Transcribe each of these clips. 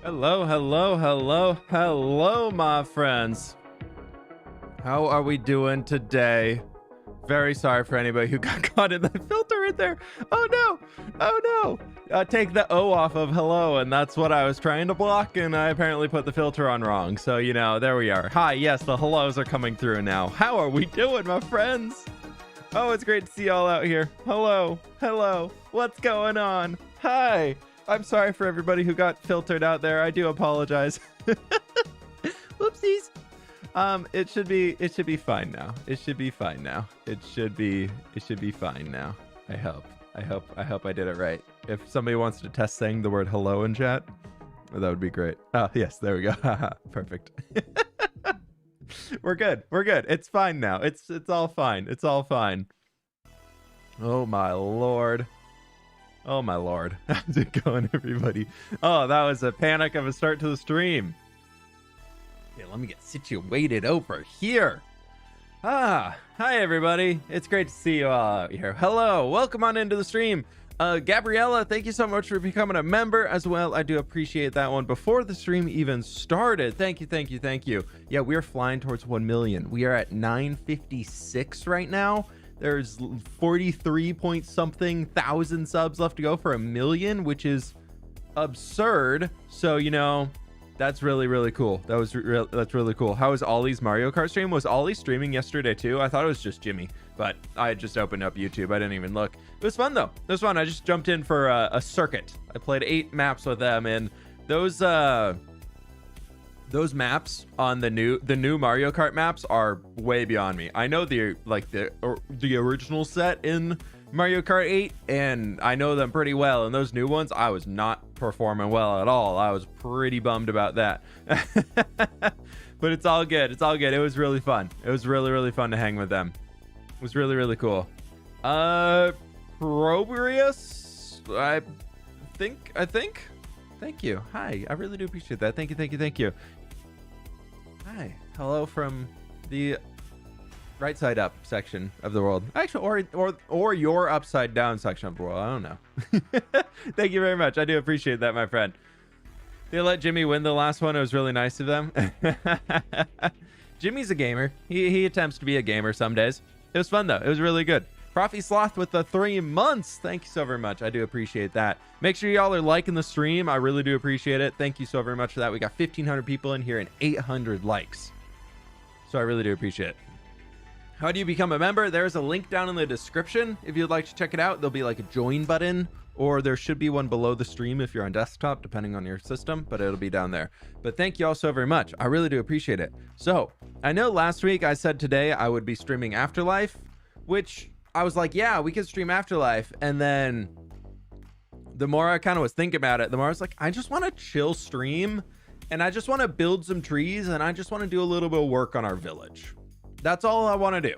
Hello, hello, hello, hello, my friends. How are we doing today? Very sorry for anybody who got caught in the filter in there. Oh no, oh no. Take the O off of hello, and that's what I was trying to block, and I apparently put the filter on wrong. So, you know, there we are. Hi, yes, the hellos are coming through now. How are we doing, my friends? Oh, it's great to see y'all out here. Hello, hello, what's going on? Hi. I'm sorry for everybody who got filtered out there. I do apologize. Whoopsies. It should be fine now. It should be fine now. It should be fine now. I hope I did it right. If somebody wants to test saying the word hello in chat, that would be great. Oh, yes, there we go. Perfect. We're good. We're good. It's fine now. It's all fine. It's all fine. Oh my lord. Oh my lord. How's it going, everybody? Oh, that was a panic of a start to the stream. Okay, let me get situated over here. Hi everybody. It's great to see you all out here. Hello, welcome on into the stream. Gabriella, thank you so much for becoming a member as well. I do appreciate that one. Before the stream even started, thank you. Yeah, we're flying towards 1 million. We are at 956 right now. There's 43 point something thousand subs left to go for 1 million, which is absurd. So, you know, that's really cool. That's really cool. How was Ollie's Mario Kart stream? Was Ollie streaming yesterday too? I thought it was just Jimmy, but I just opened up YouTube. I didn't even look. It was fun though. It was fun. I just jumped in for a circuit. I played 8 maps with them, and those maps on the new Mario Kart maps are way beyond me. I know the original set in Mario Kart 8, and I know them pretty well, and those new ones I was not performing well at all. I was pretty bummed about that. But it's all good. It's all good. It was really fun. It was really fun to hang with them. It was really cool. Probrius, I think. Thank you. Hi. I really do appreciate that. Thank you. Hi. Hello from the right side up section of the world. Actually, or your upside down section of the world. I don't know. Thank you very much. I do appreciate that, my friend. They let Jimmy win the last one. It was really nice of them. Jimmy's a gamer. He attempts to be a gamer some days. It was fun though. It was really good. Profi Sloth with the 3 months. Thank you so very much. I do appreciate that. Make sure y'all are liking the stream. I really do appreciate it. Thank you so very much for that. We got 1,500 people in here and 800 likes. So I really do appreciate it. How do you become a member? There's a link down in the description. If you'd like to check it out, there'll be like a join button, or there should be one below the stream if you're on desktop, depending on your system, but it'll be down there. But thank you all so very much. I really do appreciate it. So I know last week I said today I would be streaming Afterlife, which I was like, yeah, we could stream Afterlife. And then the more I kind of was thinking about it, the more I was like, I just want to chill stream, and I just want to build some trees, and I just want to do a little bit of work on our village. That's all I want to do.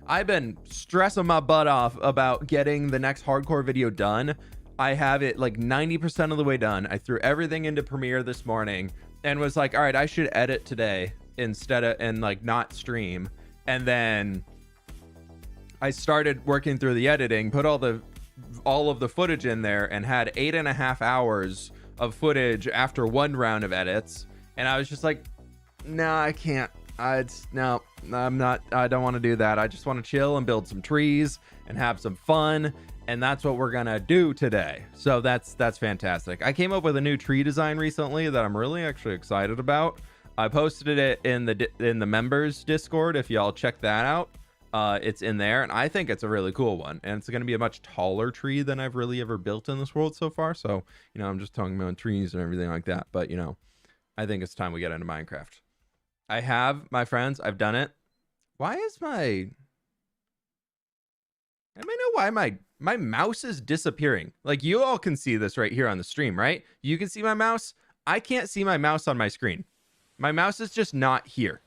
I've been stressing my butt off about getting the next hardcore video done. I have it like 90% of the way done. I threw everything into Premiere this morning and was like, all right, I should edit today instead of, and like not stream. And then I started working through the editing, put all of the footage in there, and had 8.5 hours of footage after one round of edits. And I was just like, no, I can't. No, I'm not. I don't want to do that. I just want to chill and build some trees and have some fun. And that's what we're going to do today. So that's fantastic. I came up with a new tree design recently that I'm really actually excited about. I posted it in the members Discord. If y'all check that out, it's in there, and I think it's a really cool one, and it's going to be a much taller tree than I've really ever built in this world so far. So, you know, I'm just talking about trees and everything like that, but you know, I think it's time we get into Minecraft. I have, my friends, I've done it. Why is I may know why my mouse is disappearing. Like, you all can see this right here on the stream, right? You can see my mouse. I can't see my mouse on my screen. My mouse is just not here.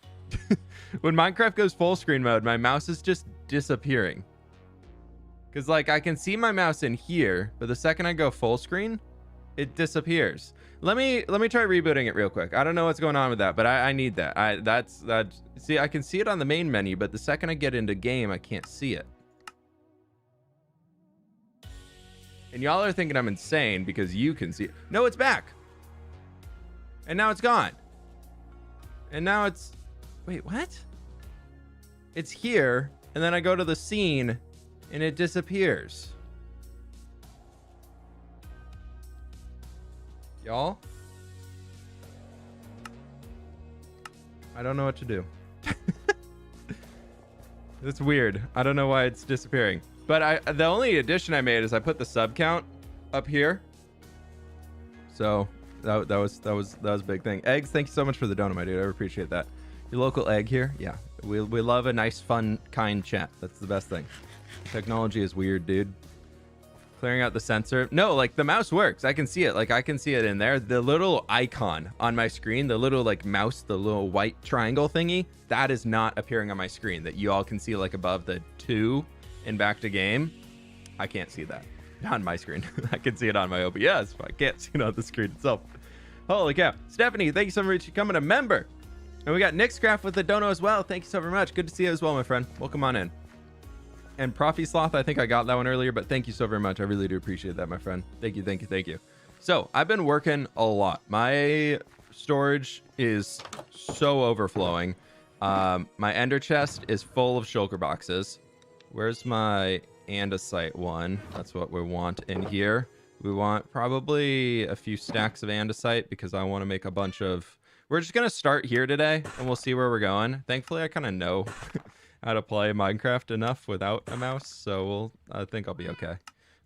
When Minecraft goes full screen mode, my mouse is just disappearing. Because like I can see my mouse in here, but the second I go full screen, it disappears. Let me try rebooting it real quick. I don't know what's going on with that, but I need that. See, I can see it on the main menu, but the second I get into game, I can't see it. And y'all are thinking I'm insane because you can see it. No, it's back. And now it's gone. And now it's... Wait, what? It's here, and then I go to the scene, and it disappears. Y'all? I don't know what to do. It's weird. I don't know why it's disappearing. But the only addition I made is I put the sub count up here. So that was a big thing. Eggs, thank you so much for the donut, my dude. I appreciate that. Your local egg here? Yeah. We love a nice, fun, kind chat. That's the best thing. Technology is weird, dude. Clearing out the sensor. No, like the mouse works. I can see it. Like I can see it in there. The little icon on my screen, the little like mouse, the little white triangle thingy, that is not appearing on my screen that you all can see like above the 2 in back to game. I can't see that on my screen. I can see it on my OBS, but I can't see it on the screen itself. Holy cow. Stephanie, thank you so much for becoming a member. And we got Nixcraft with the dono as well. Thank you so very much. Good to see you as well, my friend. Welcome on in. And Profi Sloth, I think I got that one earlier, but thank you so very much. I really do appreciate that, my friend. Thank you, thank you, thank you. So I've been working a lot. My storage is so overflowing. My ender chest is full of shulker boxes. Where's my andesite one? That's what we want in here. We want probably a few stacks of andesite because I want to make a bunch of... We're just going to start here today, and we'll see where we're going. Thankfully, I kind of know how to play Minecraft enough without a mouse, so I think I'll be okay.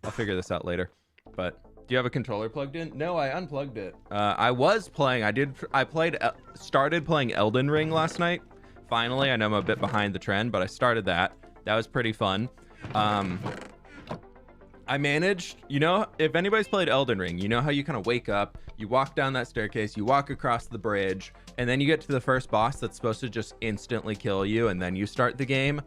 I'll figure this out later. But do you have a controller plugged in? No, I unplugged it. I was playing. Started playing Elden Ring last night. Finally, I know I'm a bit behind the trend, but I started that. That was pretty fun. I managed, you know, if anybody's played Elden Ring, you know how you kind of wake up, you walk down that staircase, you walk across the bridge, and then you get to the first boss that's supposed to just instantly kill you, and then you start the game.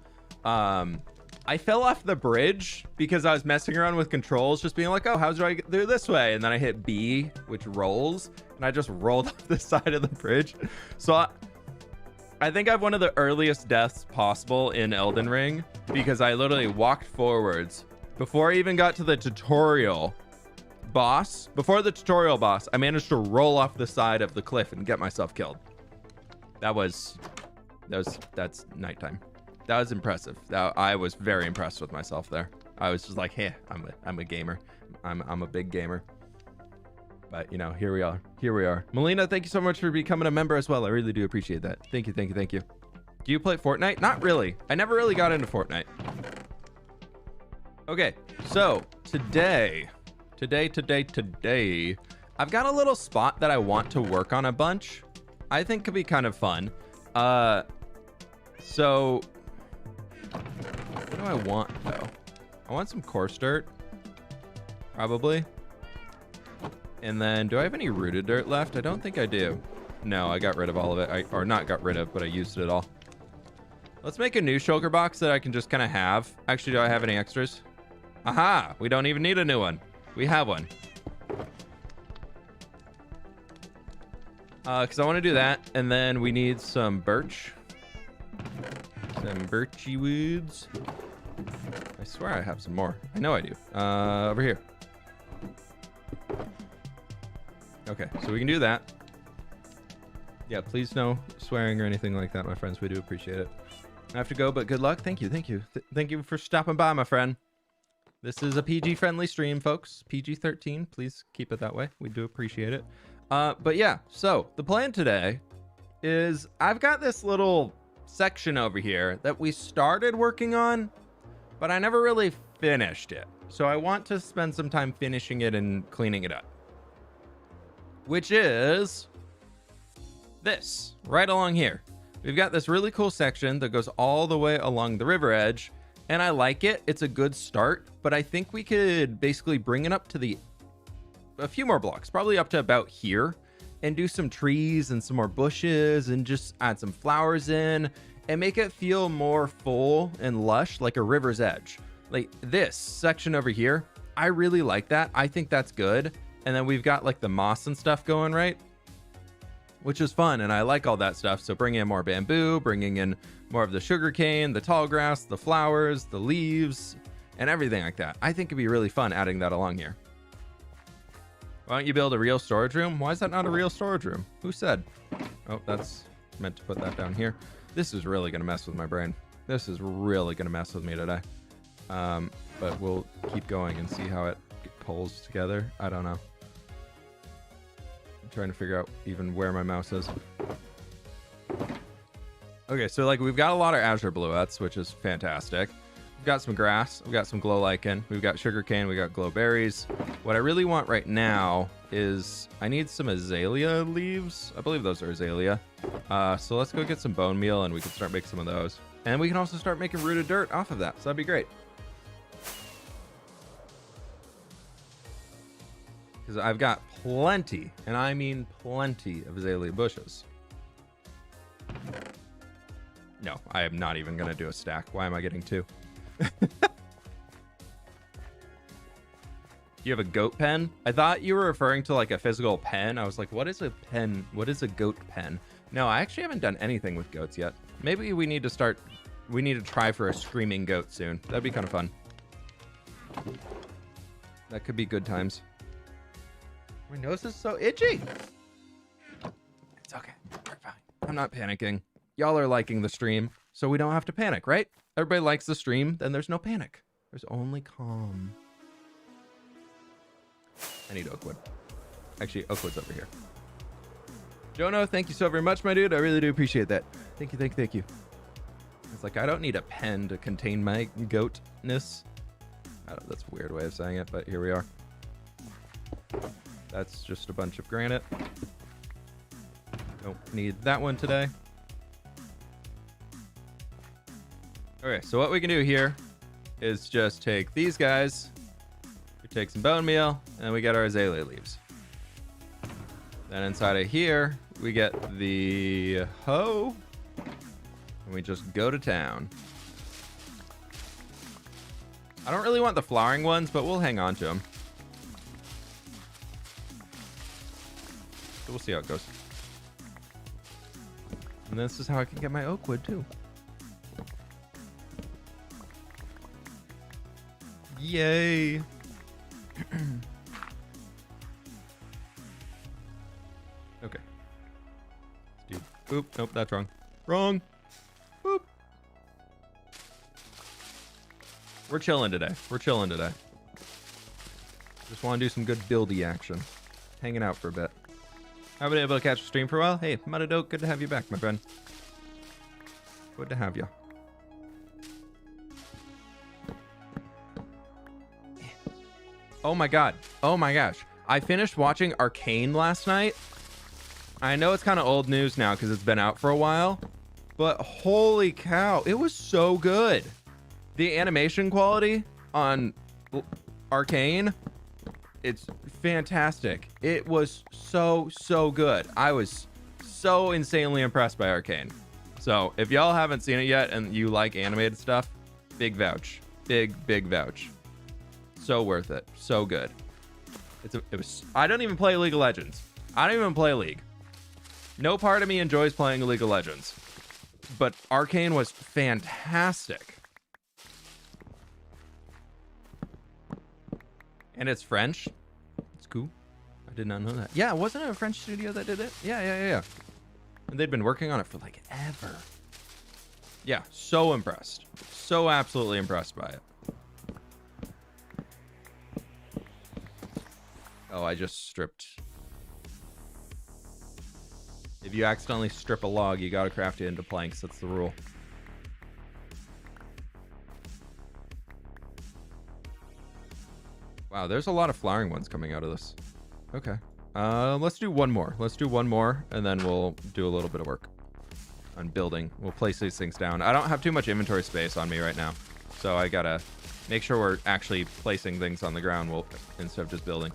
I fell off the bridge because I was messing around with controls, just being like, oh, how do I get through this way? And then I hit B, which rolls, and I just rolled off the side of the bridge. So I think I have one of the earliest deaths possible in Elden Ring because I literally walked forwards. Before I even got to the tutorial boss, I managed to roll off the side of the cliff and get myself killed. That's nighttime. That was impressive. I was very impressed with myself there. I was just like, hey, I'm a gamer. I'm a big gamer. But you know, here we are. Melina, thank you so much for becoming a member as well. I really do appreciate that. Thank you. Do you play Fortnite? Not really. I never really got into Fortnite. Okay, so today, I've got a little spot that I want to work on a bunch. I think could be kind of fun. So what do I want though? I want some coarse dirt, probably. And then, do I have any rooted dirt left? I don't think I do. No, I got rid of all of it. Or not got rid of, but I used it all. Let's make a new shulker box that I can just kind of have. Actually, do I have any extras? Aha! We don't even need a new one. We have one. Because I want to do that. And then we need some birch. Some birchy woods. I swear I have some more. I know I do. Over here. Okay, so we can do that. Yeah, please no swearing or anything like that, my friends. We do appreciate it. I have to go, but good luck. Thank you. Thank you for stopping by, my friend. This is a PG-friendly stream, folks. PG-13. Please keep it that way. We do appreciate it. But yeah, so the plan today is I've got this little section over here that we started working on, but I never really finished it. So I want to spend some time finishing it and cleaning it up. Which is this, right along here. We've got this really cool section that goes all the way along the river edge, and I like it. It's a good start, but I think we could basically bring it up to a few more blocks, probably up to about here, and do some trees and some more bushes and just add some flowers in and make it feel more full and lush like a river's edge. Like this section over here, I really like that. I think that's good. And then we've got like the moss and stuff going, right? Which is fun, and I like all that stuff. So bringing in more bamboo, bringing in more of the sugar cane, the tall grass, the flowers, the leaves, and everything like that. I think it'd be really fun adding that along here. Why don't you build a real storage room? Why is that not a real storage room? Who said? Oh, that's meant to put that down here. This is really going to mess with my brain. This is really going to mess with me today. But we'll keep going and see how it pulls together. I don't know. I'm trying to figure out even where my mouse is. Okay, so like we've got a lot of azure bluets, which is fantastic. We've got some grass, we've got some glow lichen, we've got sugarcane, we got glow berries. What I really want right now is I need some azalea leaves. I believe those are azalea. So let's go get some bone meal and we can start making some of those. And we can also start making rooted dirt off of that. So that'd be great. Because I've got plenty, and I mean plenty of azalea bushes. No, I am not even going to do a stack. Why am I getting two? You have a goat pen? I thought you were referring to like a physical pen. I was like, what is a pen? What is a goat pen? No, I actually haven't done anything with goats yet. Maybe we need to start. We need to try for a screaming goat soon. That'd be kind of fun. That could be good times. My nose is so itchy. It's okay. We're fine. I'm not panicking. Y'all are liking the stream, so we don't have to panic, right? Everybody likes the stream, then there's no panic. There's only calm. I need oak wood. Actually, oak wood's over here. Jono, thank you so very much, my dude. I really do appreciate that. Thank you, thank you, thank you. It's like, I don't need a pen to contain my goatness. I don't, that's a weird way of saying it, but here we are. That's just a bunch of granite. Don't need that one today. Okay, so what we can do here is just take these guys, we take some bone meal, and we get our azalea leaves. Then inside of here, we get the hoe, and we just go to town. I don't really want the flowering ones, but we'll hang on to them. So we'll see how it goes. And this is how I can get my oak wood too. Yay. Okay. Let's do. Oop, nope, that's wrong. Wrong. Boop. We're chilling today. We're chilling today. Just want to do some good buildy action. Hanging out for a bit. I've been able to catch the stream for a while. Hey, Matadoke, good to have you back, my friend. Good to have you. Oh my god. Oh my gosh. I finished watching Arcane last night. I know it's kind of old news now because it's been out for a while. But holy cow, it was so good. The animation quality on Arcane, it's fantastic. It was so good. I was so insanely impressed by Arcane. So if y'all haven't seen it yet and you like animated stuff, big vouch. Big vouch. So worth it. So good. It was. I don't even play League of Legends. I don't even play League. No part of me enjoys playing League of Legends. But Arcane was fantastic. And it's French. It's cool. I did not know that. Yeah, wasn't it a French studio that did it? Yeah. And they'd been working on it for like ever. Yeah, so impressed. So absolutely impressed by it. Oh, I just stripped. If you accidentally strip a log, you gotta craft it into planks. That's the rule. Wow, there's a lot of flowering ones coming out of this. Okay. Let's do one more. Let's do one more, and then we'll do a little bit of work on building. We'll place these things down. I don't have too much inventory space on me right now, so I gotta make sure we're actually placing things on the ground instead of just building.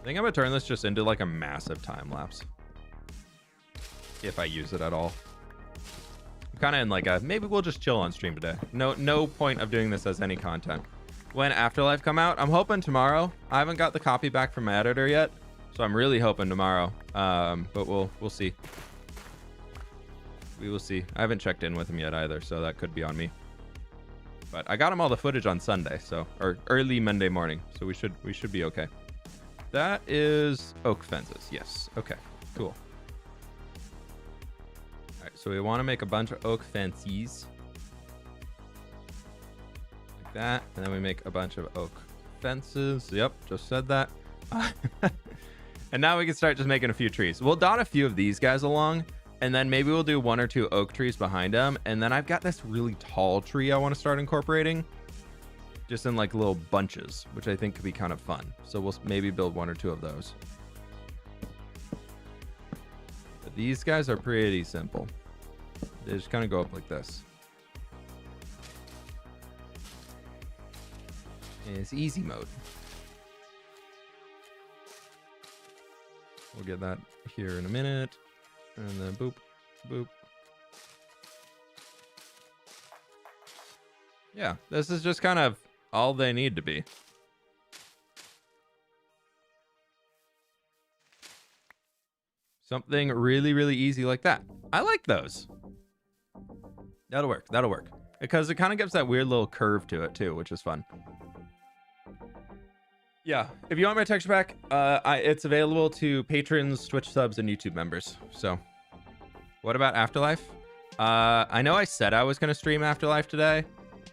I think I'm gonna turn this just into like a massive time lapse. If I use it at all. I'm kind of in like a, maybe we'll just chill on stream today. No point of doing this as any content. When Afterlife come out, I'm hoping tomorrow. I haven't got the copy back from my editor yet, so I'm really hoping tomorrow. But we'll see. We will see. I haven't checked in with him yet either, so that could be on me. But I got them all the footage on Sunday, so, or early Monday morning, so we should be okay. That is oak fences. Yes. Okay. Cool. All right. So we want to make a bunch of oak fences like that, and then we make a bunch of oak fences. Yep. Just said that. And now we can start just making a few trees. We'll dot a few of these guys along, and then maybe we'll do 1 or 2 oak trees behind them. And then I've got this really tall tree I want to start incorporating just in like little bunches, which I think could be kind of fun. So we'll maybe build 1 or 2 of those. But these guys are pretty simple. They just kind of go up like this. And it's easy mode. We'll get that here in a minute. And then boop, boop. Yeah, this is just kind of all they need to be. Something really, really easy like that. I like those. That'll work. That'll work. Because it kind of gives that weird little curve to it too, which is fun. Yeah, if you want my texture pack, it's available to patrons, Twitch subs, and YouTube members. So, what about Afterlife? I know I said I was going to stream Afterlife today,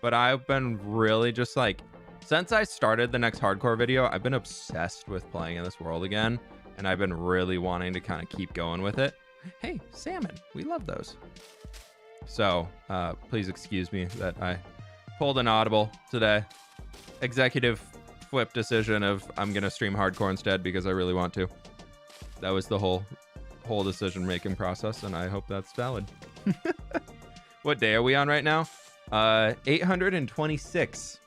but I've been really just like, since I started the next hardcore video, I've been obsessed with playing in this world again, and I've been really wanting to kind of keep going with it. Hey, salmon, we love those. So, please excuse me that I pulled an audible today. Executive fWhip decision of I'm gonna stream hardcore instead because I really want to. That was the whole decision making process, and I hope that's valid. What day are we on right now? 826.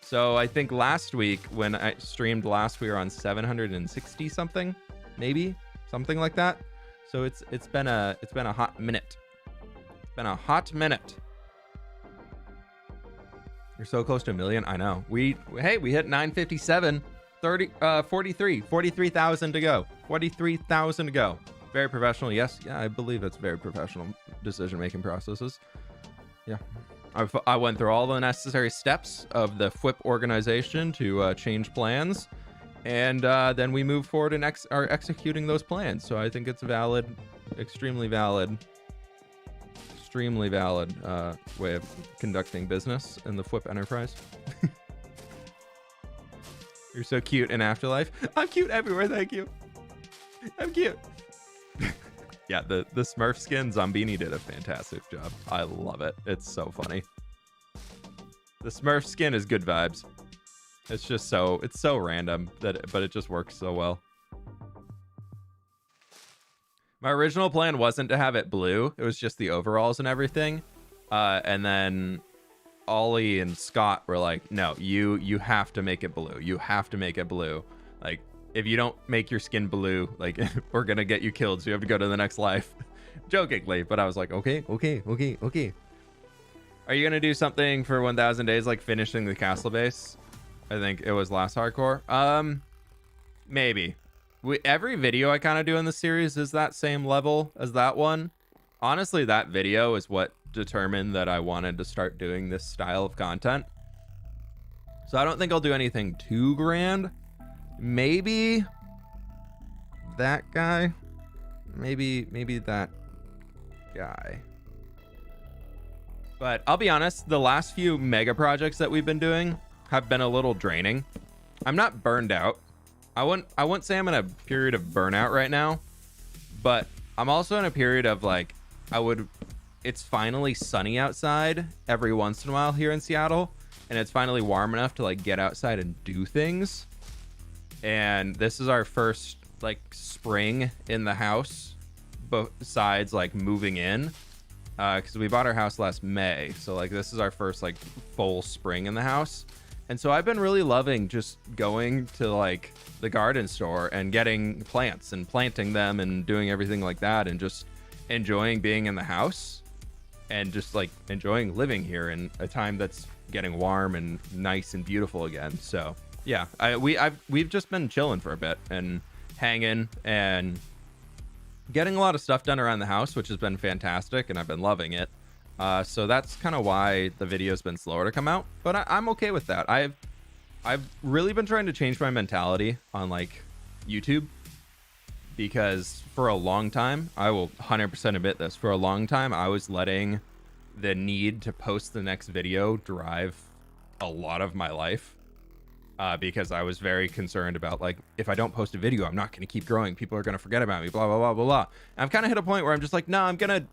So I think last week when I streamed last, we were on 760 something, maybe something like that. So it's been a hot minute. It's been a hot minute. You're so close to 1 million. I know. We hit 957, 43,000 to go. 43,000 to go. Very professional. Yes. Yeah, I believe it's very professional decision-making processes. Yeah. I went through all the necessary steps of the fWhip organization to change plans. And then we move forward and are executing those plans. So I think it's valid, extremely valid way of conducting business in the fWhip enterprise. You're so cute in Afterlife. I'm cute everywhere, thank you. I'm cute. Yeah, the Smurf skin Zombini did a fantastic job. I love it. It's so funny. The Smurf skin is good vibes. It's just so random but it just works so well. My original plan wasn't to have it blue. It was just the overalls and everything. And then Ollie and Scott were like, no, you have to make it blue. You have to make it blue. Like, if you don't make your skin blue, like, we're going to get you killed. So you have to go to the next life. Jokingly. But I was like, okay. Are you going to do something for 1,000 days, like finishing the castle base? I think it was last hardcore. Maybe. Every video I kind of do in the series is that same level as that one. Honestly, that video is what determined that I wanted to start doing this style of content. So I don't think I'll do anything too grand. Maybe that guy. Maybe that guy. But I'll be honest, the last few mega projects that we've been doing have been a little draining. I'm not burned out. I wouldn't say I'm in a period of burnout right now, but I'm also in a period of like, it's finally sunny outside every once in a while here in Seattle, and it's finally warm enough to like get outside and do things. And this is our first like spring in the house, besides like moving in, because we bought our house last May. So like this is our first like full spring in the house. And so I've been really loving just going to like the garden store and getting plants and planting them and doing everything like that, and just enjoying being in the house and just like enjoying living here in a time that's getting warm and nice and beautiful again. So yeah, we've just been chilling for a bit and hanging and getting a lot of stuff done around the house, which has been fantastic, and I've been loving it. So that's kind of why the video's been slower to come out, but I'm okay with that. I've really been trying to change my mentality on like YouTube, because for a long time, I will 100% admit this, for a long time I was letting the need to post the next video drive a lot of my life, because I was very concerned about, like, if I don't post a video, I'm not going to keep growing, people are going to forget about me, blah blah blah blah blah. And I've kind of hit a point where I'm just like, no, I'm gonna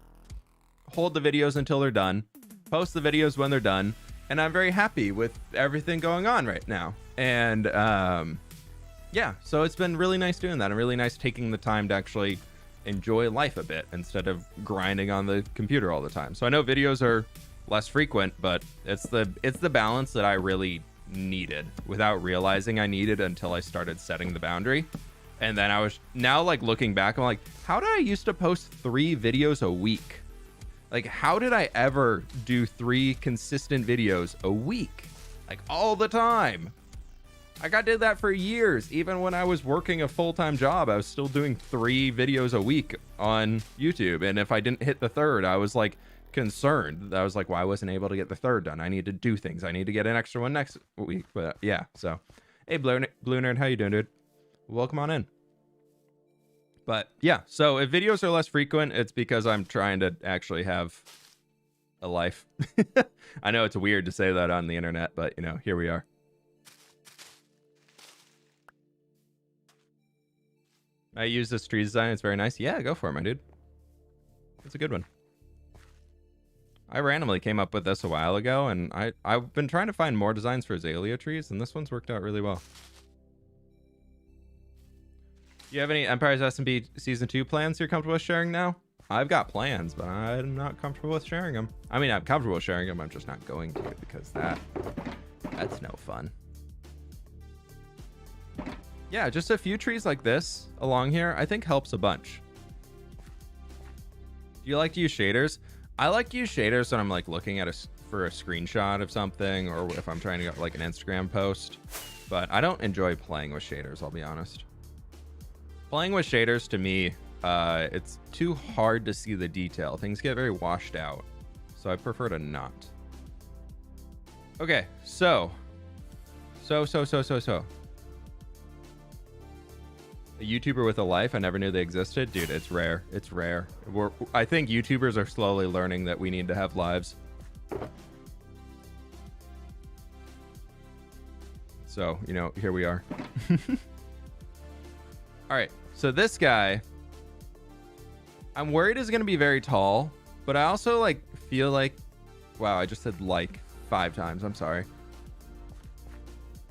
hold the videos until they're done, post the videos when they're done, and I'm very happy with everything going on right now. And yeah, so it's been really nice doing that, and really nice taking the time to actually enjoy life a bit instead of grinding on the computer all the time. So I know videos are less frequent, but it's the balance that I really needed without realizing I needed until I started setting the boundary. And then I was now, like, looking back, I'm like, how did I used to post 3 videos a week? Like, how did I ever do 3 consistent videos a week? Like, all the time. Like, I did that for years. Even when I was working a full-time job, I was still doing 3 videos a week on YouTube. And if I didn't hit the 3rd, I was, like, concerned. I was like, well, I wasn't able to get the 3rd done. I need to do things. I need to get an extra one next week. But yeah, so. Hey, Blue Nerd, how you doing, dude? Welcome on in. But yeah, so if videos are less frequent, it's because I'm trying to actually have a life. I know it's weird to say that on the internet, but, you know, here we are. I use this tree design. It's very nice. Yeah, go for it, my dude. It's a good one. I randomly came up with this a while ago, and I've been trying to find more designs for azalea trees, and this one's worked out really well. Do you have any Empire's S&B Season 2 plans you're comfortable with sharing now? I've got plans, but I'm not comfortable with sharing them. I mean, I'm comfortable with sharing them. I'm just not going to, because that's no fun. Yeah, just a few trees like this along here, I think helps a bunch. Do you like to use shaders? I like to use shaders when I'm, like, looking at for a screenshot of something, or if I'm trying to get, like, an Instagram post. But I don't enjoy playing with shaders, I'll be honest. Playing with shaders, to me, it's too hard to see the detail. Things get very washed out, so I prefer to not. Okay, so. A YouTuber with a life, I never knew they existed. Dude, it's rare. It's rare. I think YouTubers are slowly learning that we need to have lives. So, you know, here we are. All right, so this guy, I'm worried is going to be very tall, but I also, like, feel like, wow, I just said like 5 times. I'm sorry.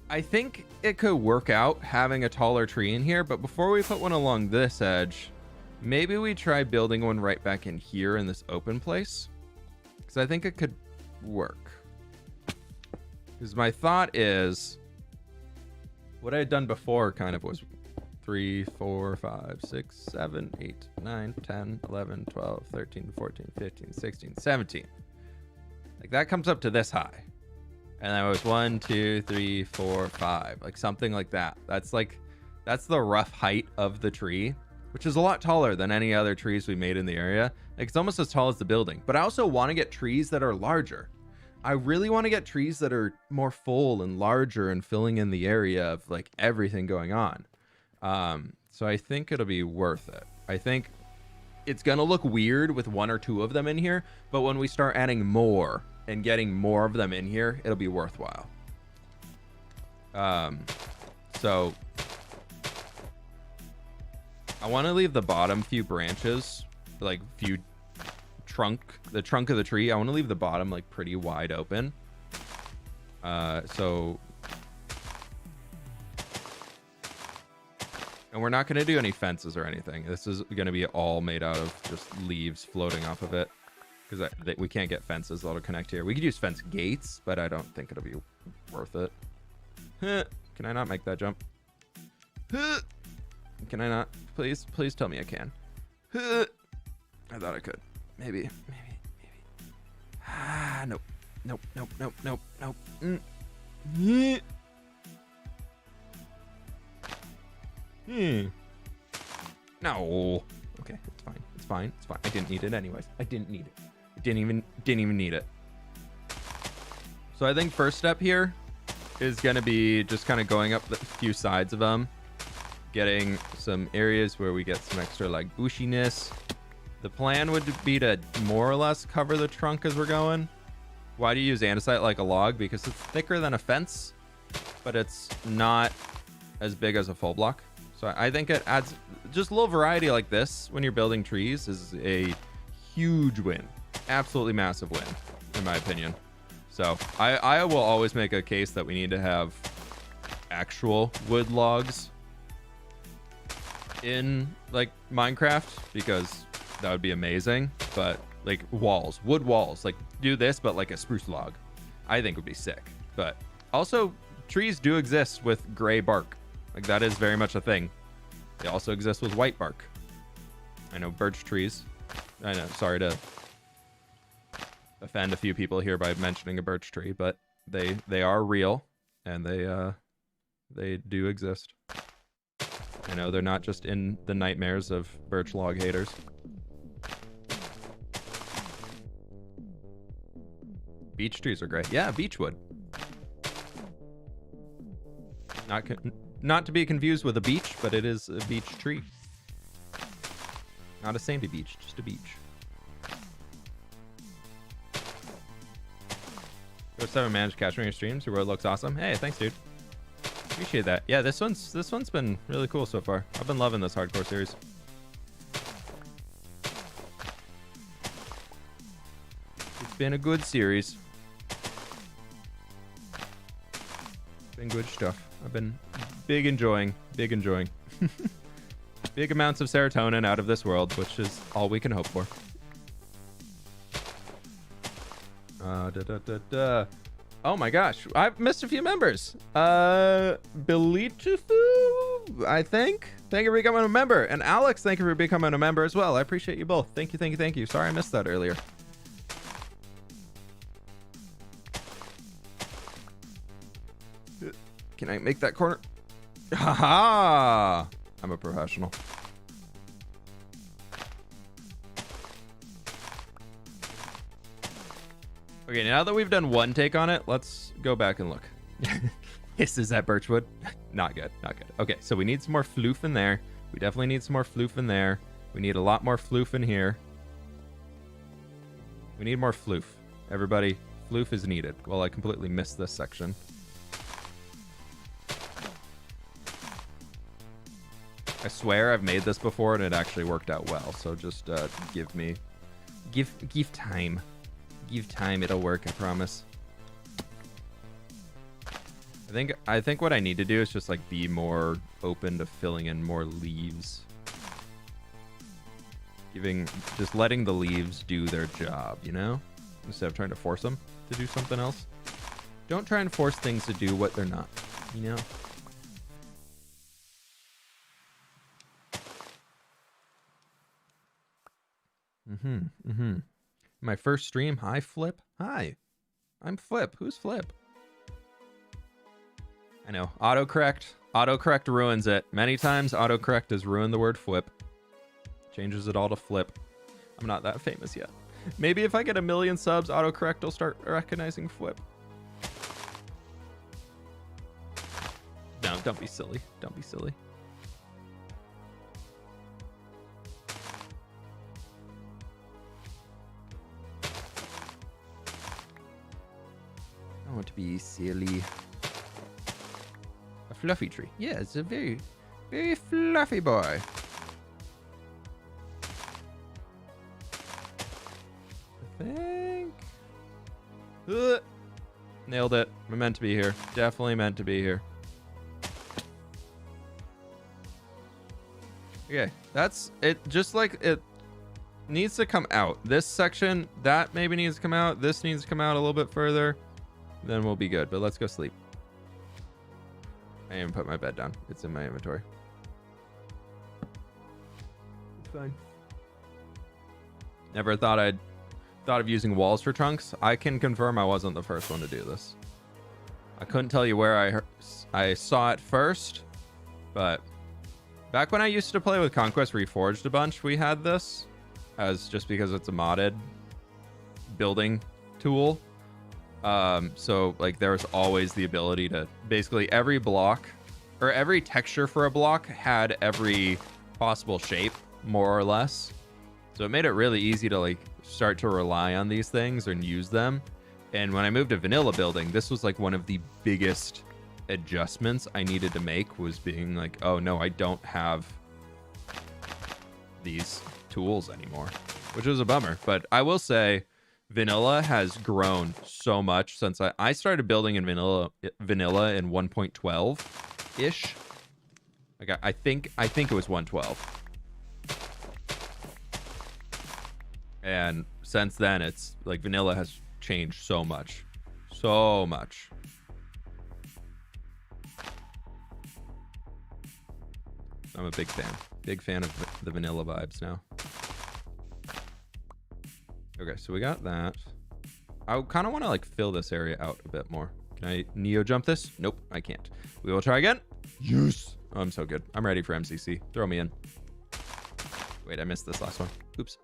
I think it could work out having a taller tree in here, but before we put one along this edge, maybe we try building one right back in here in this open place, because I think it could work. Because my thought is, what I had done before kind of was 3, 4, 5, 6, 7, 8, 9, 10, 11, 12, 13, 14, 15, 16, 17. Like, that comes up to this high. And that was 1, 2, 3, 4, 5, like something like that. That's the rough height of the tree, which is a lot taller than any other trees we made in the area. Like, it's almost as tall as the building. But I also want to get trees that are larger. I really want to get trees that are more full and larger and filling in the area of, like, everything going on. So I think it'll be worth it. I think it's gonna look weird with 1 or 2 of them in here, but when we start adding more and getting more of them in here, it'll be worthwhile. So I want to leave the bottom few branches, like the trunk of the tree, I want to leave the bottom, like, pretty wide open. And we're not going to do any fences or anything. This is going to be all made out of just leaves floating off of it, because we can't get fences that'll connect here. We could use fence gates, but I don't think it'll be worth it. Can I not make that jump? Can I not? Please tell me I can. I thought I could. Maybe. Nope. No. Okay, it's fine. I didn't need it anyways. I didn't need it. Didn't even need it. So I think first step here is going to be just kind of going up the few sides of them, getting some areas where we get some extra like bushiness. The plan would be to more or less cover the trunk as we're going. Why do you use andesite like a log? Because it's thicker than a fence, but it's not as big as a full block. So I think it adds just a little variety like this when you're building trees is a huge win. Absolutely massive win, in my opinion. So I will always make a case that we need to have actual wood logs in like Minecraft, because that would be amazing. But like walls, wood walls, like do this but like a spruce log, I think would be sick. But also trees do exist with gray bark, like that is very much a thing. They also exist with white bark. I know birch trees, I know, sorry to offend a few people here by mentioning a birch tree, but they are real and they do exist. I know they're not just in the nightmares of birch log haters. Beech trees are great. Yeah, beechwood. Not to be confused with a beech, but it is a beech tree. Not a sandy beach, just a beech. Go 7 managed capturing your streams. Your world looks awesome. Hey, thanks, dude. Appreciate that. Yeah, this one's been really cool so far. I've been loving this hardcore series. It's been a good series. Been good stuff. I've been big enjoying. Big amounts of serotonin out of this world, which is all we can hope for. Oh my gosh, I've missed a few members. Belitufu, I think. Thank you for becoming a member. And Alex, thank you for becoming a member as well. I appreciate you both. Thank you. Sorry I missed that earlier. Can I make that corner? Haha! I'm a professional. Okay, now that we've done one take on it, let's go back and look. This is that birchwood. Not good. Okay, so we need some more floof in there. We definitely need some more floof in there. We need a lot more floof in here. We need more floof. Everybody, floof is needed. Well, I completely missed this section. I swear I've made this before and it actually worked out well. So just give time. Give time, it'll work, I promise. I think what I need to do is just like be more open to filling in more leaves. Just letting the leaves do their job, you know? Instead of trying to force them to do something else. Don't try and force things to do what they're not, you know? My first stream. Hi, fWhip. Hi. I'm fWhip. Who's fWhip? I know. Autocorrect ruins it. Many times autocorrect has ruined the word fWhip. Changes it all to flip. I'm not that famous yet. Maybe if I get 1 million subs, autocorrect will start recognizing fWhip. No, don't be silly. Don't be silly. I want to be silly. A fluffy tree. Yeah, it's a very, very fluffy boy. I think. Nailed it. I'm meant to be here. Definitely meant to be here. Okay, that's it. Just like it needs to come out. This section, that maybe needs to come out. This needs to come out a little bit further. Then we'll be good. But let's go sleep. I didn't put my bed down. It's in my inventory. It's fine. Never thought of using walls for trunks. I can confirm I wasn't the first one to do this. I couldn't tell you where I saw it first, but back when I used to play with Conquest Reforged a bunch, we had this as just because it's a modded building tool. So like there's always the ability to basically every block or every texture for a block had every possible shape, more or less. So it made it really easy to like start to rely on these things and use them. And when I moved to vanilla building, this was like one of the biggest adjustments I needed to make, was being like, oh no, I don't have these tools anymore, which was a bummer. But I will say vanilla has grown so much since I started building in vanilla in 1.12 ish. Like I think it was 112. And since then, it's like vanilla has changed so much. So much. I'm a big fan. Big fan of the vanilla vibes now. Okay, so we got that. I kind of want to like fill this area out a bit more. Can I neo jump this? Nope, I can't. We will try again. Yes. Oh, I'm so good. I'm ready for MCC. Throw me in. Wait, I missed this last one. Oops.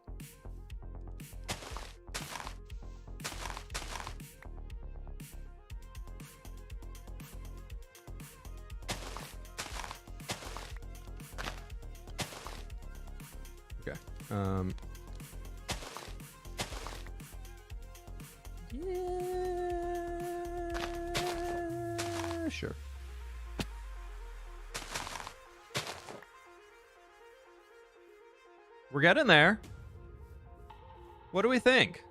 Okay. Yeah, sure. We're getting there. What do we think?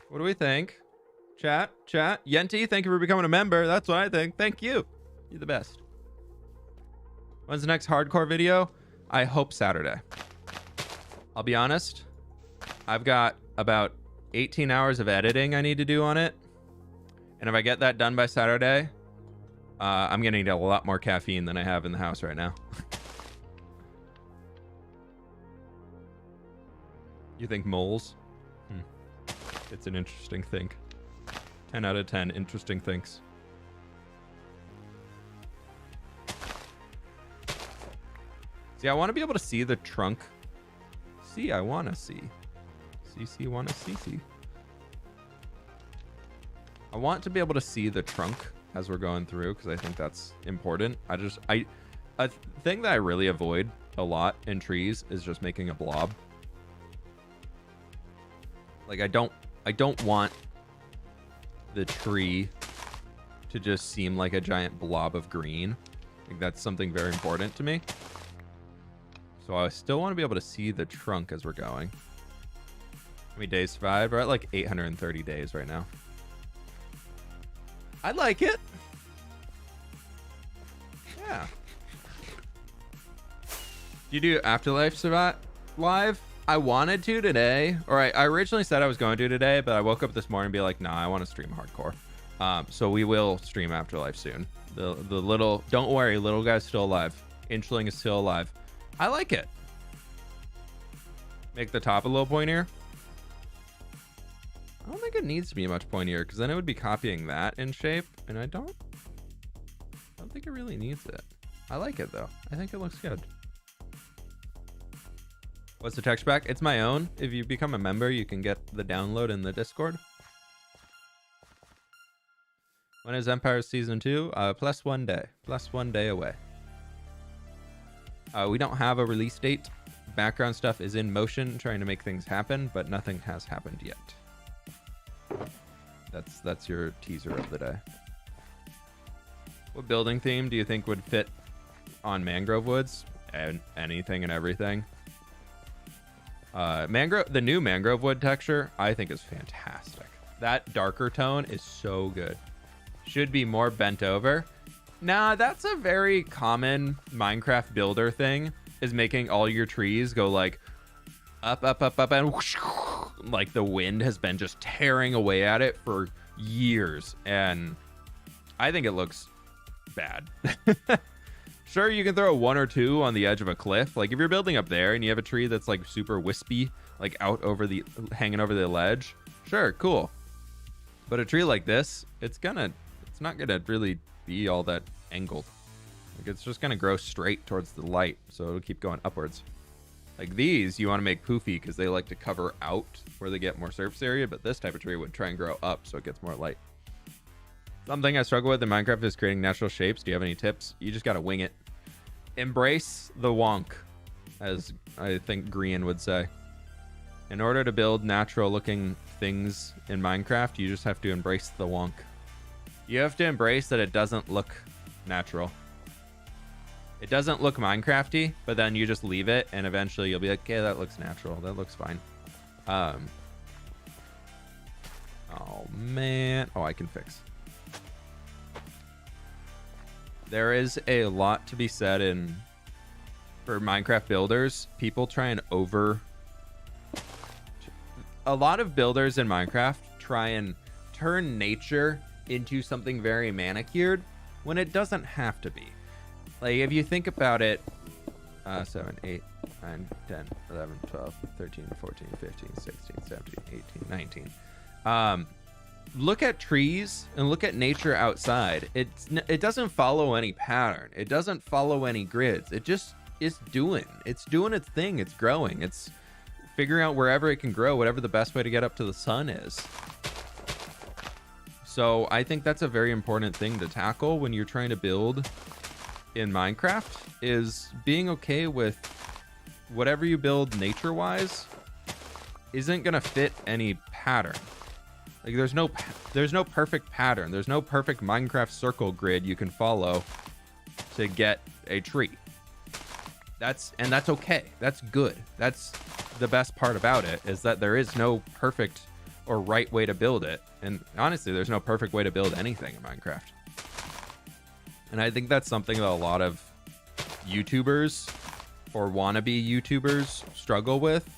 What do we think? Chat. Yenti, thank you for becoming a member. That's what I think. Thank you. You're the best. When's the next hardcore video? I hope Saturday. I'll be honest. I've got about 18 hours of editing I need to do on it. And if I get that done by Saturday, I'm going to need a lot more caffeine than I have in the house right now. You think moles? It's an interesting thing. 10 out of 10 interesting things. See, I want to be able to see the trunk. See, I want to see. See, want to see. I want to be able to see the trunk as we're going through, because I think that's important. A thing that I really avoid a lot in trees is just making a blob. Like I don't want the tree to just seem like a giant blob of green. I think that's something very important to me. So I still want to be able to see the trunk as we're going. How many days survived? We're at like 830 days right now. I like it. Yeah. Do you do Afterlife survive live? I wanted to today, or I originally said I was going to today, but I woke up this morning and be like, nah, I want to stream hardcore. So we will stream Afterlife soon. The little, don't worry, little guy's still alive. Inchling is still alive. I like it. Make the top a little pointier. I don't think it needs to be much pointier, because then it would be copying that in shape, and I don't think it really needs it. I like it though. I think it looks good. What's the texture pack? It's my own. If you become a member, you can get the download in the Discord. When is Empire Season 2? Plus 1 day. Plus 1 day away. We don't have a release date. Background stuff is in motion, trying to make things happen, but nothing has happened yet. That's your teaser of the day. What building theme do you think would fit on mangrove woods? And anything and everything. The new mangrove wood texture, I think is fantastic. That darker tone is so good. Should be more bent over. Nah, that's a very common Minecraft builder thing, is making all your trees go like up, and whoosh, like the wind has been just tearing away at it for years. And I think it looks bad. Sure, you can throw one or two on the edge of a cliff. Like if you're building up there and you have a tree that's like super wispy, like out over the, hanging over the ledge. Sure, cool. But a tree like this, it's not gonna really be all that angled. Like it's just gonna grow straight towards the light, so it'll keep going upwards. Like these, you want to make poofy because they like to cover out where they get more surface area, but this type of tree would try and grow up so it gets more light. Something I struggle with in Minecraft is creating natural shapes. Do you have any tips? You just got to wing it. Embrace the wonk, as I think Grian would say. In order to build natural looking things in Minecraft, you just have to embrace the wonk. You have to embrace that it doesn't look natural. It doesn't look Minecrafty, but then you just leave it and eventually you'll be like, okay, that looks natural. That looks fine. Oh man. Oh, I can fix. There is a lot to be said for Minecraft builders. People try and a lot of builders in Minecraft try and turn nature into something very manicured when it doesn't have to be. Like, if you think about it, 7, 8, 9, 10, 11, 12, 13, 14, 15, 16, 17, 18, 19. Look at trees and look at nature outside. It doesn't follow any pattern. It doesn't follow any grids. It just is doing. It's doing its thing. It's growing. It's figuring out wherever it can grow, whatever the best way to get up to the sun is. So I think that's a very important thing to tackle when you're trying to build in Minecraft, is being okay with whatever you build nature-wise isn't gonna fit any pattern. Like there's no perfect pattern. There's no perfect Minecraft circle grid you can follow to get a tree. That's okay. That's good. That's the best part about it, is that there is no perfect or right way to build it. And honestly, there's no perfect way to build anything in Minecraft. And I think that's something that a lot of YouTubers or wannabe YouTubers struggle with,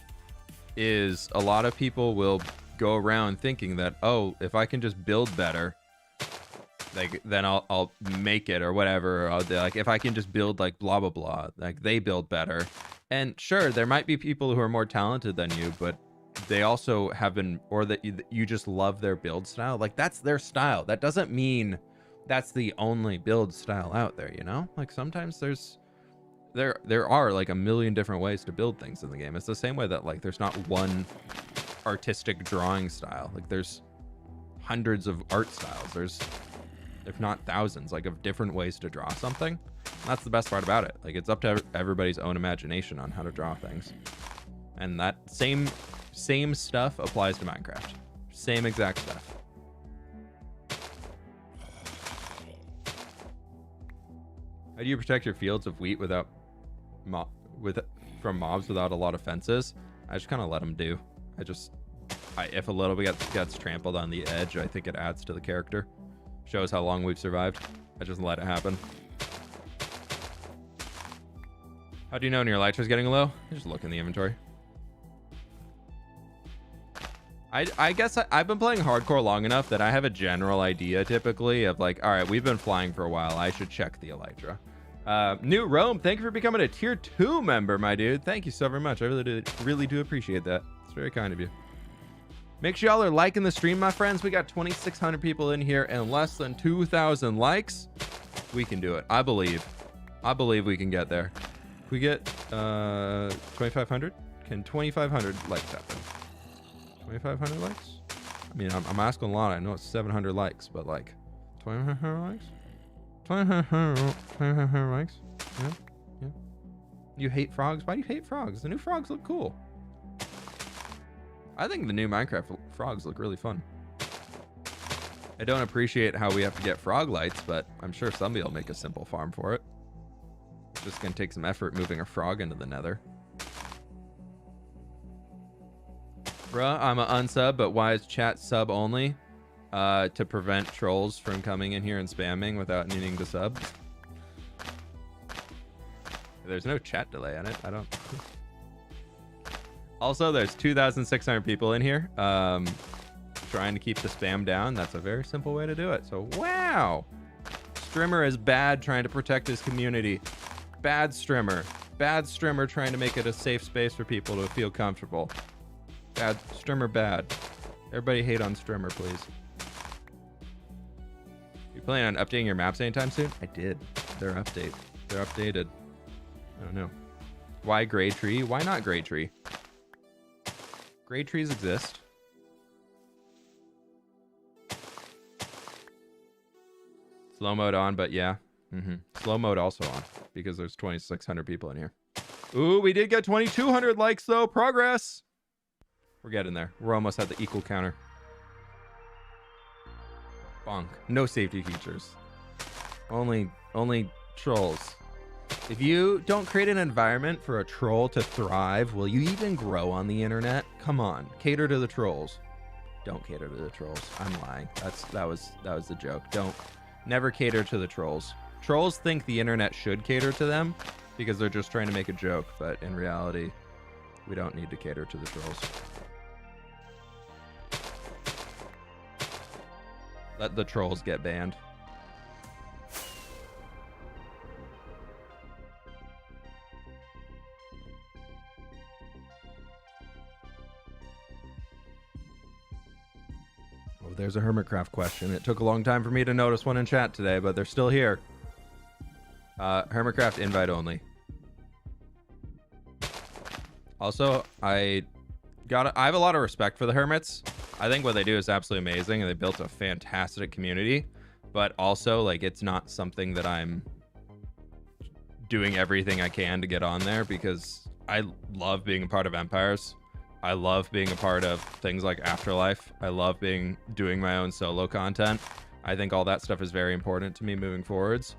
is a lot of people will go around thinking that, oh, if I can just build better, like then I'll make it or whatever. Or like if I can just build like blah blah blah, like they build better. And sure, there might be people who are more talented than you, but they also have been, or that you just love their build style. Like that's their style. That doesn't mean that's the only build style out there, you know? Like sometimes there are like a million different ways to build things in the game. It's the same way that like there's not one artistic drawing style. Like there's hundreds of art styles. There's, if not thousands, like of different ways to draw something. And that's the best part about it. Like it's up to everybody's own imagination on how to draw things. And that same stuff applies to Minecraft. Same exact stuff. How do you protect your fields of wheat without from mobs without a lot of fences? I just kind of let them do. If a little bit gets trampled on the edge, I think it adds to the character. Shows how long we've survived. I just let it happen. How do you know when your elytra's getting low? You just look in the inventory. I guess I've been playing hardcore long enough that I have a general idea typically of like, all right, we've been flying for a while. I should check the elytra. New Rome, thank you for becoming a tier 2 member, my dude. Thank you so very much. I really do appreciate that. It's very kind of you. Make sure y'all are liking the stream, my friends. We got 2,600 people in here and less than 2,000 likes. We can do it. I believe we can get there. If we get 2,500, can 2,500 likes happen? 2,500 likes? I mean, I'm asking a lot. I know it's 700 likes, but like 2,500 likes? 2,500 likes? Yeah. You hate frogs? Why do you hate frogs? The new frogs look cool. I think the new Minecraft frogs look really fun. I don't appreciate how we have to get frog lights, but I'm sure somebody will make a simple farm for it. It's just gonna take some effort moving a frog into the nether. Bruh, I'm an unsub, but why is chat sub only? To prevent trolls from coming in here and spamming without needing to sub. There's no chat delay on it. I don't. Also, there's 2,600 people in here. Trying to keep the spam down. That's a very simple way to do it. So, wow. Strimmer is bad trying to protect his community. Bad Strimmer. Bad Strimmer trying to make it a safe space for people to feel comfortable. Bad Strimmer bad. Everybody hate on Strimmer, please. You planning on updating your maps anytime soon? I did. They're updated. I don't know. Why gray tree? Why not gray tree? Gray trees exist. Slow mode on, but yeah. Slow mode also on because there's 2,600 people in here. Ooh, we did get 2,200 likes though. Progress. We're getting there. We're almost at the equal counter. Bonk. No safety features. Only trolls. If you don't create an environment for a troll to thrive, will you even grow on the internet? Come on, cater to the trolls. Don't cater to the trolls. I'm lying. That was the joke. Never cater to the trolls. Trolls think the internet should cater to them because they're just trying to make a joke, but in reality, we don't need to cater to the trolls. Let the trolls get banned. Oh, there's a Hermitcraft question. It took a long time for me to notice one in chat today, but they're still here. Hermitcraft invite only. Also, I have a lot of respect for the Hermits. I think what they do is absolutely amazing, and they built a fantastic community. But also, like, it's not something that I'm doing everything I can to get on there because I love being a part of Empires. I love being a part of things like Afterlife. I love doing my own solo content. I think all that stuff is very important to me moving forwards.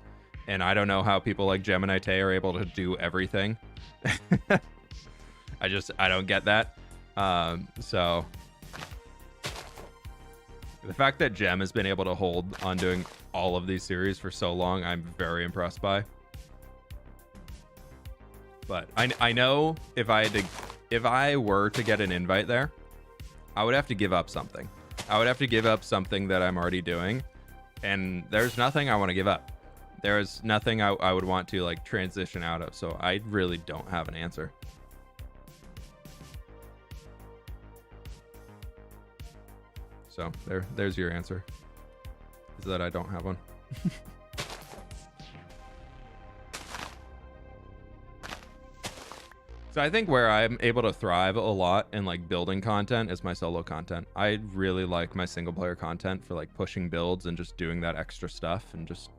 And I don't know how people like Gemini Tay are able to do everything. I don't get that. So the fact that Gem has been able to hold on doing all of these series for so long, I'm very impressed by. But I know if I were to get an invite there, I would have to give up something. I would have to give up something that I'm already doing. And there's nothing I want to give up. There's nothing I would want to like transition out of. So I really don't have an answer. So there's your answer. Is that I don't have one. So I think where I'm able to thrive a lot in like building content is my solo content. I really like my single player content for like pushing builds and just doing that extra stuff, and just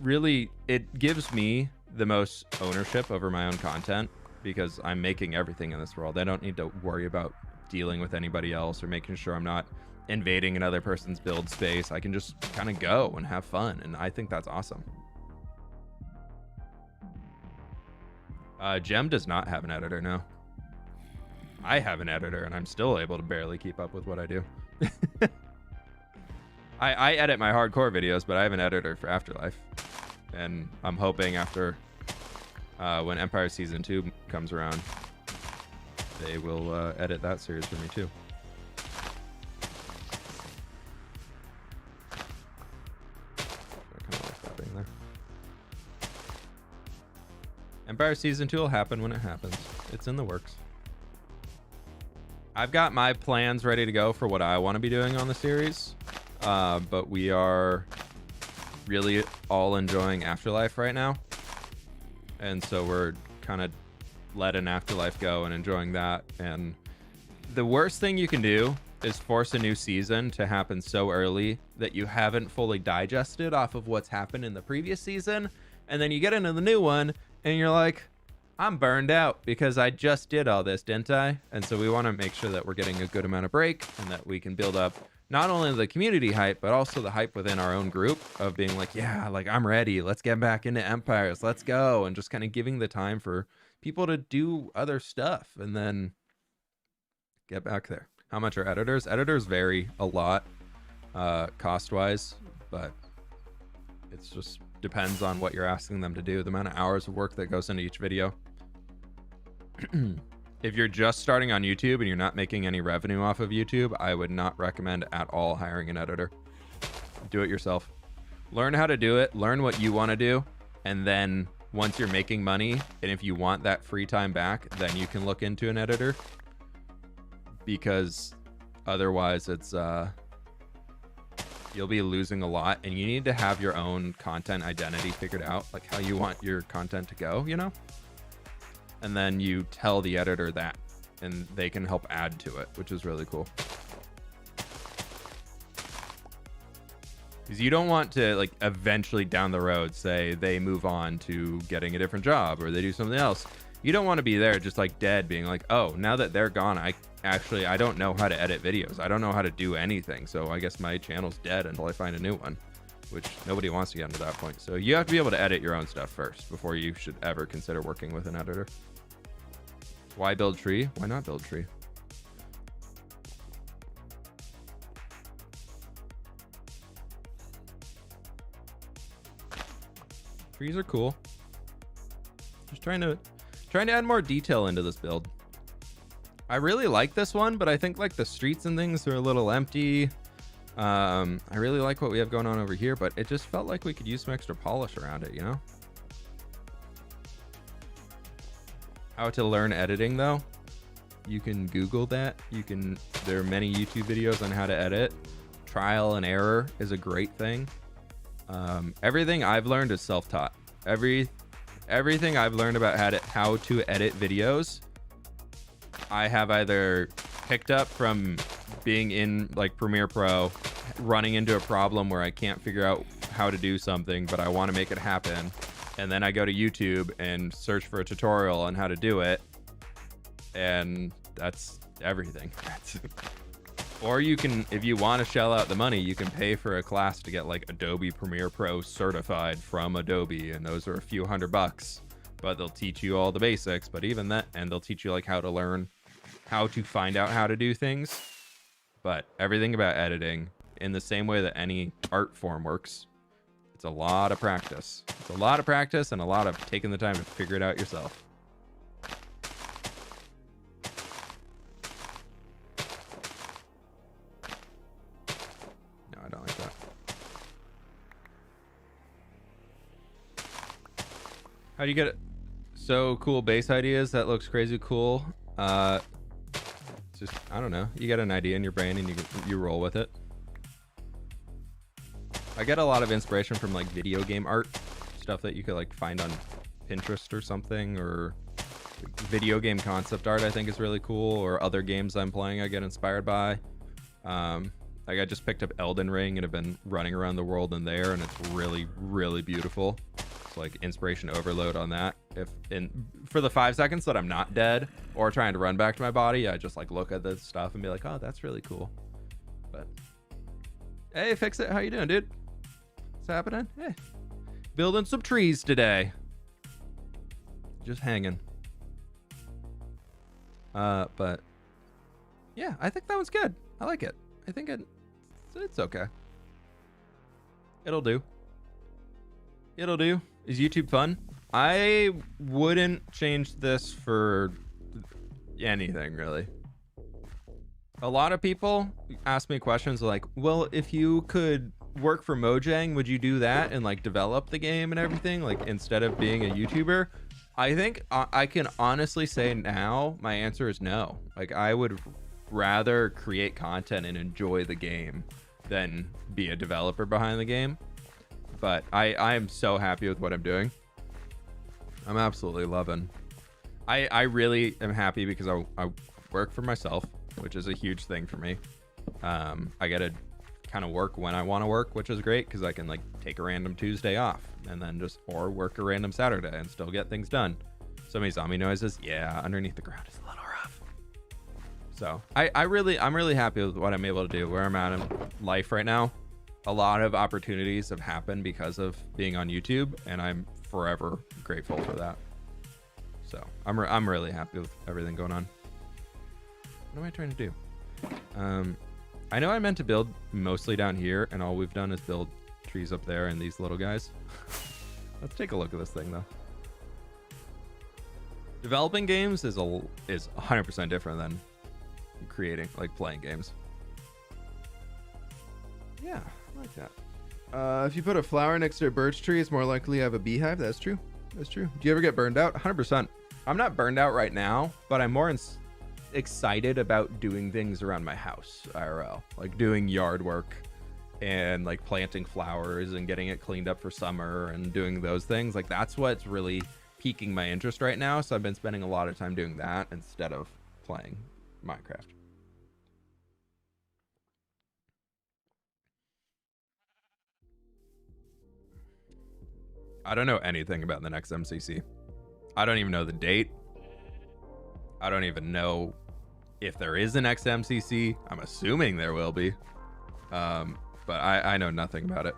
really it gives me the most ownership over my own content because I'm making everything in this world. I don't need to worry about dealing with anybody else or making sure I'm not invading another person's build space. I can just kind of go and have fun, and I think that's awesome. Gem does not have an editor, no. I have an editor, and I'm still able to barely keep up with what I do. I edit my hardcore videos, but I have an editor for Afterlife. And I'm hoping after when Empire Season 2 comes around, they will edit that series for me too. I kind of like that being there. Empire Season 2 will happen when it happens. It's in the works. I've got my plans ready to go for what I want to be doing on the series. But we are really all enjoying Afterlife right now. And so we're kind of letting Afterlife go and enjoying that. And the worst thing you can do is force a new season to happen so early that you haven't fully digested off of what's happened in the previous season. And then you get into the new one and you're like, I'm burned out because I just did all this, didn't I? And so we want to make sure that we're getting a good amount of break and that we can build up not only the community hype, but also the hype within our own group of being like, yeah, like I'm ready. Let's get back into Empires. Let's go. And just kind of giving the time for people to do other stuff and then get back there. How much are editors? Editors vary a lot cost-wise, but it's just depends on what you're asking them to do, the amount of hours of work that goes into each video. If you're just starting on YouTube and you're not making any revenue off of YouTube, I would not recommend at all hiring an editor. Do it yourself. Learn how to do it, learn what you want to do, and then once you're making money, and if you want that free time back, then you can look into an editor. Because otherwise it's you'll be losing a lot, and you need to have your own content identity figured out, like how you want your content to go, you know? and then you tell the editor that, and they can help add to it, which is really cool. Because you don't want to, like, eventually down the road say they move on to getting a different job or they do something else. You don't want to be there just like dead, being like, oh, now that they're gone, I don't know how to edit videos. I don't know how to do anything. So I guess my channel's dead until I find a new one, which nobody wants to get to that point. So you have to be able to edit your own stuff first before you should ever consider working with an editor. Why build tree? Why not build tree? Trees are cool. Just trying to add more detail into this build. I really like this one, but I think like the streets and things are a little empty. I really like what we have going on over here, but it just felt like we could use some extra polish around it, you know? How to learn editing though? You can Google that. There are many YouTube videos on how to edit. Trial and error is a great thing. Everything I've learned is self-taught. Everything I've learned about how to edit videos, I have either picked up from being in like Premiere Pro, running into a problem where I can't figure out how to do something, but I want to make it happen. And then I go to YouTube and search for a tutorial on how to do it. And that's everything. Or you can, if you want to shell out the money, you can pay for a class to get like Adobe Premiere Pro certified from Adobe, and those are a few $100, but they'll teach you all the basics. But even that, and they'll teach you like how to learn, how to find out how to do things. But everything about editing, in the same way that any art form works, it's a lot of practice. It's a lot of practice and a lot of taking the time to figure it out yourself. How do you get it? So cool base ideas. That looks crazy cool. Just, I don't know. You get an idea in your brain and you roll with it. I get a lot of inspiration from like video game art, stuff that you could like find on Pinterest or something, or video game concept art I think is really cool, or other games I'm playing I get inspired by. Like I just picked up Elden Ring and have been running around the world in there, and it's really, really beautiful. It's like inspiration overload on that. For the 5 seconds that I'm not dead or trying to run back to my body, I just like look at the stuff and be like, oh, that's really cool. But hey, Fix It, how you doing, dude? What's happening? Hey, building some trees today. Just hanging. But yeah, I think that one's good. I like it. I think it's okay. It'll do. It'll do. Is YouTube fun? I wouldn't change this for anything, really. A lot of people ask me questions like, well, if you could work for Mojang, would you do that and like develop the game and everything, like instead of being a YouTuber? I think I can honestly say now my answer is no. Like I would rather create content and enjoy the game than be a developer behind the game. But I am so happy with what I'm doing. I'm absolutely loving. I really am happy because I work for myself, which is a huge thing for me. I get to kind of work when I want to work, which is great because I can like take a random Tuesday off and then or work a random Saturday and still get things done. So many zombie noises. Yeah, underneath the ground is a little rough. So I'm really happy with what I'm able to do, where I'm at in life right now. A lot of opportunities have happened because of being on YouTube, and I'm forever grateful for that. So I'm really happy with everything going on. What am I trying to do? I know I meant to build mostly down here, and all we've done is build trees up there and these little guys. Let's take a look at this thing though. Developing games is 100% different than creating, like playing games. Yeah, I like that. If you put a flower next to a birch tree, it's more likely to have a beehive. That's true. That's true. Do you ever get burned out? 100%. I'm not burned out right now, but I'm more excited about doing things around my house, IRL. Like doing yard work and like planting flowers and getting it cleaned up for summer and doing those things. Like that's what's really piquing my interest right now, so I've been spending a lot of time doing that instead of playing Minecraft. I don't know anything about the next MCC. I don't even know the date. I don't even know if there is a next MCC. I'm assuming there will be. But I know nothing about it.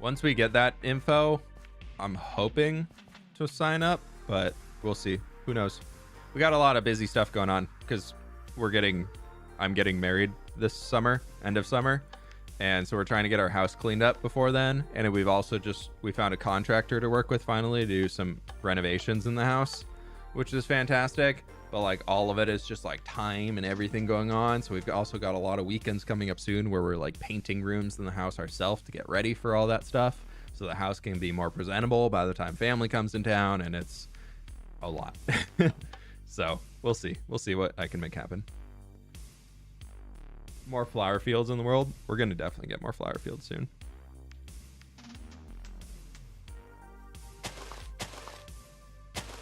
Once we get that info, I'm hoping to sign up, but we'll see. Who knows? We got a lot of busy stuff going on because I'm getting married this summer, end of summer. And so we're trying to get our house cleaned up before then. And we've also we found a contractor to work with finally to do some renovations in the house, which is fantastic. But like all of it is just like time and everything going on. So we've also got a lot of weekends coming up soon where we're like painting rooms in the house ourselves to get ready for all that stuff. So the house can be more presentable by the time family comes in town, and it's a lot. So we'll see. We'll see what I can make happen. More flower fields in the world. We're going to definitely get more flower fields soon.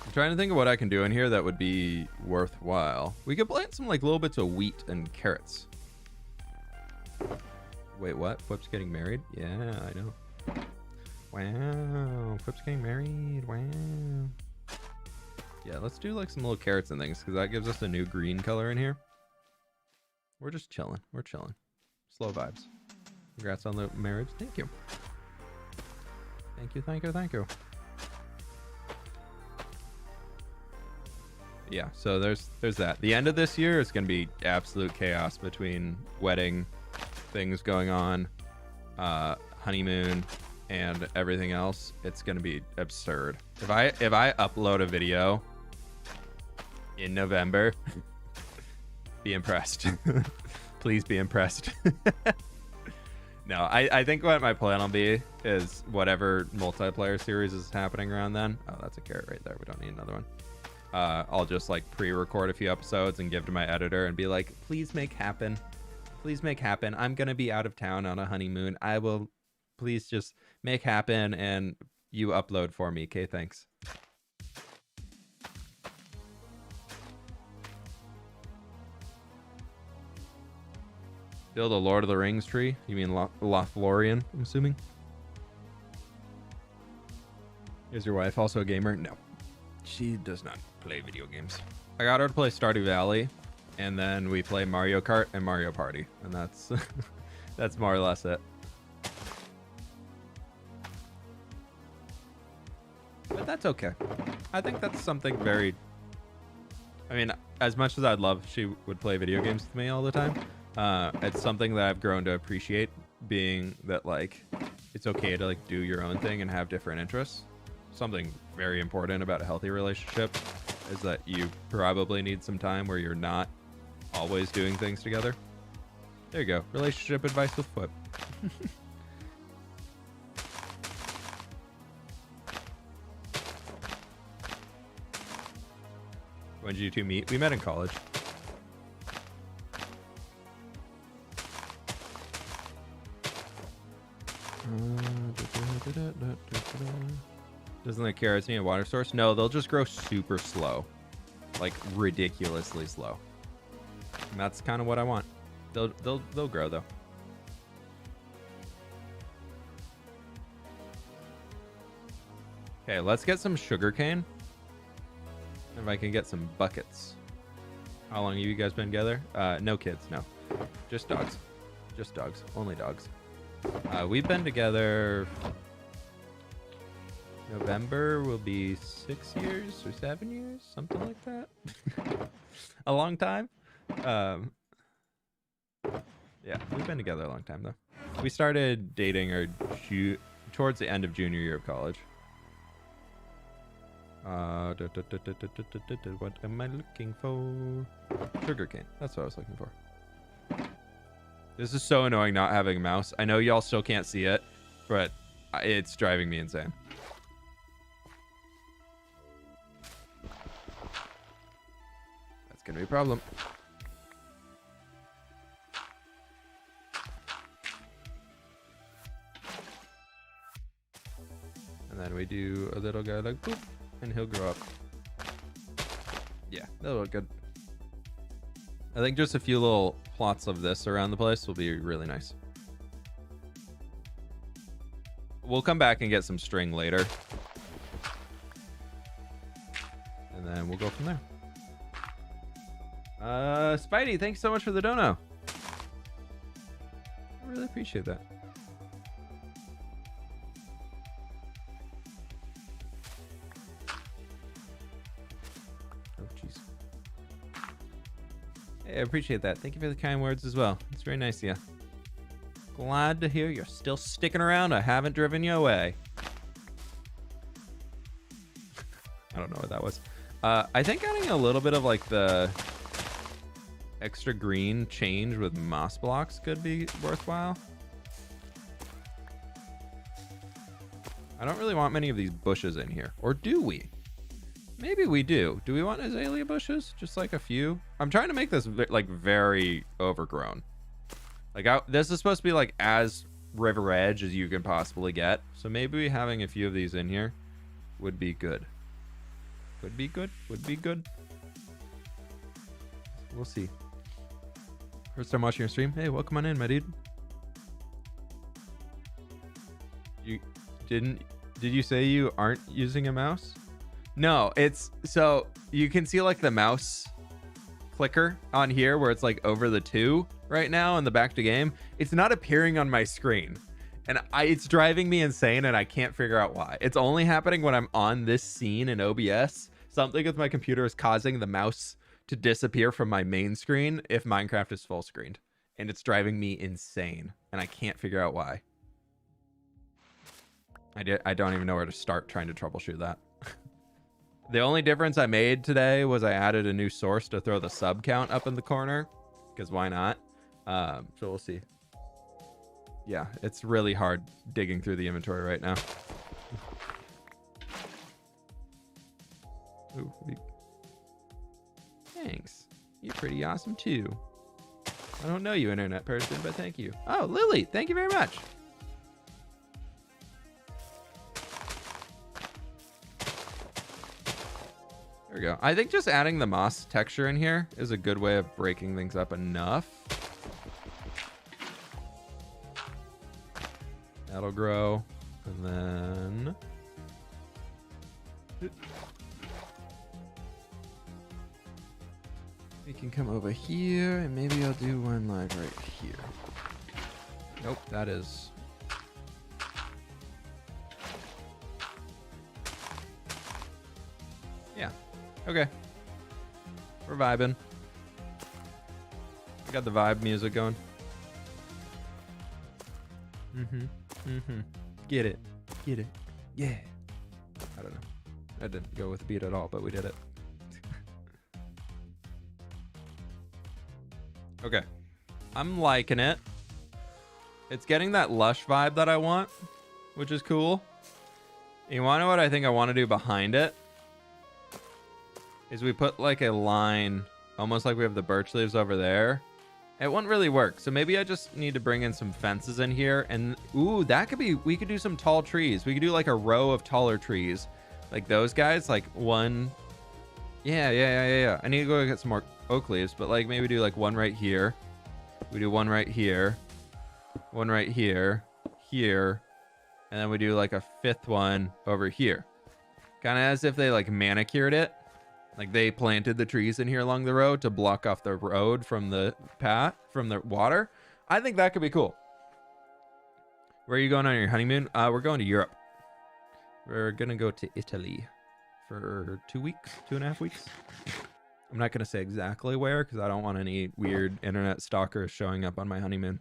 I'm trying to think of what I can do in here that would be worthwhile. We could plant some like little bits of wheat and carrots. Wait, what? fWhip's getting married? Yeah, I know. Wow, fWhip's getting married. Wow. Yeah, let's do like some little carrots and things because that gives us a new green color in here. We're just chilling. We're chilling. Slow vibes. Congrats on the marriage. Thank you. Thank you, thank you, thank you. Yeah, so there's that. The end of this year is going to be absolute chaos between wedding things going on, honeymoon, and everything else. It's going to be absurd. If I upload a video in November, be impressed. Please be impressed. No, I think what my plan will be is whatever multiplayer series is happening around then. Oh, that's a carrot right there. We don't need another one. I'll just like pre-record a few episodes and give to my editor and be like, please make happen. Please make happen. I'm going to be out of town on a honeymoon. I will please just make happen and you upload for me. Okay, thanks. Build a Lord of the Rings tree? You mean Lothlorien, I'm assuming? Is your wife also a gamer? No. She does not play video games. I got her to play Stardew Valley, and then we play Mario Kart and Mario Party, and that's that's more or less it. But that's okay. I think that's something very... I mean, as much as I'd love she would play video games with me all the time, it's something that I've grown to appreciate, being that like it's okay to like do your own thing and have different interests. Something very important about a healthy relationship is that you probably need some time where you're not always doing things together. There you go. Relationship advice with fWhip. When did you two meet? We met in college. Doesn't the carrots need a water source? No, they'll just grow super slow. Like ridiculously slow. And that's kind of what I want. They'll grow though. Okay, let's get some sugarcane. If I can get some buckets. How long have you guys been together? No kids, no. Just dogs. Just dogs. Only dogs. We've been together... November will be 6 years or 7 years, something like that. A long time. Yeah, we've been together a long time though. We started dating towards the end of junior year of college. What am I looking for? Sugarcane. That's what I was looking for. This is so annoying not having a mouse. I know y'all still can't see it, but it's driving me insane. That's gonna be a problem. And then we do a little guy like boop, and he'll grow up. Yeah, that'll look good. I think just a few little plots of this around the place will be really nice. We'll come back and get some string later. And then we'll go from there. Spidey, thanks so much for the dono. I really appreciate that. Oh, jeez. Hey, I appreciate that. Thank you for the kind words as well. It's very nice of you. Glad to hear you're still sticking around. I haven't driven you away. I don't know what that was. I think adding a little bit of like the extra green change with moss blocks could be worthwhile. I don't really want many of these bushes in here. Or do we? Maybe we do. Do we want azalea bushes? Just like a few? I'm trying to make this like very overgrown. Like this is supposed to be like as river edge as you can possibly get. So maybe having a few of these in here would be good. Would be good. Would be good. We'll see. First time watching your stream. Hey, welcome on in, my dude. Did you say you aren't using a mouse? No, it's so you can see like the mouse clicker on here where it's like over the 2 right now in the back to game. It's not appearing on my screen. And it's driving me insane and I can't figure out why. It's only happening when I'm on this scene in OBS. Something with my computer is causing the mouse to disappear from my main screen if Minecraft is full screened. And it's driving me insane. And I can't figure out why. I don't even know where to start trying to troubleshoot that. The only difference I made today was I added a new source to throw the sub count up in the corner. Because why not? So we'll see. Yeah, it's really hard digging through the inventory right now. Ooh, thanks. You're pretty awesome too. I don't know you, internet person, but thank you. Oh, Lily, thank you very much. There we go. I think just adding the moss texture in here is a good way of breaking things up enough. That'll grow. And then... we can come over here, and maybe I'll do one like right here. Nope, that is... yeah. Okay. We're vibing. We got the vibe music going. Get it. Get it. Yeah. I don't know. I didn't go with the beat at all, but we did it. Okay. I'm liking it. It's getting that lush vibe that I want, which is cool. You want to know what I think I want to do behind it? Is we put like a line, almost like we have the birch leaves over there. It wouldn't really work. So maybe I just need to bring in some fences in here. And ooh, that could be, we could do some tall trees. We could do like a row of taller trees. Like those guys, like one. Yeah. I need to go get some more oak leaves, but like maybe do like one right here. We do one right here. One right here. Here. And then we do like a 5th one over here. Kind of as if they like manicured it. Like they planted the trees in here along the road to block off the road from the path, from the water. I think that could be cool. Where are you going on your honeymoon? We're going to Europe. We're going to go to Italy for 2 weeks, 2.5 weeks. I'm not going to say exactly where because I don't want any weird internet stalkers showing up on my honeymoon.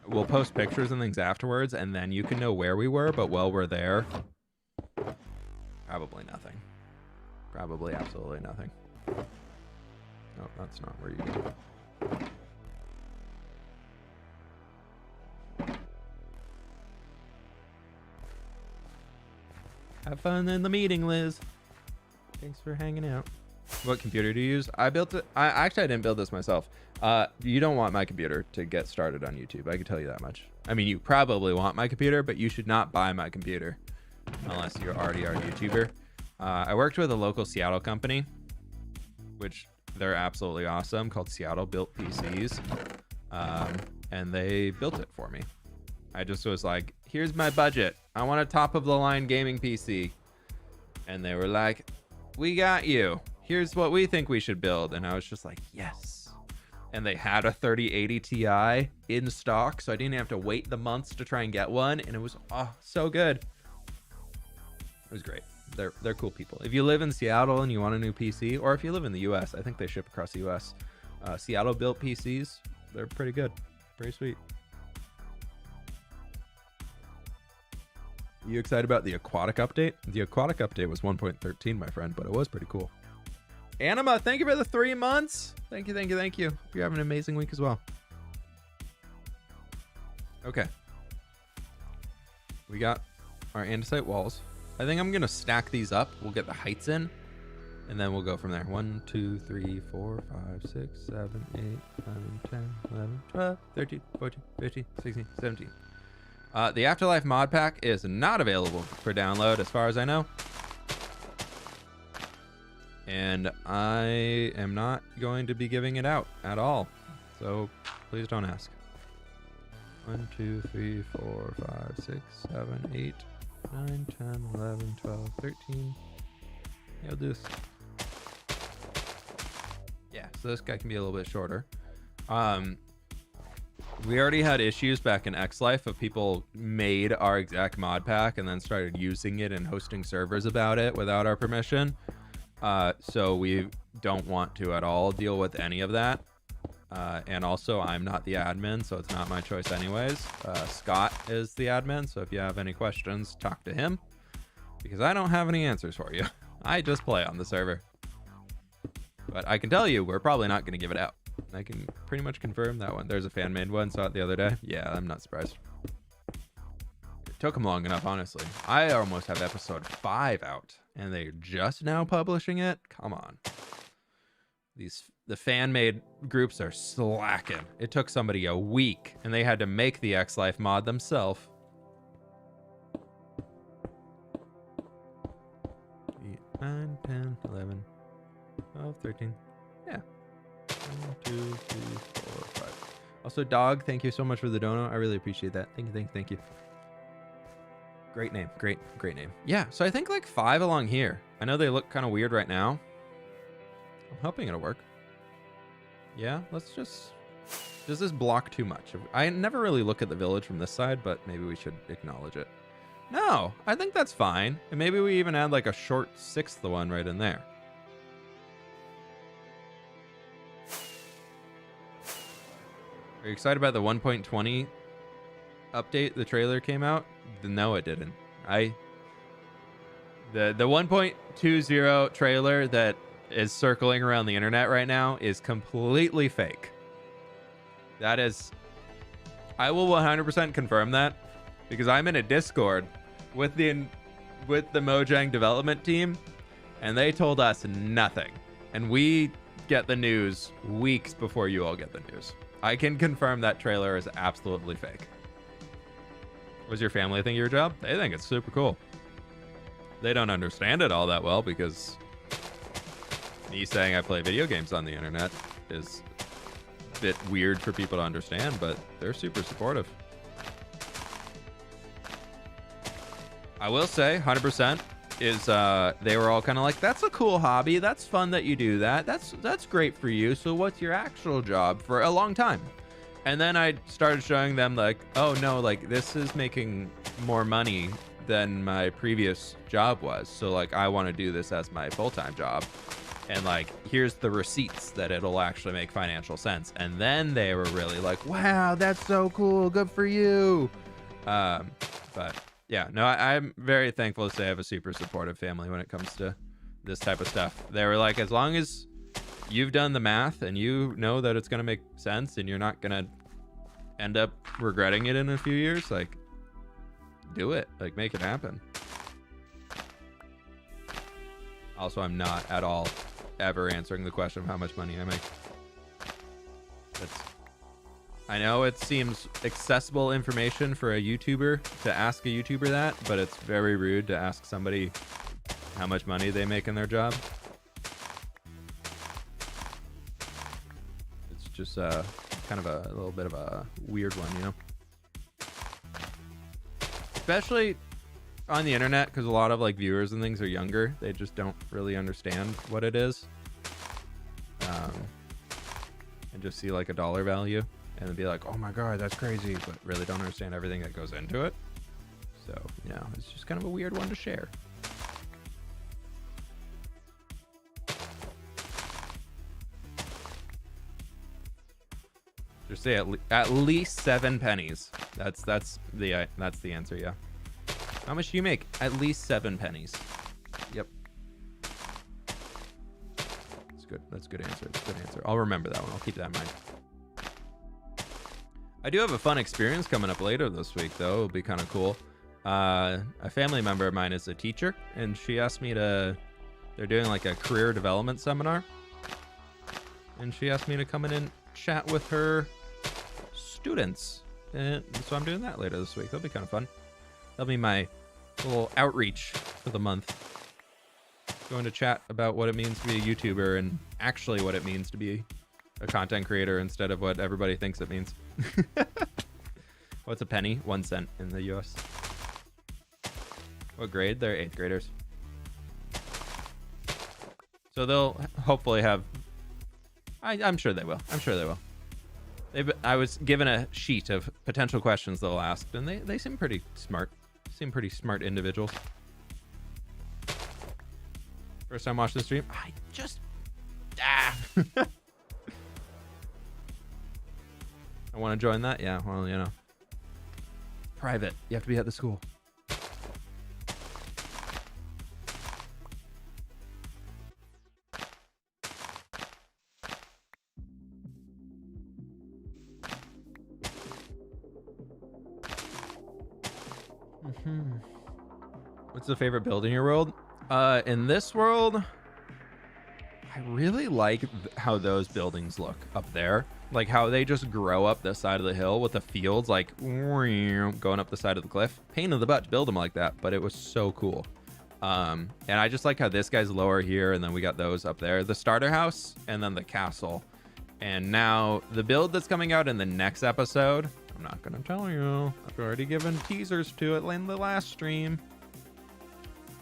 We'll post pictures and things afterwards and then you can know where we were, but while we're there, probably nothing. Probably absolutely nothing. No, that's not where you go. Have fun in the meeting, Liz. Thanks for hanging out. What computer do you use? I built it. I didn't build this myself. You don't want my computer to get started on YouTube. I can tell you that much. I mean, you probably want my computer, but you should not buy my computer unless you already are a YouTuber. I worked with a local Seattle company, which they're absolutely awesome, called Seattle Built PCs. And they built it for me. I just was like, here's my budget. I want a top of the line gaming PC. And they were like, we got you. Here's what we think we should build. And I was just like, yes. And they had a 3080 Ti in stock, so I didn't have to wait the months to try and get one. And it was so good. It was great. They're cool people. If you live in Seattle and you want a new PC, or if you live in the US, I think they ship across the US. Seattle built PCs, they're pretty good. Pretty sweet. You excited about the aquatic update? The aquatic update was 1.13, my friend, but it was pretty cool. Anima, thank you for the 3 months. Thank you, thank you, thank you. Hope you're having an amazing week as well. Okay. We got our andesite walls. I think I'm going to stack these up. We'll get the heights in, and then we'll go from there. 1, 2, 3, 4, 5, 6, 7, 8, 9, 10, 11, 12, 13, 14, 15, 16, 17. The Afterlife mod pack is not available for download as far as I know. And I am not going to be giving it out at all. So please don't ask. 1, 2, 3, 4, 5, 6, 7, 8, 9, 10, 11, 12, 13. Yeah, I'll do this. Yeah, so this guy can be a little bit shorter. We already had issues back in X-Life of people made our exact mod pack and then started using it and hosting servers about it without our permission. So we don't want to at all deal with any of that. And also, I'm not the admin, so it's not my choice anyways. Scott is the admin, so if you have any questions, talk to him. Because I don't have any answers for you. I just play on the server. But I can tell you, we're probably not going to give it out. I can pretty much confirm that one. There's a fan-made one, saw it the other day. Yeah, I'm not surprised. It took them long enough, honestly. I almost have episode 5 out, and they're just now publishing it? Come on. The fan-made groups are slacking. It took somebody a week, and they had to make the X-Life mod themselves. 8, 9, 10, 11, 12, 13. Yeah. 1, 2, 3, 4, 5. Also, Dog, thank you so much for the dono. I really appreciate that. Thank you. Great name. Great name. Yeah, so I think like 5 along here. I know they look kind of weird right now. I'm hoping it'll work. Yeah, let's just... Does this block too much? I never really look at the village from this side, but maybe we should acknowledge it. No, I think that's fine. And maybe we even add like a short 6th one right in there. Are you excited about the 1.20 update? The trailer came out? No, it didn't. The 1.20 trailer that is circling around the internet right now is completely fake. That is... I will 100% confirm that because I'm in a Discord with the Mojang development team and they told us nothing. And we get the news weeks before you all get the news. I can confirm that trailer is absolutely fake. Was your family think your job? They think it's super cool. They don't understand it all that well because me saying I play video games on the internet is a bit weird for people to understand, but they're super supportive. I will say 100% is they were all kind of like, that's a cool hobby. That's fun that you do that. That's great for you. So what's your actual job for a long time? And then I started showing them like, oh no, like this is making more money than my previous job was. So like, I want to do this as my full-time job. And like, here's the receipts that it'll actually make financial sense. And then they were really like, wow, that's so cool. Good for you. But yeah, no, I'm very thankful to say I have a super supportive family when it comes to this type of stuff. They were like, as long as you've done the math and you know that it's going to make sense and you're not going to end up regretting it in a few years, like, do it. Like, make it happen. Also, I'm not at all ever answering the question of how much money I make. I know it seems accessible information for a YouTuber to ask a YouTuber that, but it's very rude to ask somebody how much money they make in their job. It's just kind of a little bit of a weird one, you know? Especially on the internet, because a lot of like viewers and things are younger. They just don't really understand what it is. And just see like a dollar value and be like, oh my God, that's crazy, but really don't understand everything that goes into it. So, you know, it's just kind of a weird one to share. Just say at least 7 pennies. That's the answer, yeah. How much do you make? At least 7 pennies. Yep. That's good. That's a good answer. That's a good answer. I'll remember that one. I'll keep that in mind. I do have a fun experience coming up later this week, though. It'll be kind of cool. A family member of mine is a teacher, and she asked me to... They're doing like a career development seminar. And she asked me to come in and chat with her students. And so I'm doing that later this week. That'll be kind of fun. That'll be my little outreach for the month. Going to chat about what it means to be a YouTuber and actually what it means to be a content creator instead of what everybody thinks it means. What's a penny? 1 cent in the US. What grade? They're 8th graders. So they'll hopefully have... I'm sure they will. I'm sure they will. I was given a sheet of potential questions they'll ask, and they seem pretty smart. Seem pretty smart individuals. First time watching the stream? I just... I want to join that? Yeah, well, you know. Private. You have to be at the school. What's the favorite build in your world? In this world, I really like how those buildings look up there. Like how they just grow up the side of the hill with the fields like going up the side of the cliff. Pain in the butt to build them like that, but it was so cool. And I just like how this guy's lower here, and then we got those up there. The starter house, and then the castle. And now the build that's coming out in the next episode, I'm not going to tell you. I've already given teasers to it in the last stream.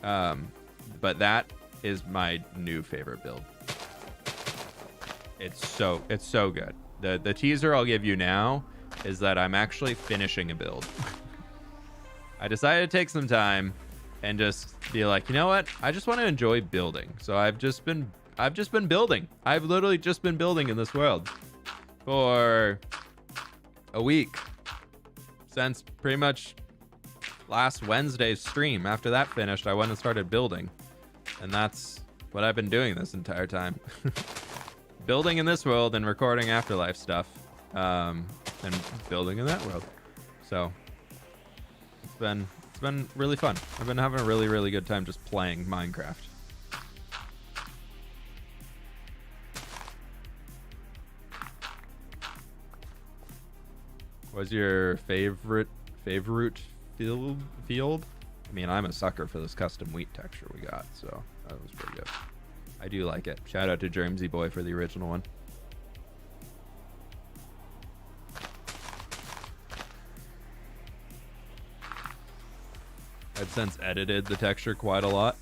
But that is my new favorite build. It's so good. The teaser I'll give you now is that I'm actually finishing a build. I decided to take some time and just be like, you know what? I just want to enjoy building. So I've just been building. I've literally just been building in this world for a week since pretty much last Wednesday's stream. After that finished, I went and started building, and that's what I've been doing this entire time. Building in this world and recording Afterlife stuff, and building in that world. So it's been really fun. I've been having a really good time just playing Minecraft. What's your favorite field? I mean, I'm a sucker for this custom wheat texture we got, so that was pretty good. I do like it. Shout out to Jermsy Boy for the original one. I've since edited the texture quite a lot,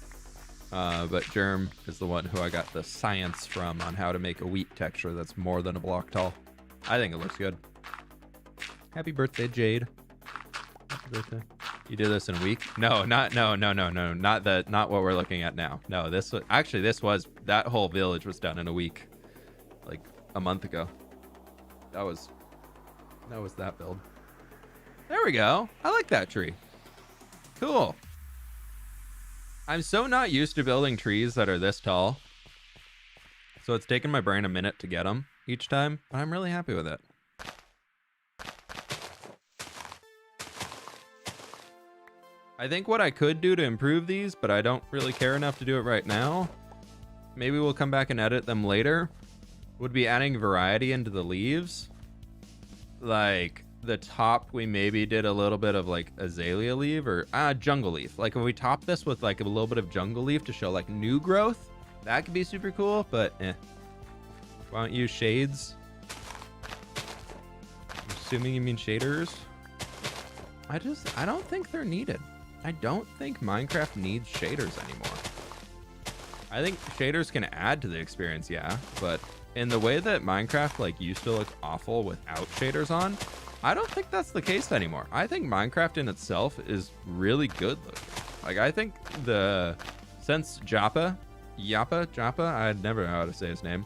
but Germ is the one who I got the science from on how to make a wheat texture that's more than a block tall. I think it looks good. Happy birthday, Jade. Happy birthday. You did this in a week? No, not what we're looking at now. No, this was that whole village was done in a week, like a month ago. That was that build. There we go. I like that tree. Cool. I'm so not used to building trees that are this tall, so it's taken my brain a minute to get them each time, but I'm really happy with it. I think what I could do to improve these, but I don't really care enough to do it right now, maybe we'll come back and edit them later, would be adding variety into the leaves. Like the top, we maybe did a little bit of like azalea leaf or jungle leaf. Like if we top this with like a little bit of jungle leaf to show like new growth, that could be super cool, but why don't you use shades? I'm assuming you mean shaders. I don't think they're needed. I don't think Minecraft needs shaders anymore. I think shaders can add to the experience, yeah, but in the way that Minecraft like used to look awful without shaders on, I don't think that's the case anymore. I think Minecraft in itself is really good looking. Like I think since Joppa, I never know how to say his name,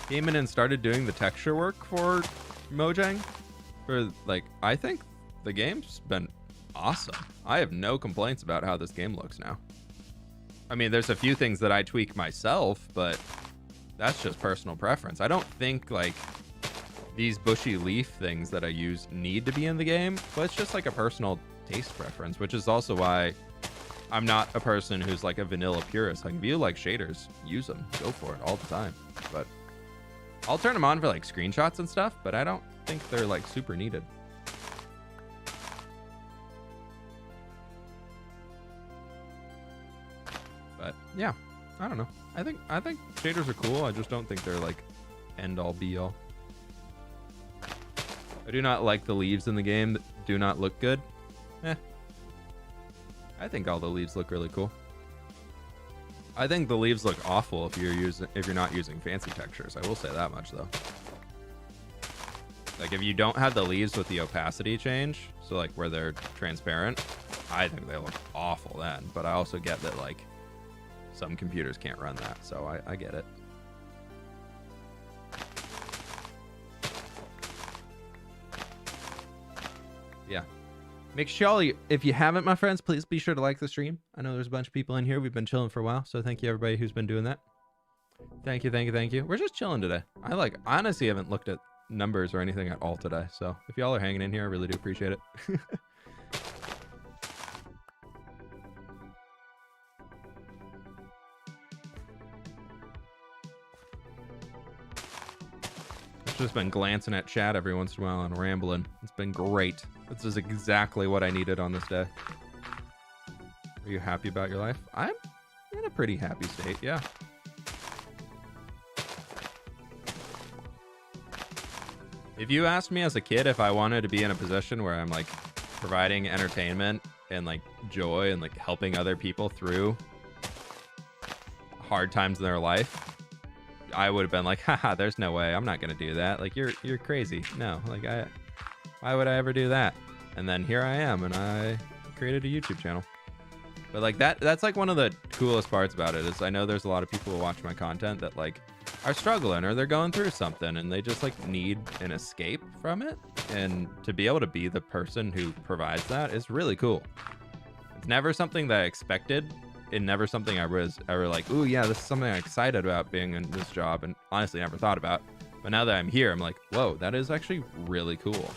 came in and started doing the texture work for Mojang, I think the game's been awesome. I have no complaints about how this game looks now. I mean, there's a few things that I tweak myself, but that's just personal preference. I don't think like these bushy leaf things that I use need to be in the game, but it's just like a personal taste preference, which is also why I'm not a person who's like a vanilla purist. Like if you like shaders, use them, go for it all the time. But I'll turn them on for like screenshots and stuff, but I don't think they're like super needed. But yeah, I don't know. I think shaders are cool. I just don't think they're like end all be all. I do not like the leaves in the game that do not look good. I think all the leaves look really cool. I think the leaves look awful if you're not using fancy textures. I will say that much though. Like if you don't have the leaves with the opacity change, so like where they're transparent, I think they look awful then. But I also get that like some computers can't run that, so I get it. Yeah. Make sure if you haven't, my friends, please be sure to like the stream. I know there's a bunch of people in here. We've been chilling for a while, so thank you everybody who's been doing that. Thank you. We're just chilling today. I honestly haven't looked at numbers or anything at all today, so if y'all are hanging in here, I really do appreciate it. Just been glancing at chat every once in a while and rambling. It's been great. This is exactly what I needed on this day. Are you happy about your life? I'm in a pretty happy state, yeah. If you asked me as a kid if I wanted to be in a position where I'm like providing entertainment and like joy and like helping other people through hard times in their life, I would have been like, haha, there's no way. I'm not going to do that. Like, you're crazy. No, like, why would I ever do that? And then here I am, and I created a YouTube channel. But like that's like one of the coolest parts about it is I know there's a lot of people who watch my content that like are struggling or they're going through something and they just like need an escape from it. And to be able to be the person who provides that is really cool. It's never something that I expected. And never something I was ever like, ooh, yeah, this is something I'm excited about being in this job, and honestly never thought about. But now that I'm here, I'm like, whoa, that is actually really cool.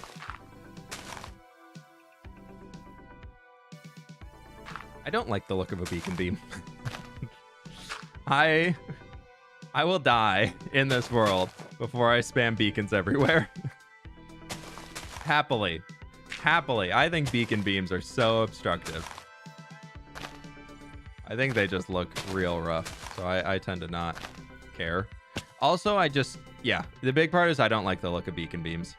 I don't like the look of a beacon beam. I will die in this world before I spam beacons everywhere. Happily. I think beacon beams are so obstructive. I think they just look real rough, so I tend to not care. Also, the big part is I don't like the look of beacon beams.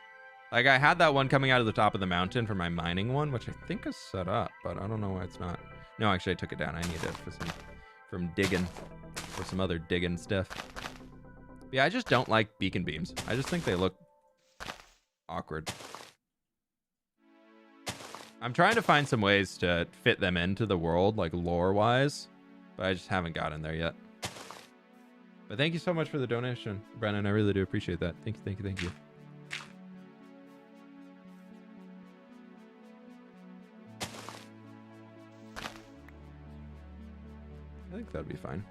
Like, I had that one coming out of the top of the mountain for my mining one, which I think is set up, but I don't know why it's not. No, actually, I took it down. I need it from digging, for some other digging stuff. But yeah, I just don't like beacon beams. I just think they look awkward. I'm trying to find some ways to fit them into the world, like lore-wise, but I just haven't gotten there yet. But thank you so much for the donation, Brennan. I really do appreciate that. Thank you. I think that'd be fine.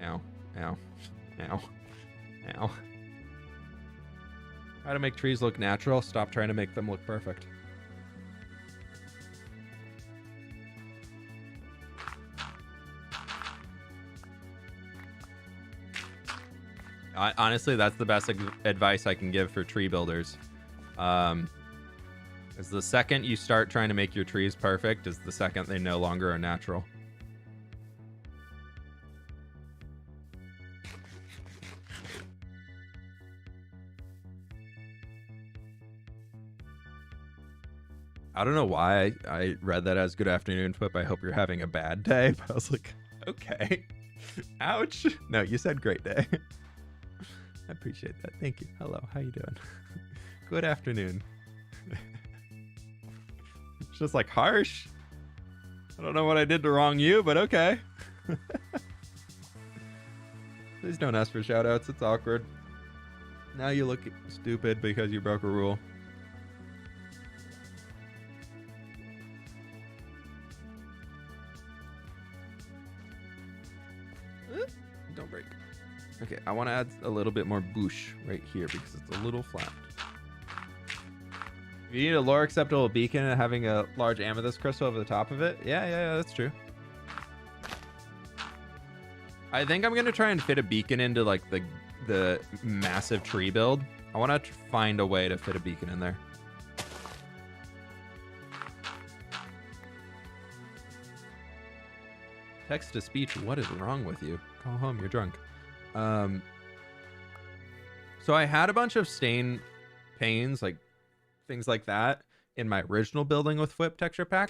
Ow. How to make trees look natural. Stop trying to make them look perfect. Honestly, that's the best advice I can give for tree builders. Is the second you start trying to make your trees perfect is the second they no longer are natural. I don't know why I read that as good afternoon, fWhip. I hope you're having a bad day. But I was like, okay. Ouch. No, you said great day. I appreciate that. Thank you. Hello. How you doing? Good afternoon. It's just like harsh. I don't know what I did to wrong you, but okay. Please don't ask for shout outs. It's awkward. Now you look stupid because you broke a rule. Don't break. Okay, I want to add a little bit more bush right here because it's a little flat. You need a lore acceptable beacon and having a large amethyst crystal over the top of it. Yeah, that's true. I think I'm gonna try and fit a beacon into like the massive tree build. I want to find a way to fit a beacon in there. Text to speech. What is wrong with you? Call home. You're drunk. So I had a bunch of stain panes, like things like that, in my original building with fWhip texture pack,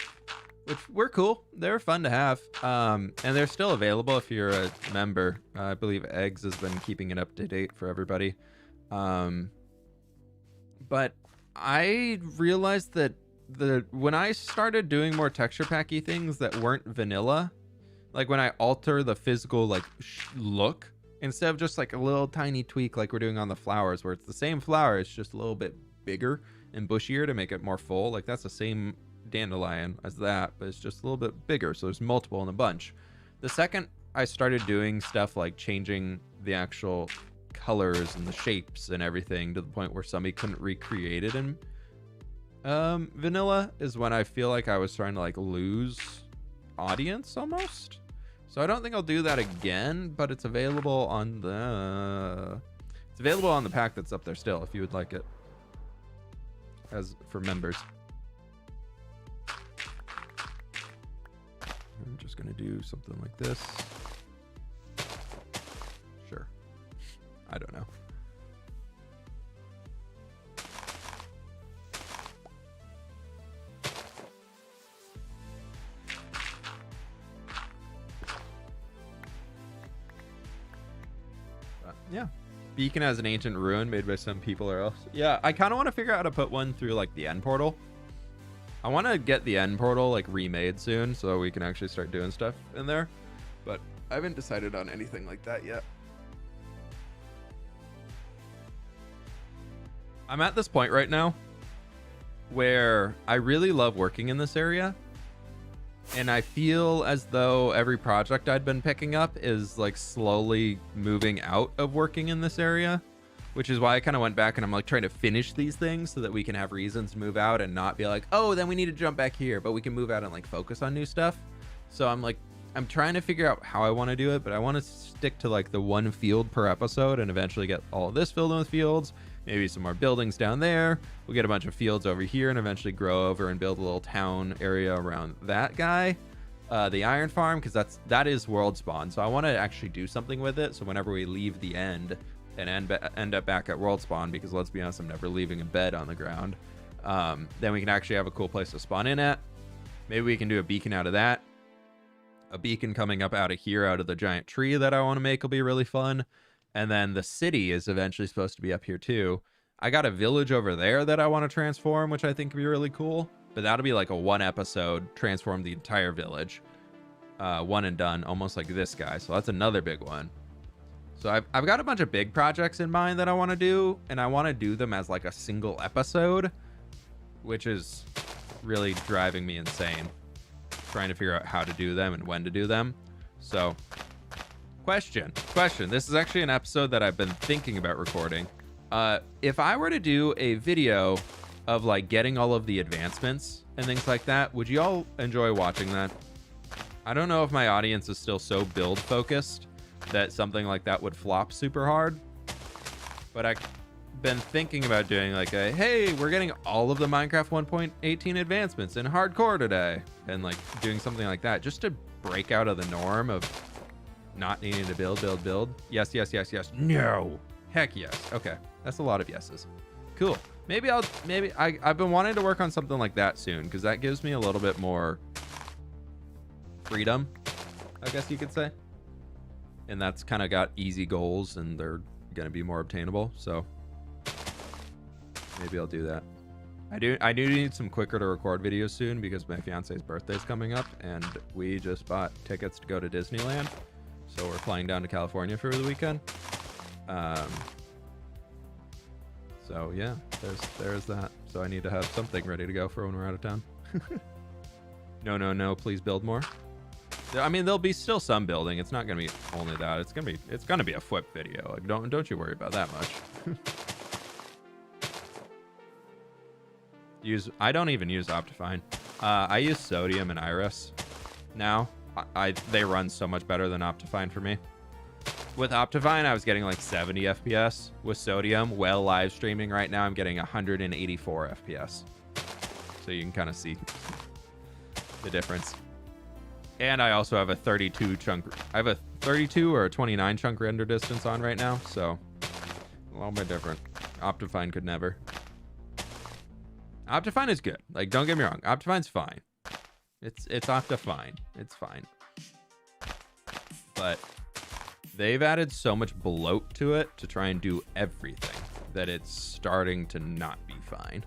which were cool. They were fun to have. And they're still available if you're a member. I believe Eggs has been keeping it up to date for everybody. But I realized that when I started doing more texture packy things that weren't vanilla, like when I alter the physical like look, instead of just like a little tiny tweak like we're doing on the flowers, where it's the same flower, it's just a little bit bigger and bushier to make it more full. Like that's the same dandelion as that, but it's just a little bit bigger, so there's multiple in a bunch. The second I started doing stuff like changing the actual colors and the shapes and everything to the point where somebody couldn't recreate it in vanilla, is when I feel like I was starting to like lose audience almost. So I don't think I'll do that again, but it's available on the pack that's up there still if you would like it as for members. I'm just gonna do something like this. Sure. I don't know. Yeah. Beacon has an ancient ruin made by some people or else. Yeah, I kind of want to figure out how to put one through like the end portal. I want to get the end portal like remade soon so we can actually start doing stuff in there. But I haven't decided on anything like that yet. I'm at this point right now where I really love working in this area. And I feel as though every project I'd been picking up is like slowly moving out of working in this area, which is why I kind of went back and I'm like trying to finish these things so that we can have reasons to move out and not be like, oh, then we need to jump back here, but we can move out and like focus on new stuff. So I'm trying to figure out how I want to do it, but I want to stick to like the one field per episode and eventually get all of this filled in with fields. Maybe some more buildings down there. We'll get a bunch of fields over here and eventually grow over and build a little town area around that guy. The iron farm, because that is world spawn. So I want to actually do something with it. So whenever we leave the end and end up back at world spawn, because let's be honest, I'm never leaving a bed on the ground. Then we can actually have a cool place to spawn in at. Maybe we can do a beacon out of that. A beacon coming up out of here, out of the giant tree that I want to make will be really fun. And then the city is eventually supposed to be up here too. I got a village over there that I want to transform, which I think would be really cool. But that'll be like a one episode, transform the entire village. One and done, almost like this guy. So that's another big one. So I've got a bunch of big projects in mind that I want to do. And I want to do them as like a single episode, which is really driving me insane. Trying to figure out how to do them and when to do them. So... Question. This is actually an episode that I've been thinking about recording. If I were to do a video of like getting all of the advancements and things like that, would you all enjoy watching that? I don't know if my audience is still so build focused that something like that would flop super hard. but I've been thinking about doing like a, hey, we're getting all of the Minecraft 1.18 advancements in hardcore today, and like doing something like that just to break out of the norm of not needing to build. Yes. No. Heck yes. Okay. That's a lot of yeses. Cool. Maybe I've been wanting to work on something like that soon, because that gives me a little bit more freedom, I guess you could say. And that's kind of got easy goals, and they're going to be more obtainable. So maybe I'll do that. I do need some quicker to record videos soon, because my fiance's birthday is coming up, and we just bought tickets to go to Disneyland. So we're flying down to California for the weekend. So yeah, there's that. So I need to have something ready to go for when we're out of town. No, please build more. I mean, there'll be still some building. It's not gonna be only that. It's gonna be a fWhip video. Like, don't you worry about that much. I don't even use Optifine. I use Sodium and Iris now. They run so much better than Optifine for me. With Optifine, I was getting like 70 FPS. With Sodium, while live streaming right now, I'm getting 184 FPS. So you can kind of see the difference. And I also have a 32 or a 29 chunk render distance on right now, so a little bit different. Optifine could never. Optifine is good. Like, don't get me wrong. Optifine's fine. It's Optifine. It's fine. But they've added so much bloat to it to try and do everything that it's starting to not be fine.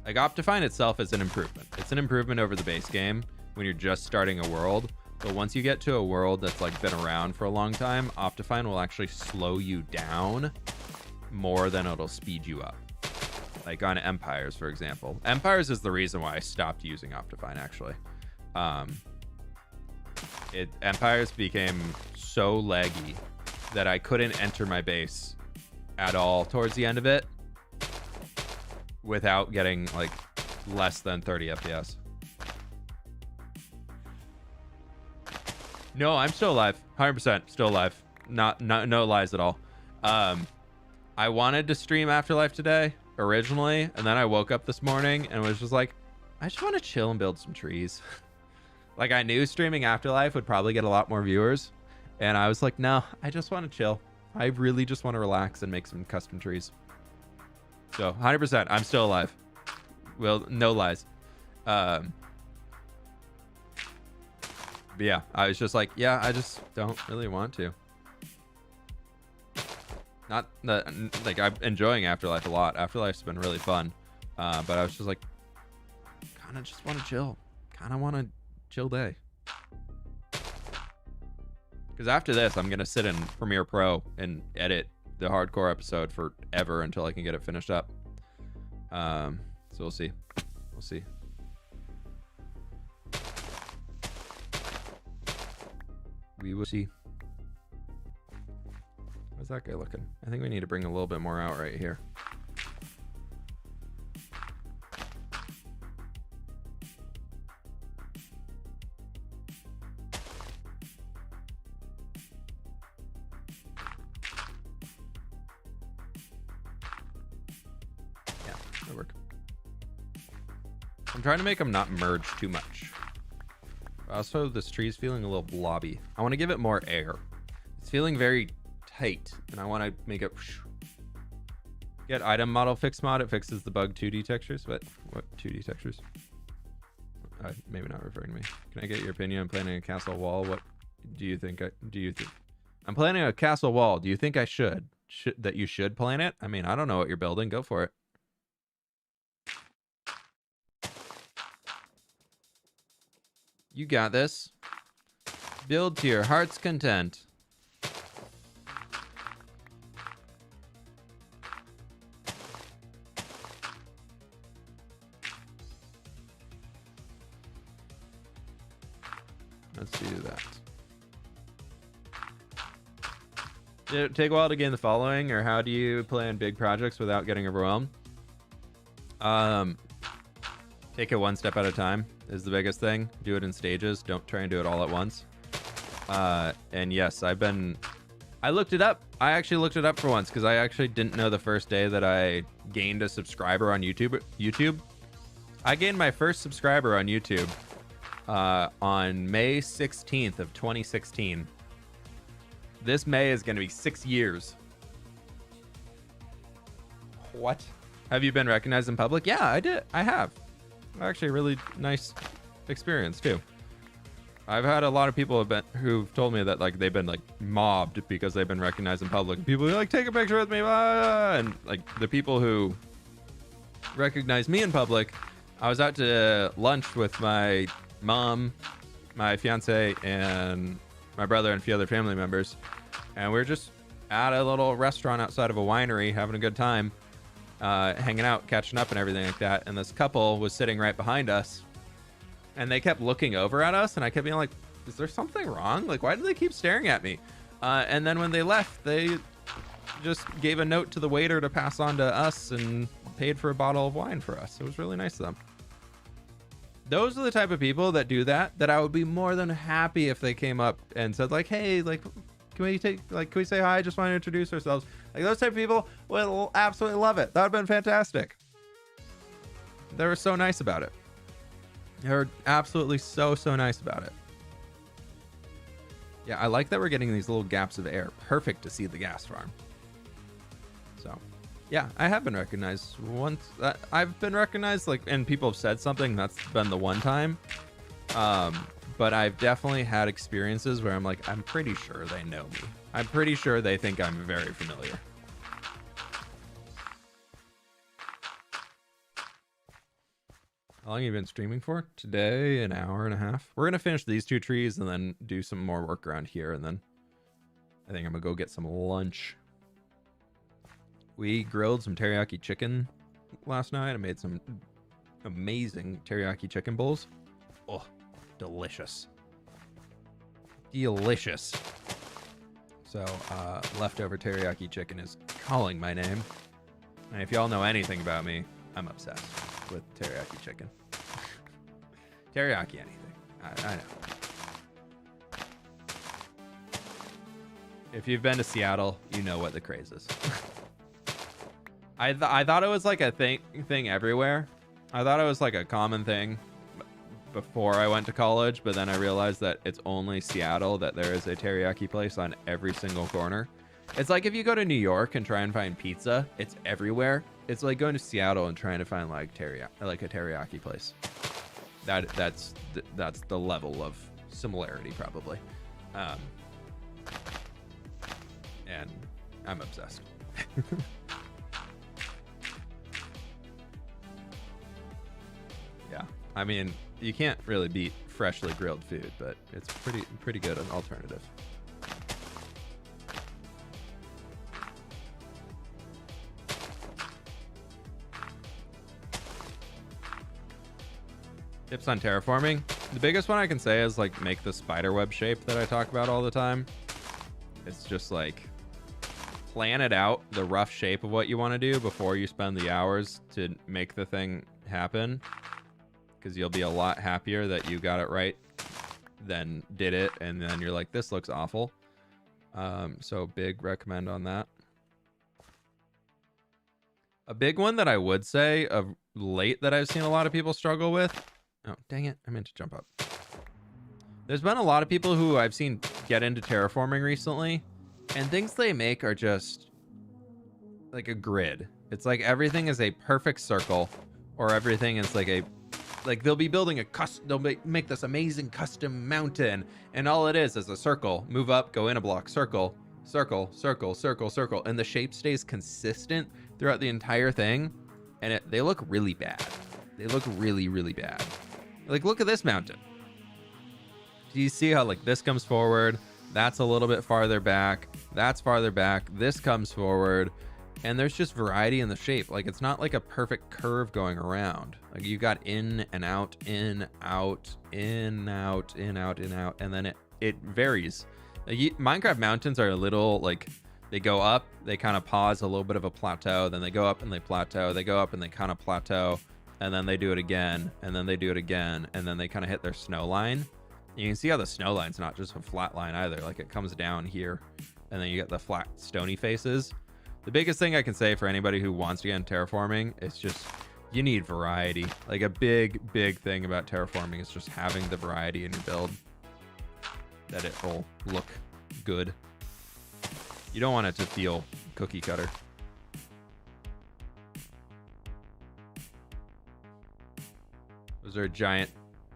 Like, Optifine itself is an improvement. It's an improvement over the base game when you're just starting a world. But once you get to a world that's like been around for a long time, Optifine will actually slow you down more than it'll speed you up. Like on Empires, for example. Empires is the reason why I stopped using Optifine, actually. Empires became so laggy that I couldn't enter my base at all towards the end of it without getting like less than 30 FPS. No, I'm still alive. 100% still alive. No lies at all. I wanted to stream Afterlife today originally, and then I woke up this morning and was just like, I just want to chill and build some trees. Like, I knew streaming Afterlife would probably get a lot more viewers, and I was like, no, I just want to chill. I really just want to relax and make some custom trees. So 100%, I'm still alive. Well, no lies. But yeah, I was just like, yeah, I just don't really want to. Not that, like, I'm enjoying Afterlife a lot. Afterlife's been really fun. But I was just like, kind of just want to chill. Kind of want a chill day. Because after this, I'm going to sit in Premiere Pro and edit the hardcore episode forever until I can get it finished up. So we'll see. We'll see. We will see. How's that guy looking? I think we need to bring a little bit more out right here. Yeah, that'll work. I'm trying to make them not merge too much. Also, this tree's feeling a little blobby. I want to give it more air. It's feeling very tight, and I want to make it get item model fix mod. It fixes the bug 2D textures. What 2D textures? Maybe not referring to me. Can I get your opinion on planning a castle wall? What do you think? I'm planning a castle wall. Do you think I should that you should plan it? I mean, I don't know what you're building. Go for it. You got this. Build to your heart's content. Let's do that. Did it take a while to gain the following, or how do you plan big projects without getting overwhelmed? Take it one step at a time is the biggest thing. Do it in stages. Don't try and do it all at once. And yes, I've been I looked it up. I actually looked it up for once because I actually didn't know the first day that I gained a subscriber on YouTube. I gained my first subscriber on YouTube on May 16th of 2016. This May is going to be 6 years. What? Have you been recognized in public? Yeah, I did. I have. Actually, a really nice experience too. I've had a lot of people who've told me that like they've been like mobbed because they've been recognized in public. People are like, take a picture with me, and like the people who recognize me in public. I was out to lunch with my mom, my fiance, and my brother and a few other family members, and we were just at a little restaurant outside of a winery having a good time, hanging out, catching up and everything like that. And this couple was sitting right behind us, and they kept looking over at us, and I kept being like, is there something wrong? Like, why do they keep staring at me? And then when they left, they just gave a note to the waiter to pass on to us and paid for a bottle of wine for us. It was really nice of them. Those are the type of people that do that I would be more than happy if they came up and said like, hey, like, can we say hi? I just want to introduce ourselves. Like, those type of people will absolutely love it. That would have been fantastic. They were so nice about it. They were absolutely so nice about it. Yeah, I like that we're getting these little gaps of air. Perfect to see the gas farm. So, yeah, I have been recognized once. I've been recognized, like, and people have said something. That's been the one time. But I've definitely had experiences where I'm like, I'm pretty sure they know me. I'm pretty sure they think I'm very familiar. How long have you been streaming for? Today, an hour and a half. We're going to finish these 2 trees and then do some more work around here. And then I think I'm going to go get some lunch. We grilled some teriyaki chicken last night. I made some amazing teriyaki chicken bowls. Oh, delicious. Delicious. So, leftover teriyaki chicken is calling my name. And if y'all know anything about me, I'm obsessed with teriyaki chicken. Teriyaki anything. I know. If you've been to Seattle, you know what the craze is. I thought it was like a thing everywhere. I thought it was like a common thing before I went to college, but then I realized that it's only Seattle that there is a teriyaki place on every single corner. It's like if you go to New York and try and find pizza, it's everywhere. It's like going to Seattle and trying to find like a teriyaki place. That's the level of similarity probably. And I'm obsessed. Yeah, I mean, you can't really beat freshly grilled food, but it's pretty good an alternative. Tips on terraforming. The biggest one I can say is like make the spider web shape that I talk about all the time. It's just like plan it out, the rough shape of what you want to do before you spend the hours to make the thing happen, because you'll be a lot happier that you got it right than did it and then you're like, this looks awful. So big recommend on that. A big one that I would say of late that I've seen a lot of people struggle with. Oh, dang it. I meant to jump up. There's been a lot of people who I've seen get into terraforming recently, and things they make are just like a grid. It's like everything is a perfect circle, or everything is like they'll be building they'll make this amazing custom mountain, and all it is a circle. Move up, go in a block, circle, circle, circle, circle, circle, and the shape stays consistent throughout the entire thing, and they look really bad. They look really, really bad. Like, look at this mountain. Do you see how, like, this comes forward? That's a little bit farther back. That's farther back. This comes forward. And there's just variety in the shape. Like, it's not like a perfect curve going around. Like, you got in and out, in, out, in, out, in, out, in, out. And then it varies. Like, Minecraft mountains are a little, like, they go up. They kind of pause, a little bit of a plateau. Then they go up and they plateau. They go up and they kind of plateau. And then they do it again, and then they do it again, and then they kind of hit their snow line. You can see how the snow line's not just a flat line either. Like, it comes down here, and then you get the flat stony faces. The biggest thing I can say for anybody who wants to get into terraforming is just you need variety. Like a big thing about terraforming is just having the variety in your build, that it will look good. You don't want it to feel cookie cutter. Was there a giant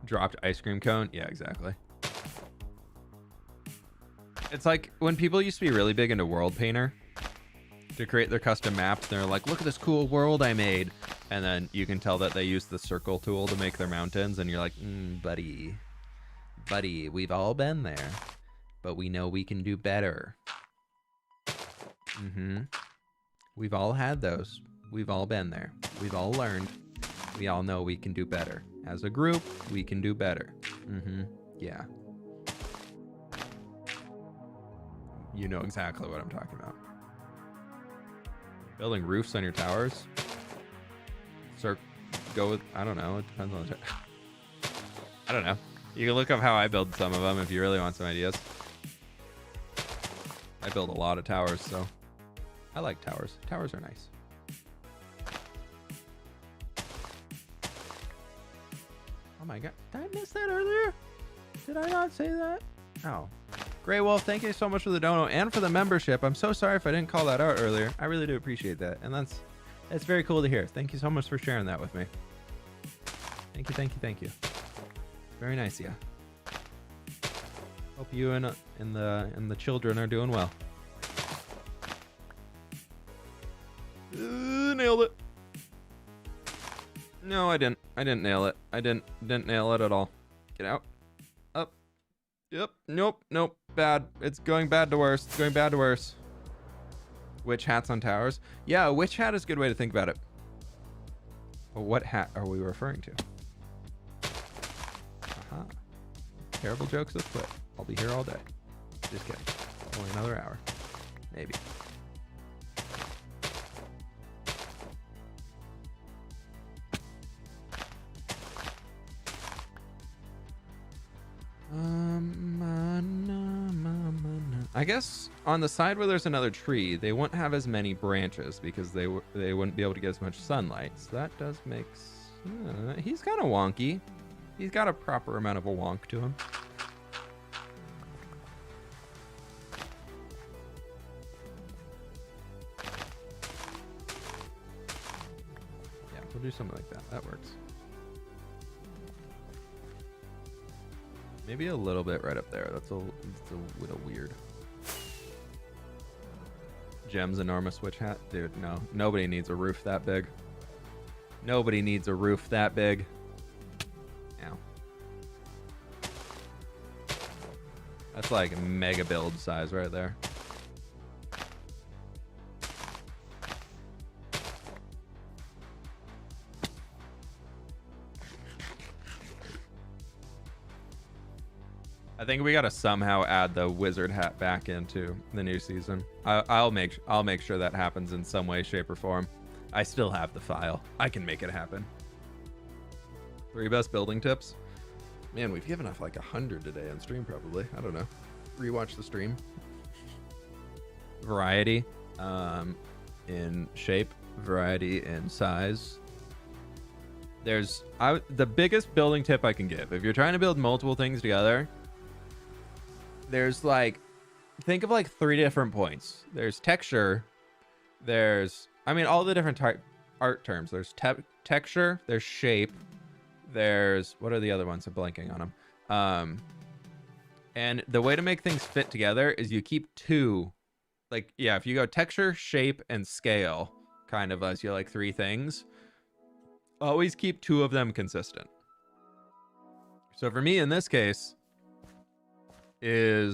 dropped ice cream cone? Yeah, exactly. It's like when people used to be really big into World Painter to create their custom maps. They're like, look at this cool world I made. And then you can tell that they use the circle tool to make their mountains. And you're like, buddy, we've all been there, but we know we can do better. We've all had those. We've all been there. We've all learned. We all know we can do better. As a group, we can do better. Yeah. You know exactly what I'm talking about. Building roofs on your towers. Go with, I don't know. It depends on the I don't know. You can look up how I build some of them if you really want some ideas. I build a lot of towers, so I like towers. Towers are nice. Oh my god. Did I miss that earlier? Did I not say that? Oh. Grey Wolf, thank you so much for the dono and for the membership. I'm so sorry if I didn't call that out earlier. I really do appreciate that. And that's very cool to hear. Thank you so much for sharing that with me. Thank you. Very nice, yeah. Hope you and the children are doing well. Nailed it. No, I didn't. I didn't nail it. I didn't nail it at all. Get out. Up. Yep. Nope. Bad. It's going bad to worse. Witch hats on towers. Yeah, a witch hat is a good way to think about it. But what hat are we referring to? Aha. Terrible jokes with quit. I'll be here all day. Just kidding. Only another hour. Maybe. I guess on the side where there's another tree, they won't have as many branches because they wouldn't be able to get as much sunlight. So that does make... he's kind of wonky. He's got a proper amount of a wonk to him. Yeah, we'll do something like that. That works. Maybe a little bit right up there. That's a little weird. Gem's enormous witch hat. Dude, no. Nobody needs a roof that big. Nobody needs a roof that big. Ow. That's like mega build size right there. I think we gotta somehow add the wizard hat back into the new season. I'll make sure that happens in some way, shape, or form. I still have the file. I can make it happen. 3 best building tips. Man, we've given off like 100 today on stream, probably. I don't know. Rewatch the stream. Variety in shape, variety in size. The biggest building tip I can give, if you're trying to build multiple things together, there's like, think of like 3 different points. There's texture. There's, all the different art terms. There's texture. There's shape. There's, what are the other ones? I'm blanking on them. And the way to make things fit together is you keep 2. Like, yeah, if you go texture, shape, and scale, kind of as your like 3 things, always keep 2 of them consistent. So for me in this case, we'll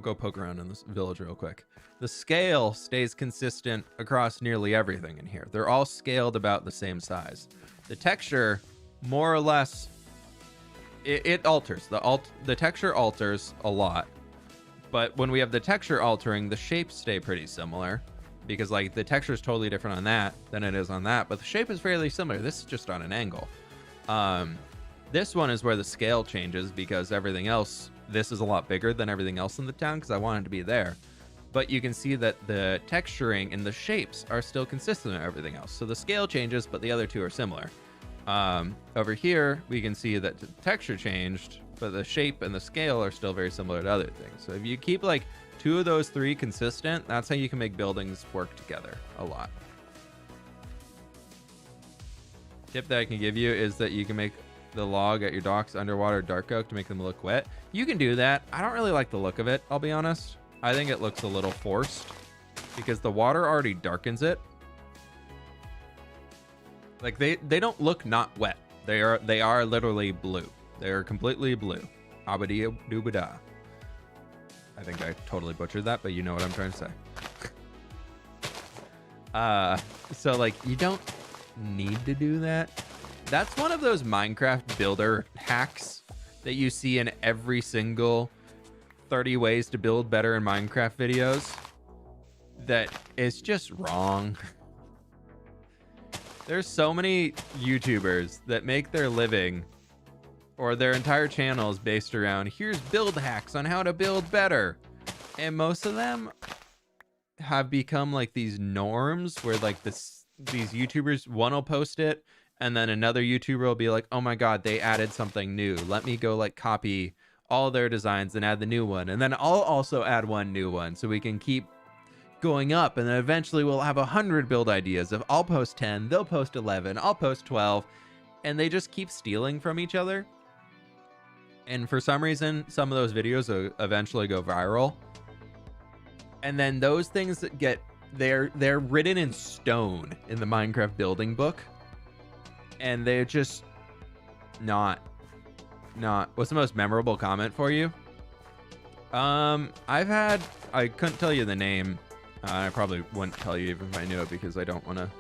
go poke around in this village real quick. The scale stays consistent across nearly everything in here. They're all scaled about the same size. The texture, more or less, it alters. The texture alters a lot. But when we have the texture altering, the shapes stay pretty similar. Because like the texture is totally different on that than it is on that. But the shape is fairly similar. This is just on an angle. This one is where the scale changes because everything else this is a lot bigger than everything else in the town because I wanted to be there. But you can see that the texturing and the shapes are still consistent with everything else. So the scale changes, but the other two are similar. Over here, we can see that the texture changed, but the shape and the scale are still very similar to other things. So if you keep like 2 of those 3 consistent, that's how you can make buildings work together a lot. Tip that I can give you is that you can make the log at your docks underwater dark oak to make them look wet. You can do that. I don't really like the look of it, I'll be honest. I think it looks a little forced because the water already darkens it. Like they don't look not wet. They are literally blue. They are completely blue. Abadia doobada. I think I totally butchered that, but you know what I'm trying to say. So like you don't need to do that. That's one of those Minecraft builder hacks that you see in every single 30 ways to build better in Minecraft videos that is just wrong. There's so many YouTubers that make their living or their entire channel is based around here's build hacks on how to build better. And most of them have become like these norms where like these YouTubers, one will post it and then another YouTuber will be like, oh my God, they added something new. Let me go like copy all their designs and add the new one. And then I'll also add one new one so we can keep going up. And then eventually we'll have 100 build ideas. If I'll post 10, they'll post 11, I'll post 12. And they just keep stealing from each other. And for some reason, some of those videos will eventually go viral. And then those things that get, they're written in stone in the Minecraft building book. And they're just not. What's the most memorable comment for you? I couldn't tell you the name. I probably wouldn't tell you even if I knew it because I don't want to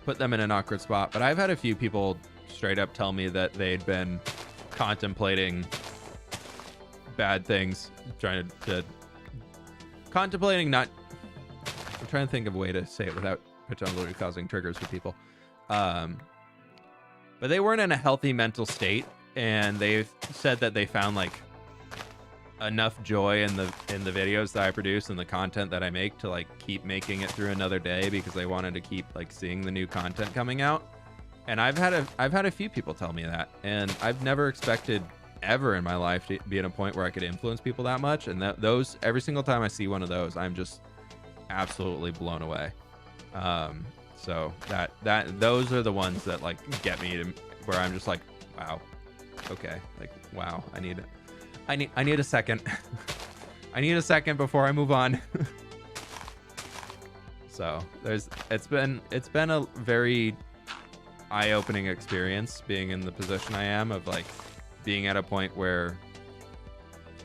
put them in an awkward spot. But I've had a few people straight up tell me that they'd been contemplating bad things, contemplating not. I'm trying to think of a way to say it without potentially causing triggers for people. But they weren't in a healthy mental state, and they've said that they found like enough joy in the videos that I produce and the content that I make to like keep making it through another day because they wanted to keep like seeing the new content coming out. And I've had a few people tell me that, and I've never expected ever in my life to be at a point where I could influence people that much. And those every single time I see one of those, I'm just absolutely blown away. So those are the ones that like get me to where I'm just like, wow, okay, like wow, I need a second. I need a second before I move on. So it's been a very eye-opening experience being in the position I am of like being at a point where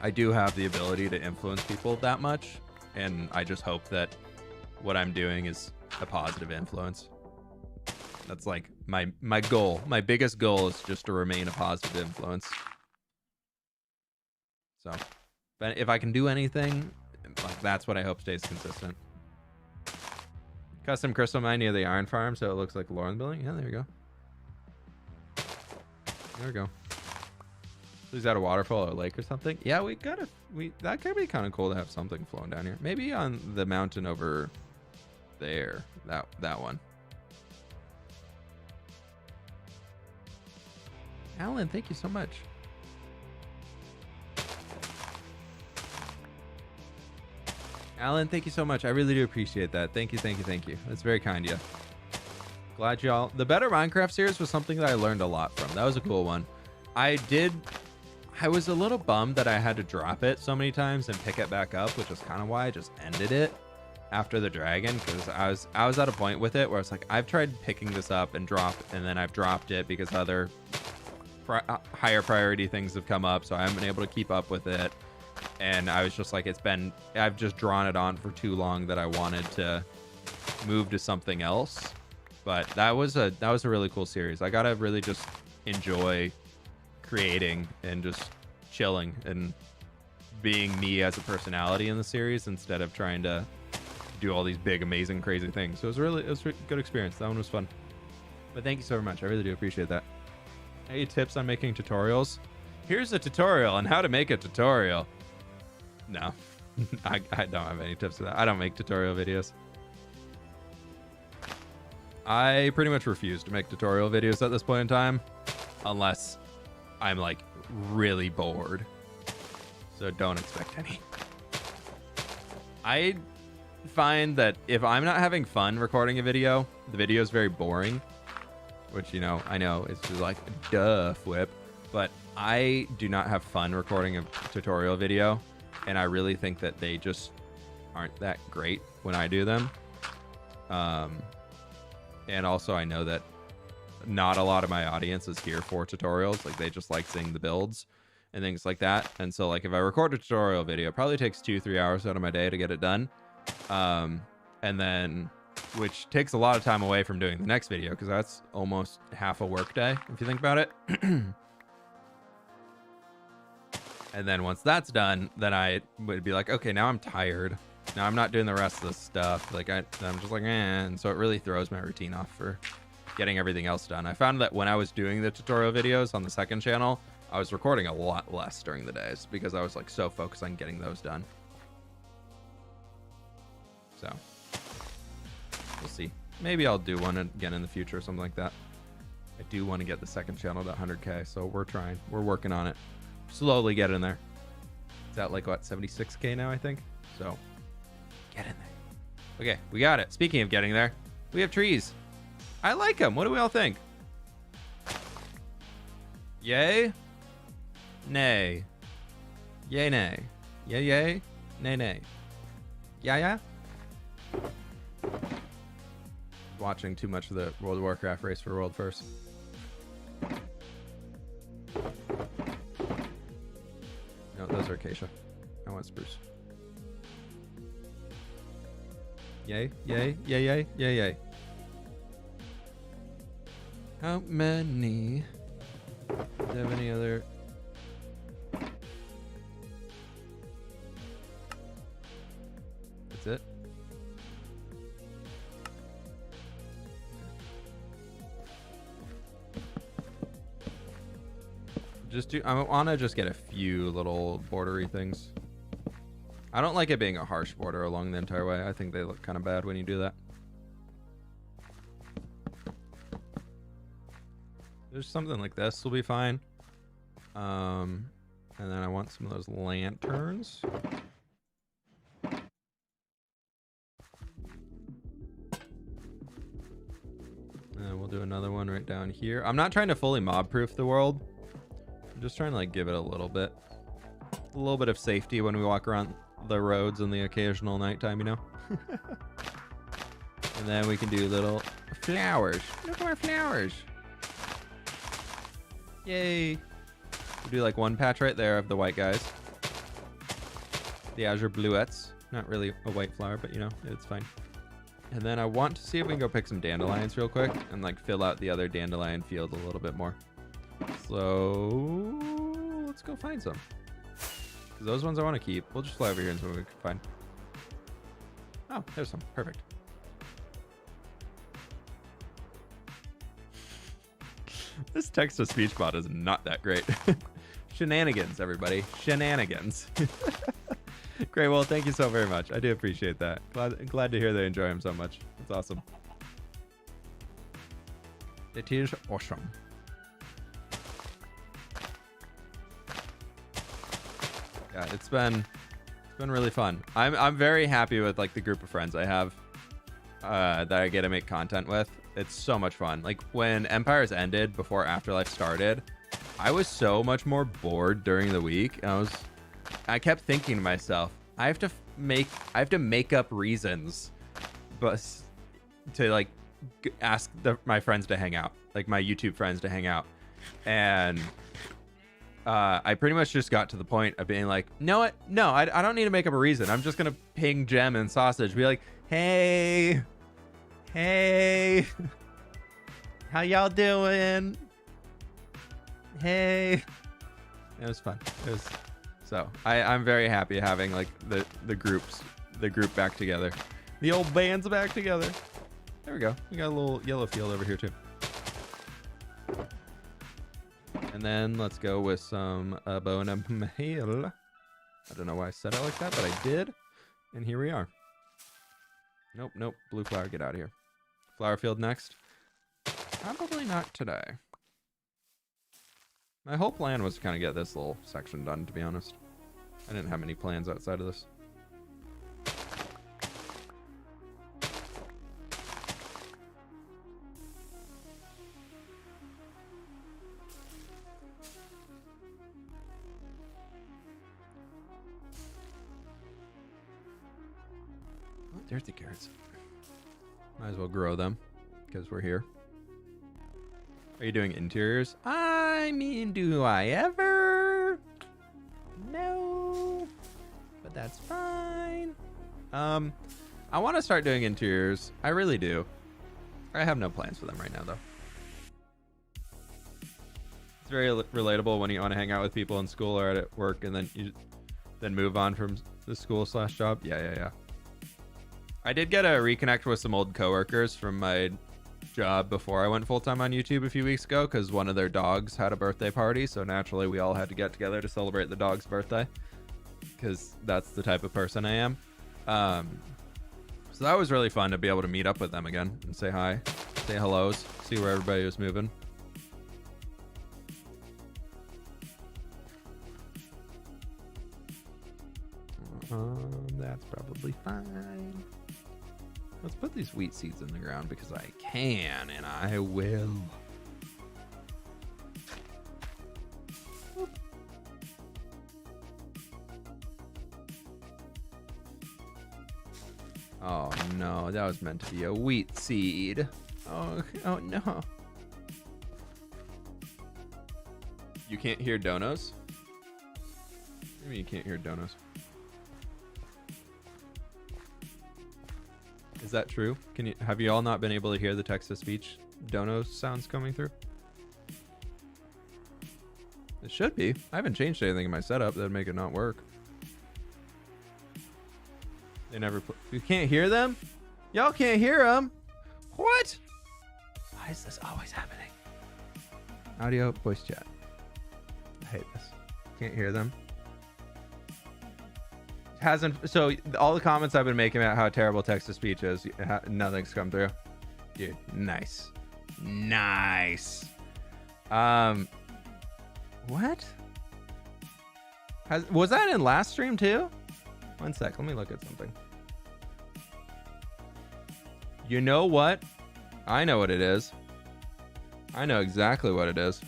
I do have the ability to influence people that much, and I just hope that what I'm doing is a positive influence. That's like my goal. My biggest goal is just to remain a positive influence. So, but if I can do anything, like that's what I hope stays consistent. Custom crystal mine near the iron farm, so it looks like a Lauren building. Yeah, there we go. There we go. Is that a waterfall or a lake or something? Yeah, that could be kind of cool to have something flowing down here. Maybe on the mountain over there. That one. Alan, thank you so much. Alan, thank you so much. I really do appreciate that. Thank you. That's very kind of you. Glad y'all. The Better Minecraft series was something that I learned a lot from. That was a cool one. I was a little bummed that I had to drop it so many times and pick it back up, which is kind of why I just ended it after the dragon, because I was at a point with it where I was like, I've tried picking this up and then I've dropped it because other higher priority things have come up, so I haven't been able to keep up with it. And I was just like, I've just drawn it on for too long that I wanted to move to something else. But that was a really cool series. I gotta really just enjoy creating and just chilling and being me as a personality in the series instead of trying to do all these big, amazing, crazy things. So it was a good experience. That one was fun. But thank you so much. I really do appreciate that. Any tips on making tutorials? Here's a tutorial on how to make a tutorial. No, I don't have any tips for that. I don't make tutorial videos. I pretty much refuse to make tutorial videos at this point in time, unless I'm like really bored. So don't expect any. I find that if I'm not having fun recording a video, the video is very boring, which, you know, I know it's just like, duh, fWhip, but I do not have fun recording a tutorial video, and I really think that they just aren't that great when I do them. And also I know that not a lot of my audience is here for tutorials. Like, they just like seeing the builds and things like that. And so, like, if I record a tutorial video, it probably takes 2-3 hours out of my day to get it done. And then, which takes a lot of time away from doing the next video, because that's almost half a work day, if you think about it. And then once that's done, then I would be like, okay, now I'm tired. Now I'm not doing the rest of this stuff. Like, I'm just like, and so it really throws my routine off for getting everything else done. I found that when I was doing the tutorial videos on the second channel, I was recording a lot less during the days because I was like so focused on getting those done. So we'll see. Maybe I'll do one again in the future or something like that. I do want to get the second channel to 100K, so we're trying. We're working on it. Slowly get in there. It's at like, what, 76K now, I think? So get in there. Okay, we got it. Speaking of getting there, we have trees. I like them. What do we all think? Yay? Nay. Yay, nay. Yay, yay. Nay, nay. Yeah, yeah. Watching too much of the World of Warcraft race for world first. No, those are acacia. I want spruce. Yay, yay, yay, yay, yay, yay. How many? Do you have any other? That's it. I want to just get a few little bordery things. I don't like it being a harsh border along the entire way. I think they look kind of bad when you do that. There's something like this will be fine. And then I want some of those lanterns. And we'll do another one right down here. I'm not trying to fully mob proof the world. I'm just trying to like give it a little bit of safety when we walk around the roads in the occasional nighttime, you know. And then we can do little flowers. Look more flowers. Yay. We'll do like one patch right there of the white guys. The azure bluettes. Not really a white flower, but you know, it's fine. And then I want to see if we can go pick some dandelions real quick and like fill out the other dandelion field a little bit more. So let's go find some. Those ones I want to keep. We'll just fly over here and see what we can find. Oh, there's some. Perfect. This text-to-speech bot is not that great. Shenanigans, everybody. Shenanigans. Great. Well, thank you so very much. I do appreciate that. Glad to hear they enjoy him so much. It's awesome. It is awesome. Yeah, it's been really fun. I'm very happy with like the group of friends I have that I get to make content with. It's so much fun. Like when Empires ended before Afterlife started, I was so much more bored during the week. I kept thinking to myself, I have to make up reasons, but to like ask my friends to hang out, like my YouTube friends to hang out, and I pretty much just got to the point of being like, no, I don't need to make up a reason. I'm just gonna ping Gem and Sausage, be like, hey, how y'all doing? Hey. It was fun. So I'm very happy having like the group back together, the old band's back together. There we go. We got a little yellow field over here too. And then let's go with some bona mail. I don't know why I said it like that, but I did. And here we are. Nope, nope. Blue flower, get out of here. Flower field next. Probably not today. My whole plan was to kind of get this little section done, to be honest. I didn't have any plans outside of this. Oh, there's the carrots. Might as well grow them because we're here. Are you doing interiors? I mean, do I ever? No, but that's fine. I want to start doing interiors. I really do. I have no plans for them right now, though. It's very relatable when you want to hang out with people in school or at work, and then you move on from the school/job. Yeah. I did get a reconnect with some old coworkers from my job before I went full-time on YouTube a few weeks ago, because one of their dogs had a birthday party, so naturally we all had to get together to celebrate the dog's birthday, because that's the type of person I am. So that was really fun to be able to meet up with them again and say hi, say hellos, see where everybody was moving. That's probably fine. Let's put these wheat seeds in the ground because I can, and I will. Oh no, that was meant to be a wheat seed. Oh no. You can't hear donos? What do you mean you can't hear donos? Is that true? Have you all not been able to hear the text-to-speech dono sounds coming through? It should be. I haven't changed anything in my setup that'd make it not work. They never you can't hear them? Y'all can't hear them? What? Why is this always happening? Audio, voice chat. I hate this. Can't hear them. So all the comments I've been making about how terrible text-to-speech is, nothing's come through. Dude, nice. What? Was that in last stream too? One sec, let me look at something. You know what? I know what it is. I know exactly what it is.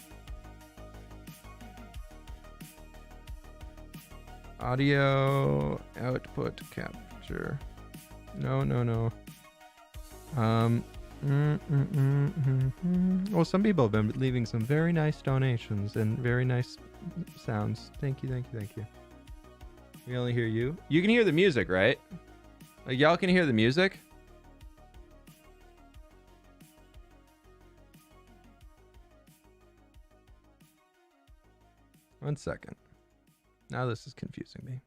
Audio output capture. No. Well, some people have been leaving some very nice donations and very nice sounds. Thank you. We only hear you. You can hear the music, right? Like, y'all can hear the music? One second. Now this is confusing me.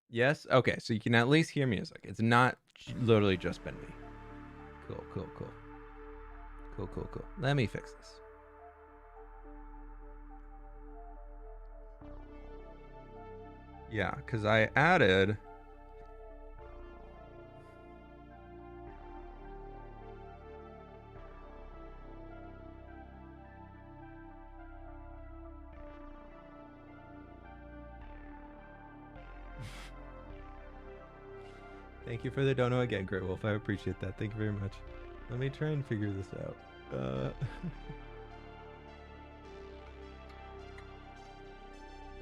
Yes? Okay, so you can at least hear music. It's not literally just been me. Cool. Let me fix this. Yeah, because I added... Thank you for the dono again, Great Wolf. I appreciate that. Thank you very much. Let me try and figure this out.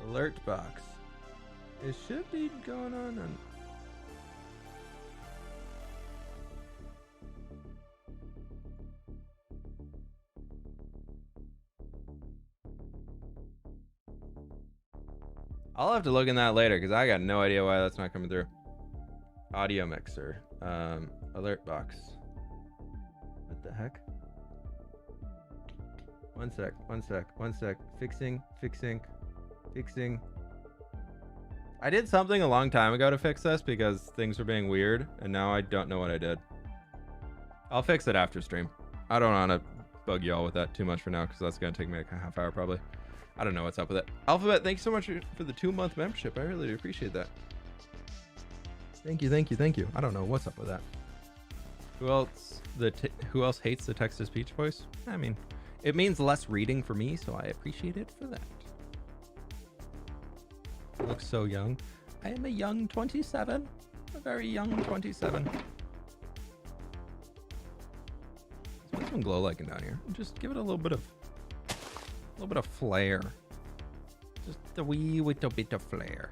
Alert box. It should be going on. I'll have to look in that later because I got no idea why that's not coming through. Audio mixer. Alert box. What the heck? One sec. Fixing. I did something a long time ago to fix this because things were being weird, and now I don't know what I did. I'll fix it after stream. I don't want to bug y'all with that too much for now, because that's going to take me like a half hour probably. I don't know what's up with it. Alphabet, thank you so much for the 2-month membership. I really do appreciate that. Thank you, thank you, thank you. I don't know what's up with that. Who else hates the text-to-speech voice? I mean, it means less reading for me, so I appreciate it for that. You look so young. I am a young 27. A very young 27. Let's put some glow lighting down here. Just give it a little bit of flair. Just a wee little bit of flair.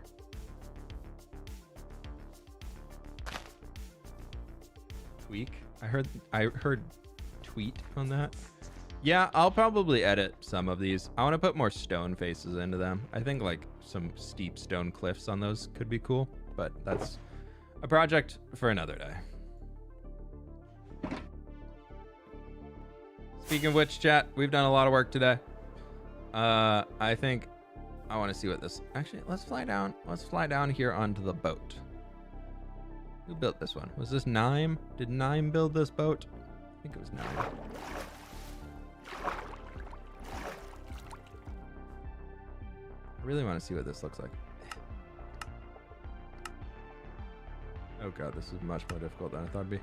Tweak. I heard tweet on that. Yeah, I'll probably edit some of these. I want to put more stone faces into them. I think like some steep stone cliffs on those could be cool, but that's a project for another day. Speaking of which, chat, we've done a lot of work today. I think I want to see what this... Actually, let's fly down. Let's fly down here onto the boat. Who built this one? Was this Nime? Did Nime build this boat? I think it was Nime. I really want to see what this looks like. Oh god, this is much more difficult than I thought it'd be.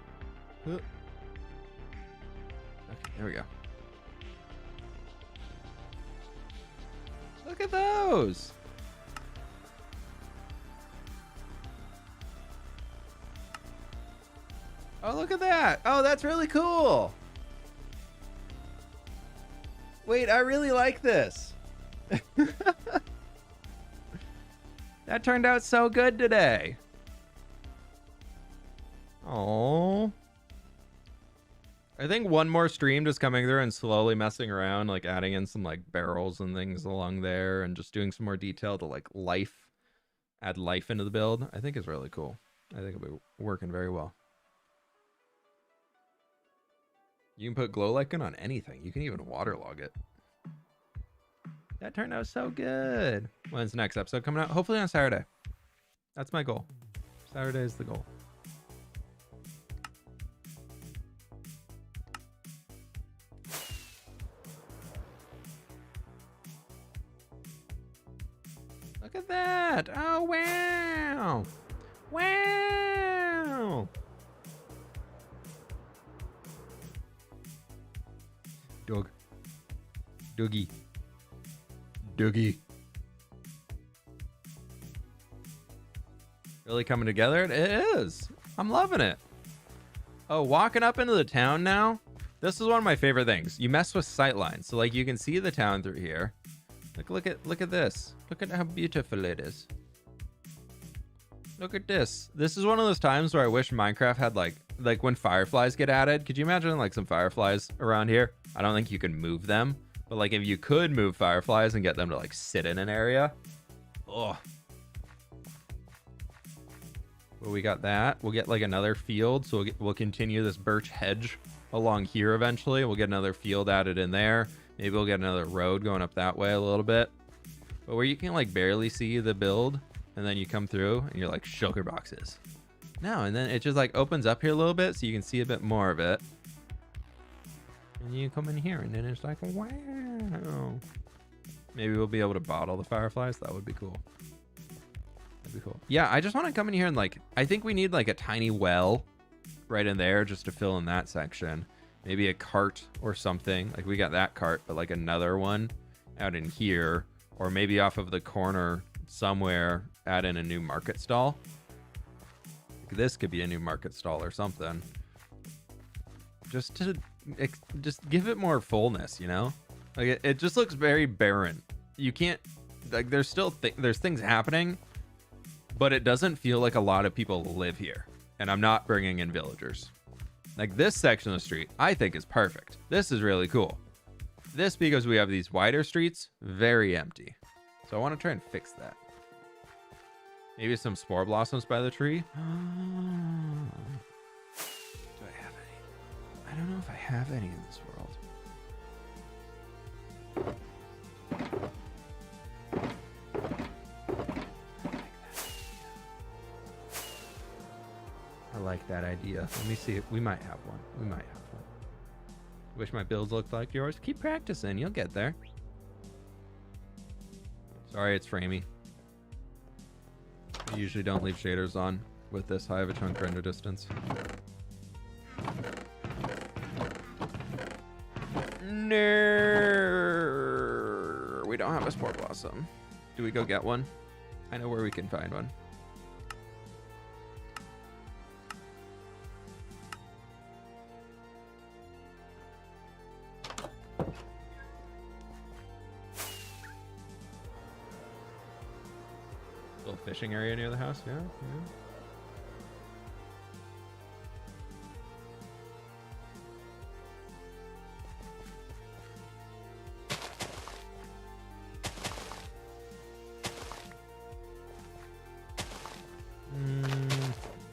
Okay, there we go. Look at those! Oh, look at that! Oh, that's really cool! Wait, I really like this. That turned out so good today. Oh, I think one more stream just coming through and slowly messing around, like adding in some like barrels and things along there and just doing some more detail to like add life into the build, I think is really cool. I think it'll be working very well. You can put glow lichen on anything. You can even waterlog it. That turned out so good. When's the next episode coming out? Hopefully on Saturday. That's my goal. Saturday is the goal. Look at that. Oh, wow. Wow. Doogie. Really coming together? It is. I'm loving it. Oh, walking up into the town now. This is one of my favorite things. You mess with sightlines, so like you can see the town through here. Look at this. Look at how beautiful it is. Look at this. This is one of those times where I wish Minecraft had like when fireflies get added. Could you imagine like some fireflies around here? I don't think you can move them, but like if you could move fireflies and get them to like sit in an area. Oh. Well, we got that. We'll get like another field, so we'll continue this birch hedge along here eventually. We'll get another field added in there. Maybe we'll get another road going up that way a little bit. But where you can like barely see the build, and then you come through and you're like sugar boxes. No, and then it just like opens up here a little bit so you can see a bit more of it. And you come in here and then it's like, wow. Maybe we'll be able to bottle the fireflies. That would be cool. That'd be cool. Yeah, I just want to come in here and like, I think we need like a tiny well right in there just to fill in that section. Maybe a cart or something. Like we got that cart, but like another one out in here, or maybe off of the corner somewhere, add in a new market stall. Like this could be a new market stall or something. Just to give it more fullness, you know? Like it just looks very barren. You can't, like there's still there's things happening, but it doesn't feel like a lot of people live here. And I'm not bringing in villagers. Like this section of the street, I think is perfect. This is really cool. This, because we have these wider streets, very empty. So I want to try and fix that. Maybe some spore blossoms by the tree. Do I have any? I don't know if I have any in this world. I like that idea. Let me see. We might have one. We might have one. Wish my builds looked like yours. Keep practicing. You'll get there. Sorry, it's framey. I usually don't leave shaders on with this high of a chunk render distance. No, we don't have a Spore Blossom. Do we go get one? I know where we can find one. Little fishing area near the house, yeah, yeah.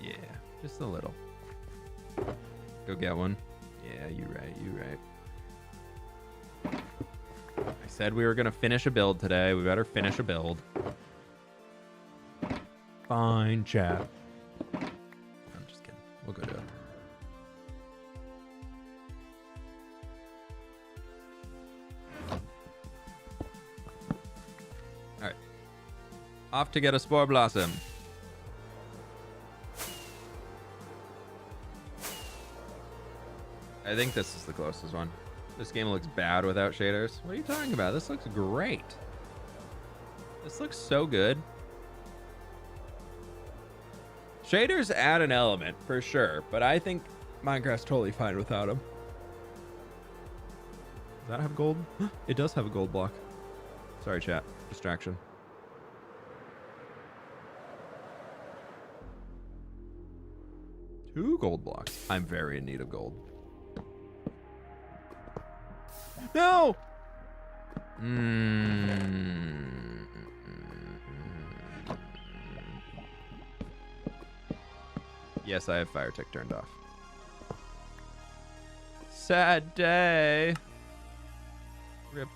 Yeah, just a little. Go get one. Yeah, you right, you right. I said we were gonna finish a build today. We better finish a build. Fine, chat. I'm just kidding. We'll go do it. All right. Off to get a Spore Blossom. I think this is the closest one. This game looks bad without shaders. What are you talking about? This looks great. This looks so good. Shaders add an element, for sure, but I think Minecraft's totally fine without them. Does that have gold? It does have a gold block. Sorry, chat. Distraction. Two gold blocks. I'm very in need of gold. No! Yes, I have fire tick turned off. Sad day. Rip.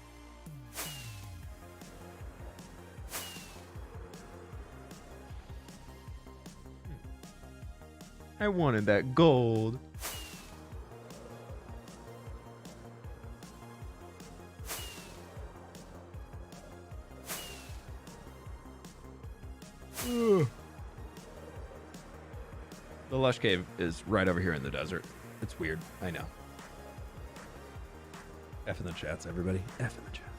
I wanted that gold. Ugh. The Lush Cave is right over here in the desert. It's weird. I know. F in the chats, everybody. F in the chats.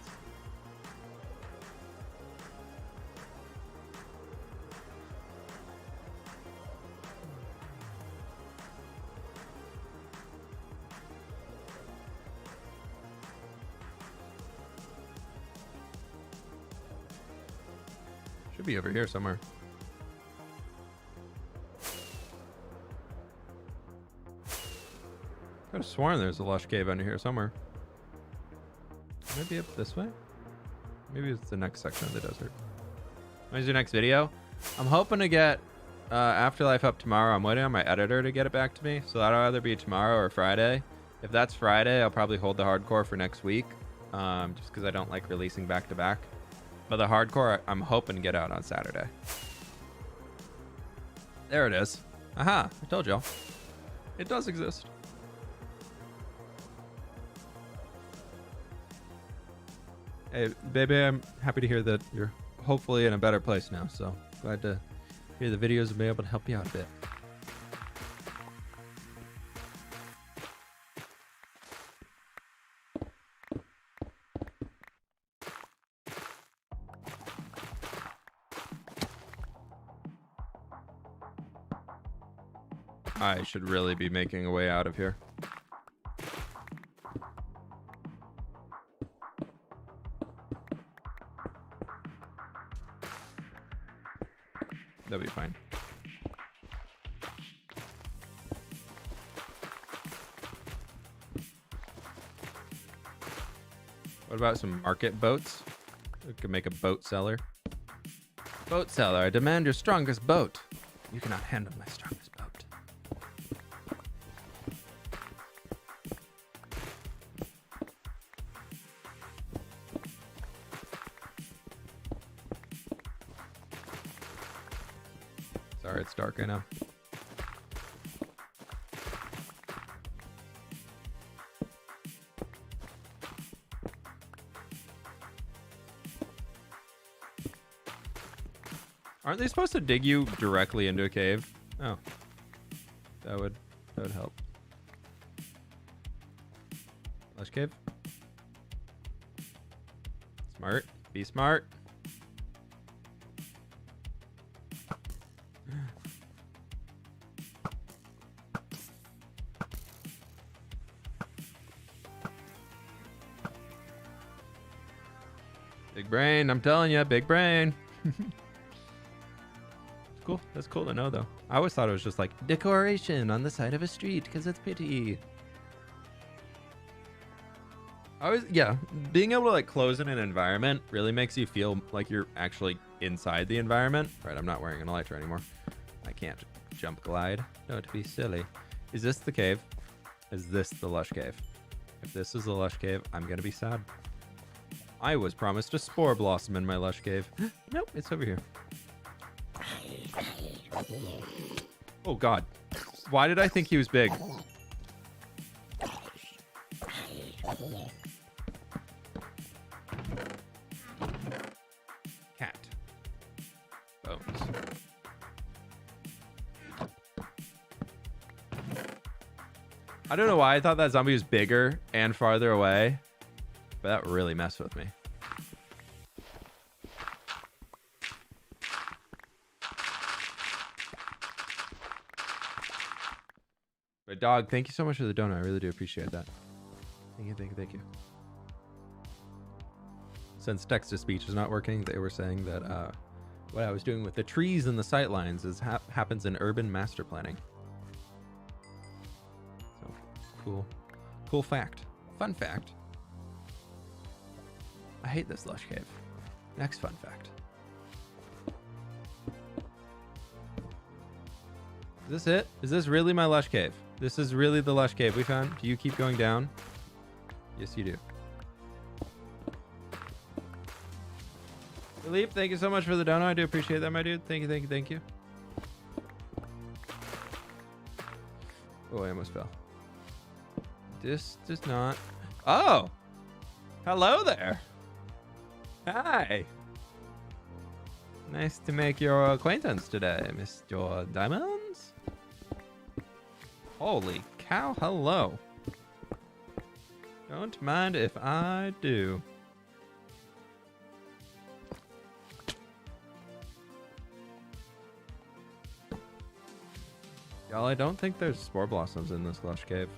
Should be over here somewhere. Could have sworn there's a lush cave under here somewhere. Maybe up this way? Maybe it's the next section of the desert. When's your next video? I'm hoping to get Afterlife up tomorrow. I'm waiting on my editor to get it back to me. So that'll either be tomorrow or Friday. If that's Friday, I'll probably hold the hardcore for next week. Just because I don't like releasing back to back. But the hardcore, I'm hoping to get out on Saturday. There it is. Aha, I told y'all. It does exist. Hey, baby, I'm happy to hear that you're hopefully in a better place now. So glad to hear the videos and be able to help you out a bit. I should really be making a way out of here. That'll be fine. What about some market boats? We could make a boat seller. Boat seller, I demand your strongest boat. You cannot handle my strongest boat. Sorry, it's dark right now. Aren't they supposed to dig you directly into a cave? Oh. That would help. Lush cave. Smart. Be smart. Big brain, I'm telling you, big brain. Cool. That's cool to know, though. I always thought it was just like decoration on the side of a street because it's pretty. Yeah, being able to like close in an environment really makes you feel like you're actually inside the environment. Right, I'm not wearing an elytra anymore. I can't jump glide. Don't be silly. Is this the cave? Is this the lush cave? If this is the lush cave, I'm gonna be sad. I was promised a spore blossom in my lush cave. Nope, it's over here. Oh god. Why did I think he was big? Cat. Bones. I don't know why I thought that zombie was bigger and farther away, but that really messed with me. But dog, thank you so much for the donut. I really do appreciate that. Thank you, thank you, thank you. Since text-to-speech is not working, they were saying that what I was doing with the trees and the sightlines is happens in urban master planning. So, cool. Cool fact. Fun fact. I hate this lush cave. Next fun fact. Is this it? Is this really my lush cave? This is really the lush cave we found? Do you keep going down? Yes, you do. Philippe, thank you so much for the dono. I do appreciate that, my dude. Thank you, thank you, thank you. Oh, I almost fell. This does not... Oh! Hello there! Hi! Nice to make your acquaintance today, Mr. Diamonds. Holy cow, hello. Don't mind if I do. Y'all, I don't think there's spore blossoms in this lush cave.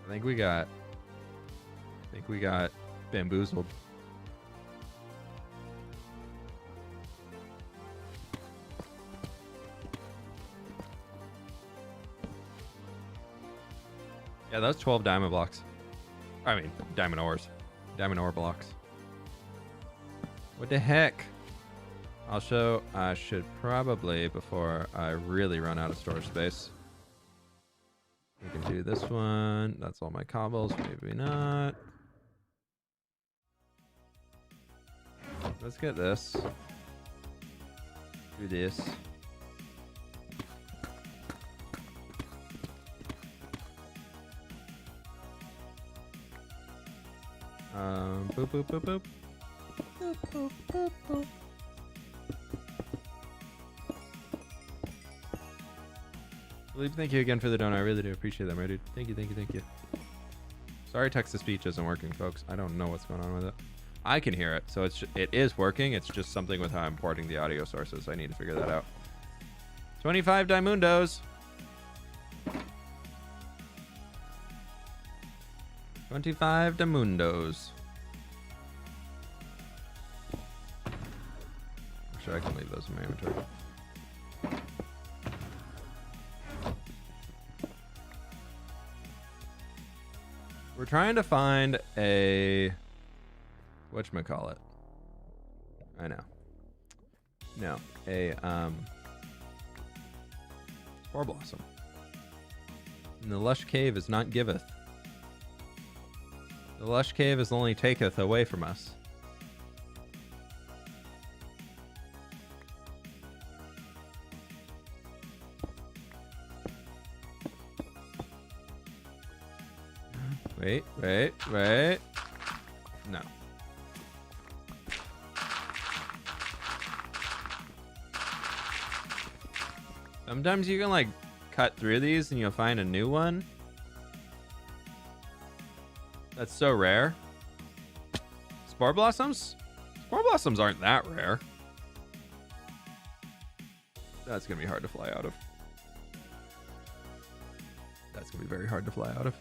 I think we got bamboozled. Yeah, that's 12 diamond blocks. I mean, diamond ores. Diamond ore blocks. What the heck? I should probably, before I really run out of storage space. We can do this one. That's all my cobbles. Maybe not. Let's get this. Do this. Boop, boop, boop, boop. Boop, boop, boop, boop. Philippe, thank you again for the donut. I really do appreciate that, my dude. Thank you, thank you, thank you. Sorry, text-to-speech isn't working, folks. I don't know what's going on with it. I can hear it, so it is working. It's just something with how I'm porting the audio sources. I need to figure that out. 25 Diamundos. 25 Diamundos. Sure, I can leave those in my inventory. We're trying to find a... whatchamacallit? I know. No, a spore blossom. And the lush cave is not giveth. The lush cave is only taketh away from us. Wait. No. Sometimes you can like cut through these and you'll find a new one. That's so rare. Spore blossoms? Spore blossoms aren't that rare. That's gonna be hard to fly out of. That's gonna be very hard to fly out of.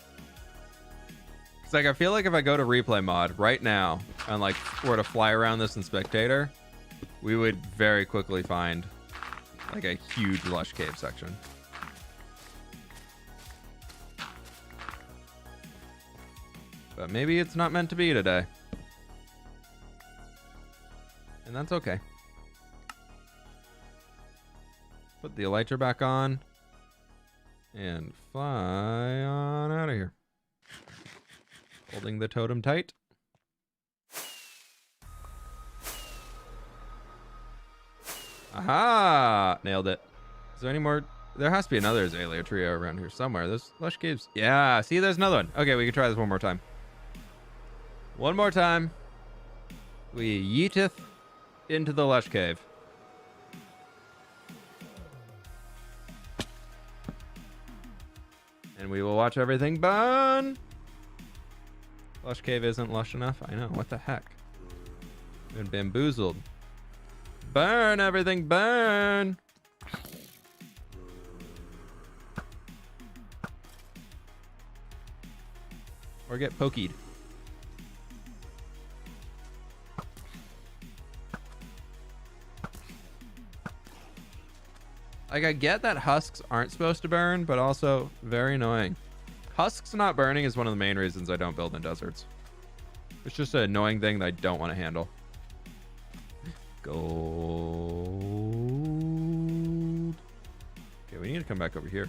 It's like I feel like if I go to replay mod right now and like were to fly around this in spectator, we would very quickly find like a huge lush cave section. But maybe it's not meant to be today. And that's okay. Put the elytra back on. And fly on out of here. Holding the totem tight. Aha! Nailed it. Is there any more? There has to be another azalea trio around here somewhere. There's lush caves. Yeah, see, there's another one. Okay, we can try this one more time. One more time. We yeeteth into the lush cave. And we will watch everything burn. Lush cave isn't lush enough. I know. What the heck? Been bamboozled. Burn everything, burn. Or get pokeyed. Like, I get that husks aren't supposed to burn, but also very annoying. Husks not burning is one of the main reasons I don't build in deserts. It's just an annoying thing that I don't want to handle. Gold. Okay, we need to come back over here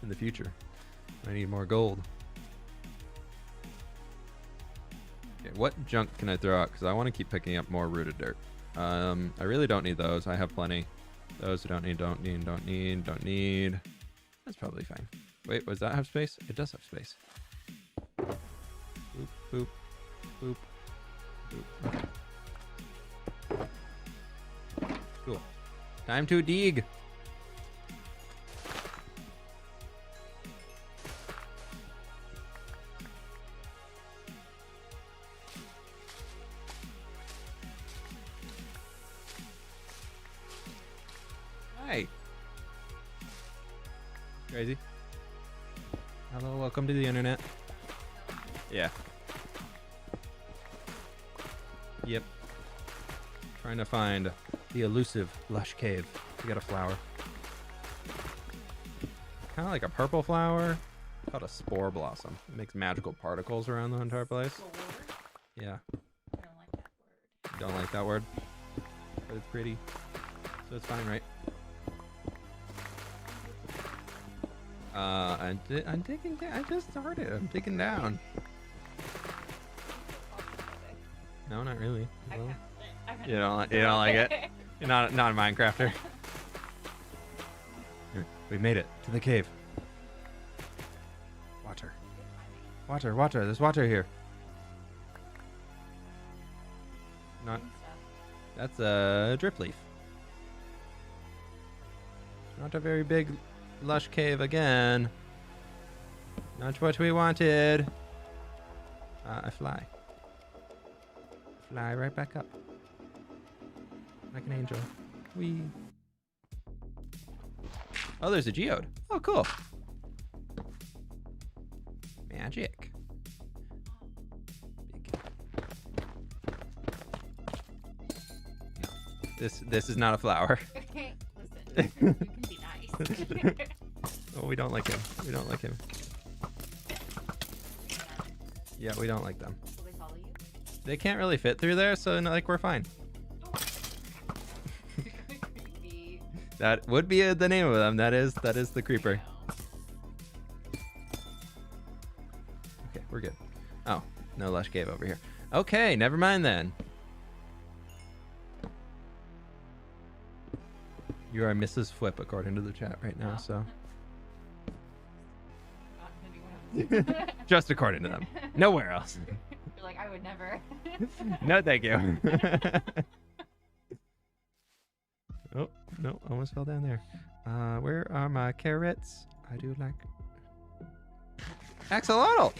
in the future. I need more gold. Okay, what junk can I throw out? Because I want to keep picking up more rooted dirt. I really don't need those. I have plenty. Those who don't need. That's probably fine. Wait, does that have space? It does have space. Boop, boop, boop, boop. Okay. Cool. Time to dig. Hi. Crazy. Hello, welcome to the internet. Yeah. Yep. Trying to find the elusive lush cave. We got a flower. Kind of like a purple flower. Called a spore blossom. It makes magical particles around the entire place. Yeah. I don't like that word. Don't like that word? But it's pretty. So it's fine, right? I'm digging down. I just started. I'm digging down. No, not really. Well, you don't like it? You're not a Minecrafter. We made it to the cave. Water. Water, water. There's water here. Not. That's a drip leaf. Not a very big lush cave again. Not what we wanted. I fly. Fly right back up. Like an angel. Whee. Oh, there's a geode. Oh, cool. Magic. Big. No. This is not a flower. Listen, you can be nice. Oh, we don't like him. We don't like him. Yeah, we don't like them. Will they follow you? They can't really fit through there, so like we're fine. Creepy. That would be the name of them. That is the creeper. Okay, we're good. Oh, no lush cave over here. Okay, never mind then. You are Mrs. fWhip according to the chat right now, so. Not gonna be one of them. Just according to them. Nowhere else. You're like, I would never. No, thank you. Oh, no, almost fell down there. Where are my carrots? I do like axolotl.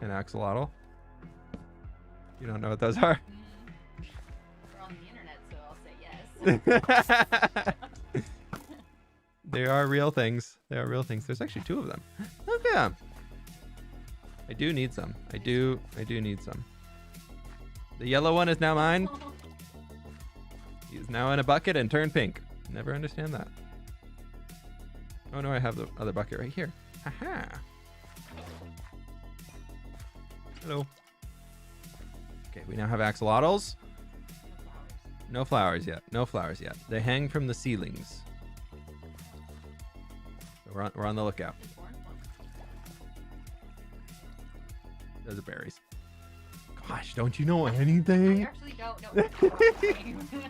An axolotl. You don't know what those are? We're on the internet, so I'll say yes. They are real things. They are real things. There's actually 2 of them. Look at them. I do need some. I do need some. The yellow one is now mine. He's now in a bucket and turned pink. Never understand that. Oh no, I have the other bucket right here. Haha. Hello. Okay, we now have axolotls. No flowers yet. No flowers yet. They hang from the ceilings. So we're on the lookout. Those are berries. Gosh, don't you know anything? I actually don't know what it's which is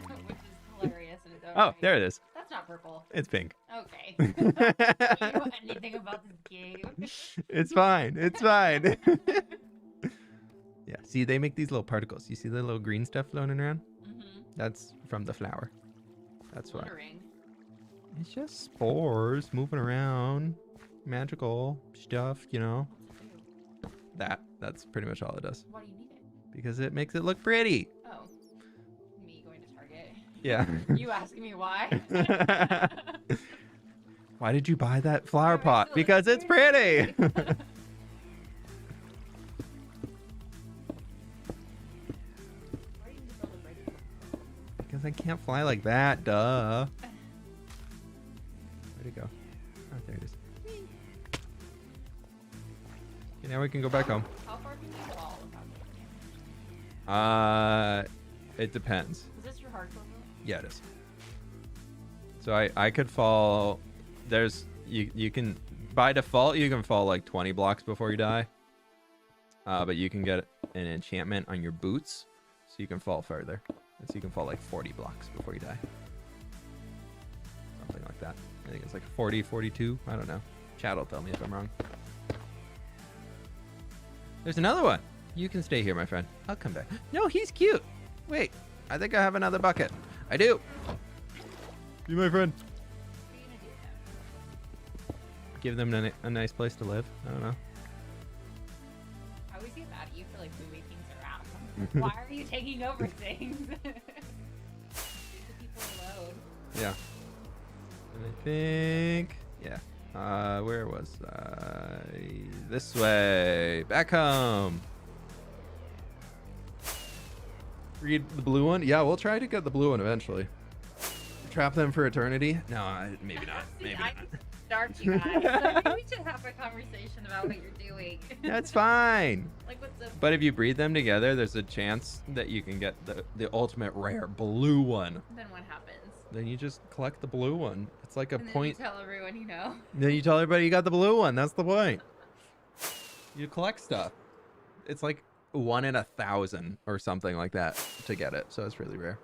hilarious in its own Oh, right. there it is. That's not purple. It's pink. Okay. Do you know anything about this game? It's fine. It's fine. Yeah, see, they make these little particles. You see the little green stuff floating around? Mm-hmm. That's from the flower. That's why. Glittering. It's just spores moving around. Magical stuff, you know. That's pretty much all it does. Why do you need it? Because it makes it look pretty. Oh. Me going to Target. Yeah. You asking me why? Why did you buy that flower It makes pot? it look Because it's pretty. Why do you need to build a bridge? Because I can't fly like that, duh. Where'd it go? Oh, there it is. Okay, now we can go back home. How far can you fall without getting It depends. Is this your hardcore mode? Yeah, it is. So I could fall. There's you can by default you can fall like 20 blocks before you die. But you can get an enchantment on your boots, so you can fall further. And so you can fall like 40 blocks before you die. Something like that. I think it's like 40, 42. I don't know. Chat will tell me if I'm wrong. There's another one. You can stay here, my friend. I'll come back. No, he's cute. Wait, I think I have another bucket. I do. You, my friend. What are you gonna do with them? Give them a nice place to live. I don't know. I always get mad at you for like moving things around. Why are you taking over things? Leave the people alone. Yeah. And I think, yeah. Where was this way? Back home. Read the blue one? Yeah, we'll try to get the blue one eventually. Trap them for eternity? No, maybe not. See, Maybe I not. can start you guys. So maybe we should have a conversation about what you're doing. That's fine. Like what's the But if you breed them together, there's a chance that you can get the ultimate rare blue one. then what happens? Then you just collect the blue one. It's like a And then point. you tell everyone you know. Then you tell everybody you got the blue one. That's the point. You collect stuff. It's like 1 in 1,000 or something like that to get it. So it's really rare.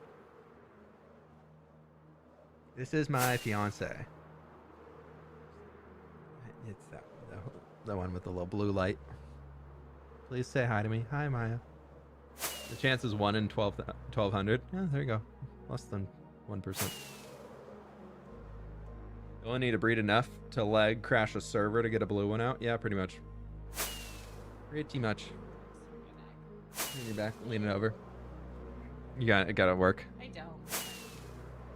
This is my fiance. It's the one with the little blue light. Please say hi to me. Hi, Maya. The chance is 1 in 1,200. Yeah, there you go. Less than 1%. You only need to breed enough to leg crash a server to get a blue one out. Yeah, pretty much. Pretty much. Lean your back, lean it over. You gotta work. I don't.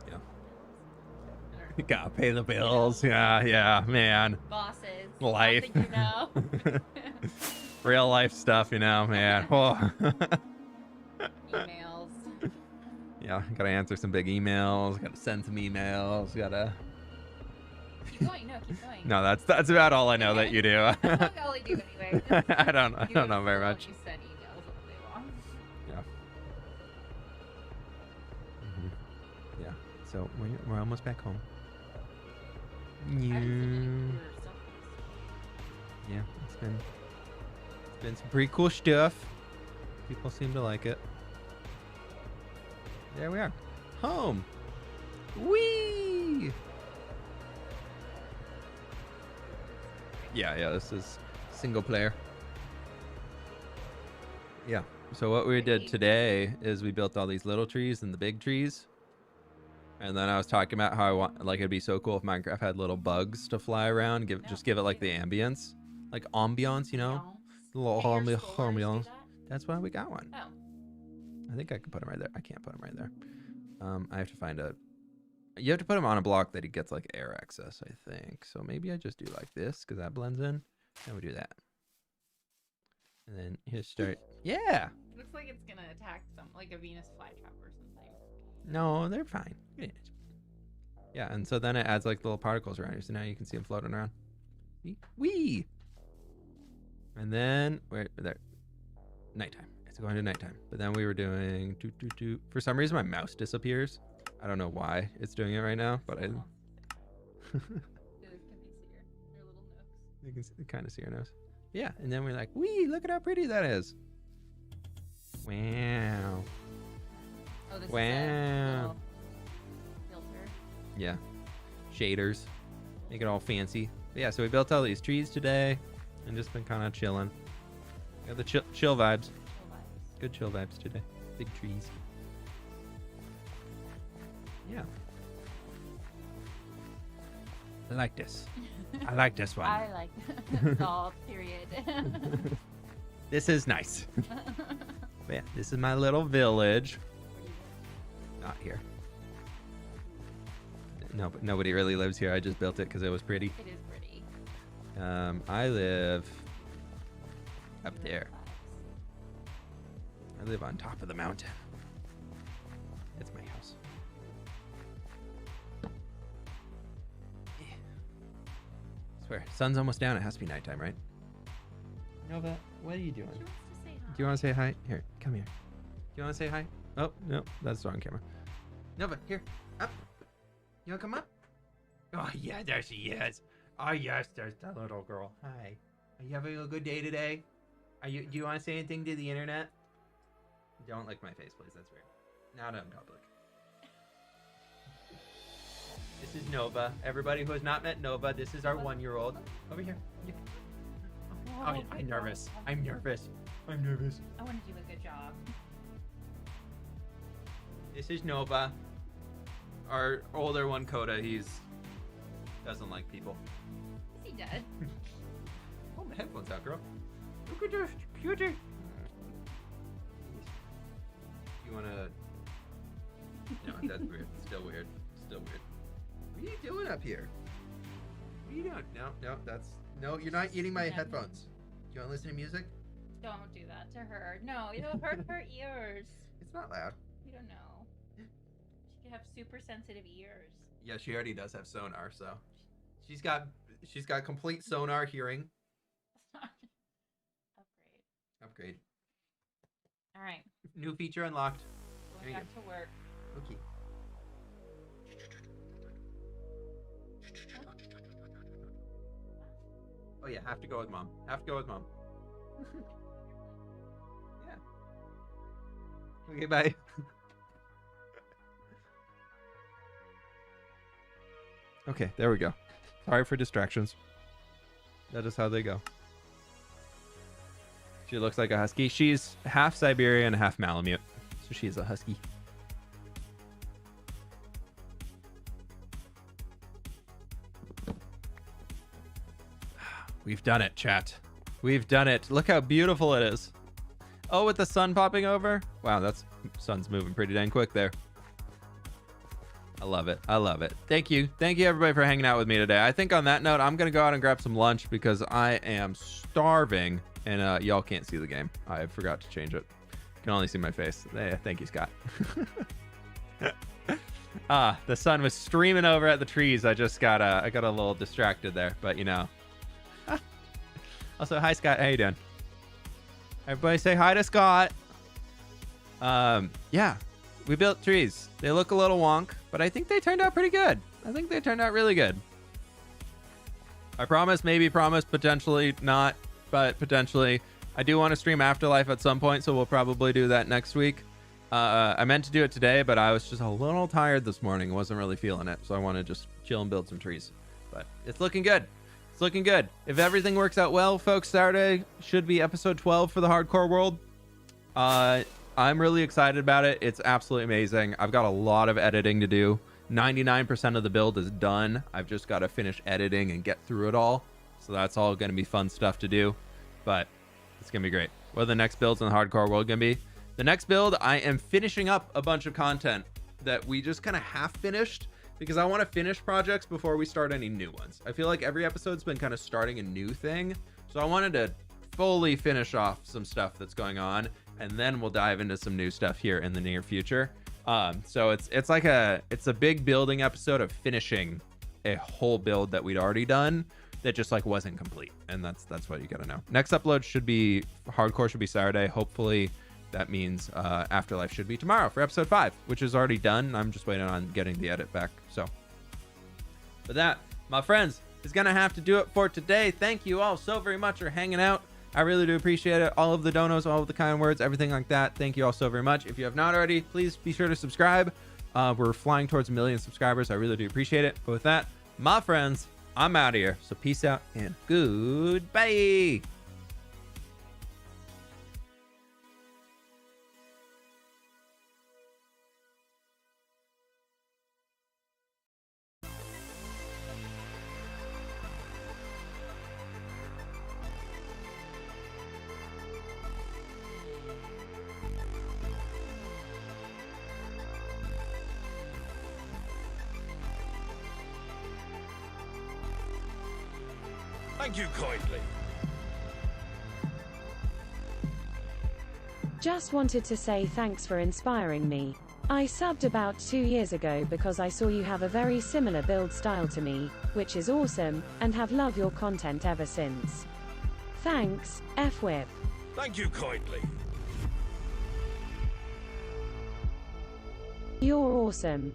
Yeah. I don't You gotta pay the bills. Yeah, man. Bosses. Life. Something you know. Real life stuff, you know, man. Oh. Emails. Yeah, gotta answer some big emails. Gotta send some emails. Gotta. Keep going. No, keep going. No, that's about all I know that you do. That's what we all do anyway. I don't You know very know, much. You send emails all day long. Yeah. Yeah. So we're almost back home. I haven't seen Yeah. your stuff. Yeah, it's been some pretty cool stuff. People seem to like it. There we are. Home. Whee! Yeah, this is single player. Yeah. So what we did Great. today is we built all these little trees and the big trees. And then I was talking about how I want, like, it'd be so cool if Minecraft had little bugs to fly around, just give it like the ambience, like ambiance, you know, the little Can your scrollers do ambiance. that? That's why we got one. Oh. I think I can put him right there. I can't put him right there. I have to find a. You have to put him on a block that he gets like air access, I think. So maybe I just do like this because that blends in. And we do that. And then his start. Yeah. Looks like it's gonna attack some, like a Venus flytrap or something. No, they're fine. Yeah, and so then it adds like little particles around you. So now you can see them floating around. Wee. And then wait, there. Nighttime. It's going to nighttime. But then we were doing For some reason, my mouse disappears. I don't know why it's doing it right now, but I. You can kind of see our nose. Yeah, and then we're like, wee, look at how pretty that is. Wow. Oh, this Wow. is a little filter. Yeah. Shaders. Make it all fancy. But yeah, so we built all these trees today and just been kind of chilling. Got the chill vibes. Good chill vibes today. Big trees. Yeah. I like this. I like this one. I like that's all, period. This is nice. Yeah, this is my little village. Not here. No, but nobody really lives here. I just built it because it was pretty. It is pretty. I live up there. I live on top of the mountain. It's my house. Yeah. Swear, sun's almost down. It has to be nighttime, right? Nova, what are you doing? She wants to say hi. Do you want to say hi? Here, come here. Do you want to say hi? Oh, no, that's the wrong camera. Nova, here, up. You want to come up? Oh, yeah, there she is. Oh, yes, there's that little girl. Hi. Are you having a good day today? Do you want to say anything to the internet? Don't lick my face, please. That's weird. Not in public. This is Nova. Everybody who has not met Nova, this is our 1-year-old. Over here. Oh, I'm nervous. I'm nervous. I'm nervous. I want to do a good job. This is Nova. Our older one, Coda, doesn't like people. Is he dead? Pull my headphones out, girl. Look at this cutie. You wanna? No, that's weird. Still weird. Still weird. What are you doing up here? What are you doing? No, that's no. You're not eating my headphones. Do you want to listen to music? Don't do that to her. No, it'll hurt her ears. It's not loud. You don't know. She could have super sensitive ears. Yeah, she already does have sonar, so she's got complete sonar hearing. Upgrade. All right. New feature unlocked. Going back to work. Okay. Oh yeah, have to go with mom. Have to go with mom. Yeah. Okay, bye. Okay, there we go. Sorry for distractions. That is how they go. She looks like a husky. She's half Siberian, half Malamute. So she's a husky. We've done it, chat. We've done it. Look how beautiful it is. Oh, with the sun popping over? Wow, sun's moving pretty dang quick there. I love it. I love it. Thank you. Thank you, everybody, for hanging out with me today. I think on that note, I'm going to go out and grab some lunch because I am starving and y'all can't see the game. I forgot to change it. You can only see my face. Thank you, Scott. The sun was streaming over at the trees. I got a little distracted there, but you know. Also, hi, Scott. How you doing? Everybody say hi to Scott. Yeah, we built trees. They look a little wonk, but I think they turned out pretty good. I think they turned out really good. I promise, maybe promise, potentially not, but potentially. I do want to stream Afterlife at some point, so we'll probably do that next week. I meant to do it today, but I was just a little tired this morning. Wasn't really feeling it, so I want to just chill and build some trees. But it's looking good. It's looking good. If everything works out well, folks, Saturday should be episode 12 for the hardcore world. I'm really excited about it. It's absolutely amazing. I've got a lot of editing to do. 99% of the build is done. I've just got to finish editing and get through it all. So that's all going to be fun stuff to do. But it's going to be great. What are the next builds in the hardcore world going to be? The next build, I am finishing up a bunch of content that we just kind of half finished because I want to finish projects before we start any new ones. I feel like every episode's been kind of starting a new thing. So I wanted to fully finish off some stuff that's going on, and then we'll dive into some new stuff here in the near future. So it's like it's a big building episode of finishing a whole build that we'd already done that just like wasn't complete, and that's what you gotta know. Next upload should be hardcore, should be Saturday. Hopefully that means Afterlife should be tomorrow for episode 5, which is already done. I'm just waiting on getting the edit back. So but that, my friends, is gonna have to do it for today. Thank you all so very much for hanging out. I really do appreciate it. All of the donos, all of the kind words, everything like that. Thank you all so very much. If you have not already, please be sure to subscribe. We're flying towards 1 million subscribers. I really do appreciate it. But with that, my friends, I'm out of here. So peace out and goodbye. Thank you kindly. Just wanted to say thanks for inspiring me. I subbed about 2 years ago because I saw you have a very similar build style to me, which is awesome, and have loved your content ever since. Thanks, fWhip. Thank you kindly. You're awesome.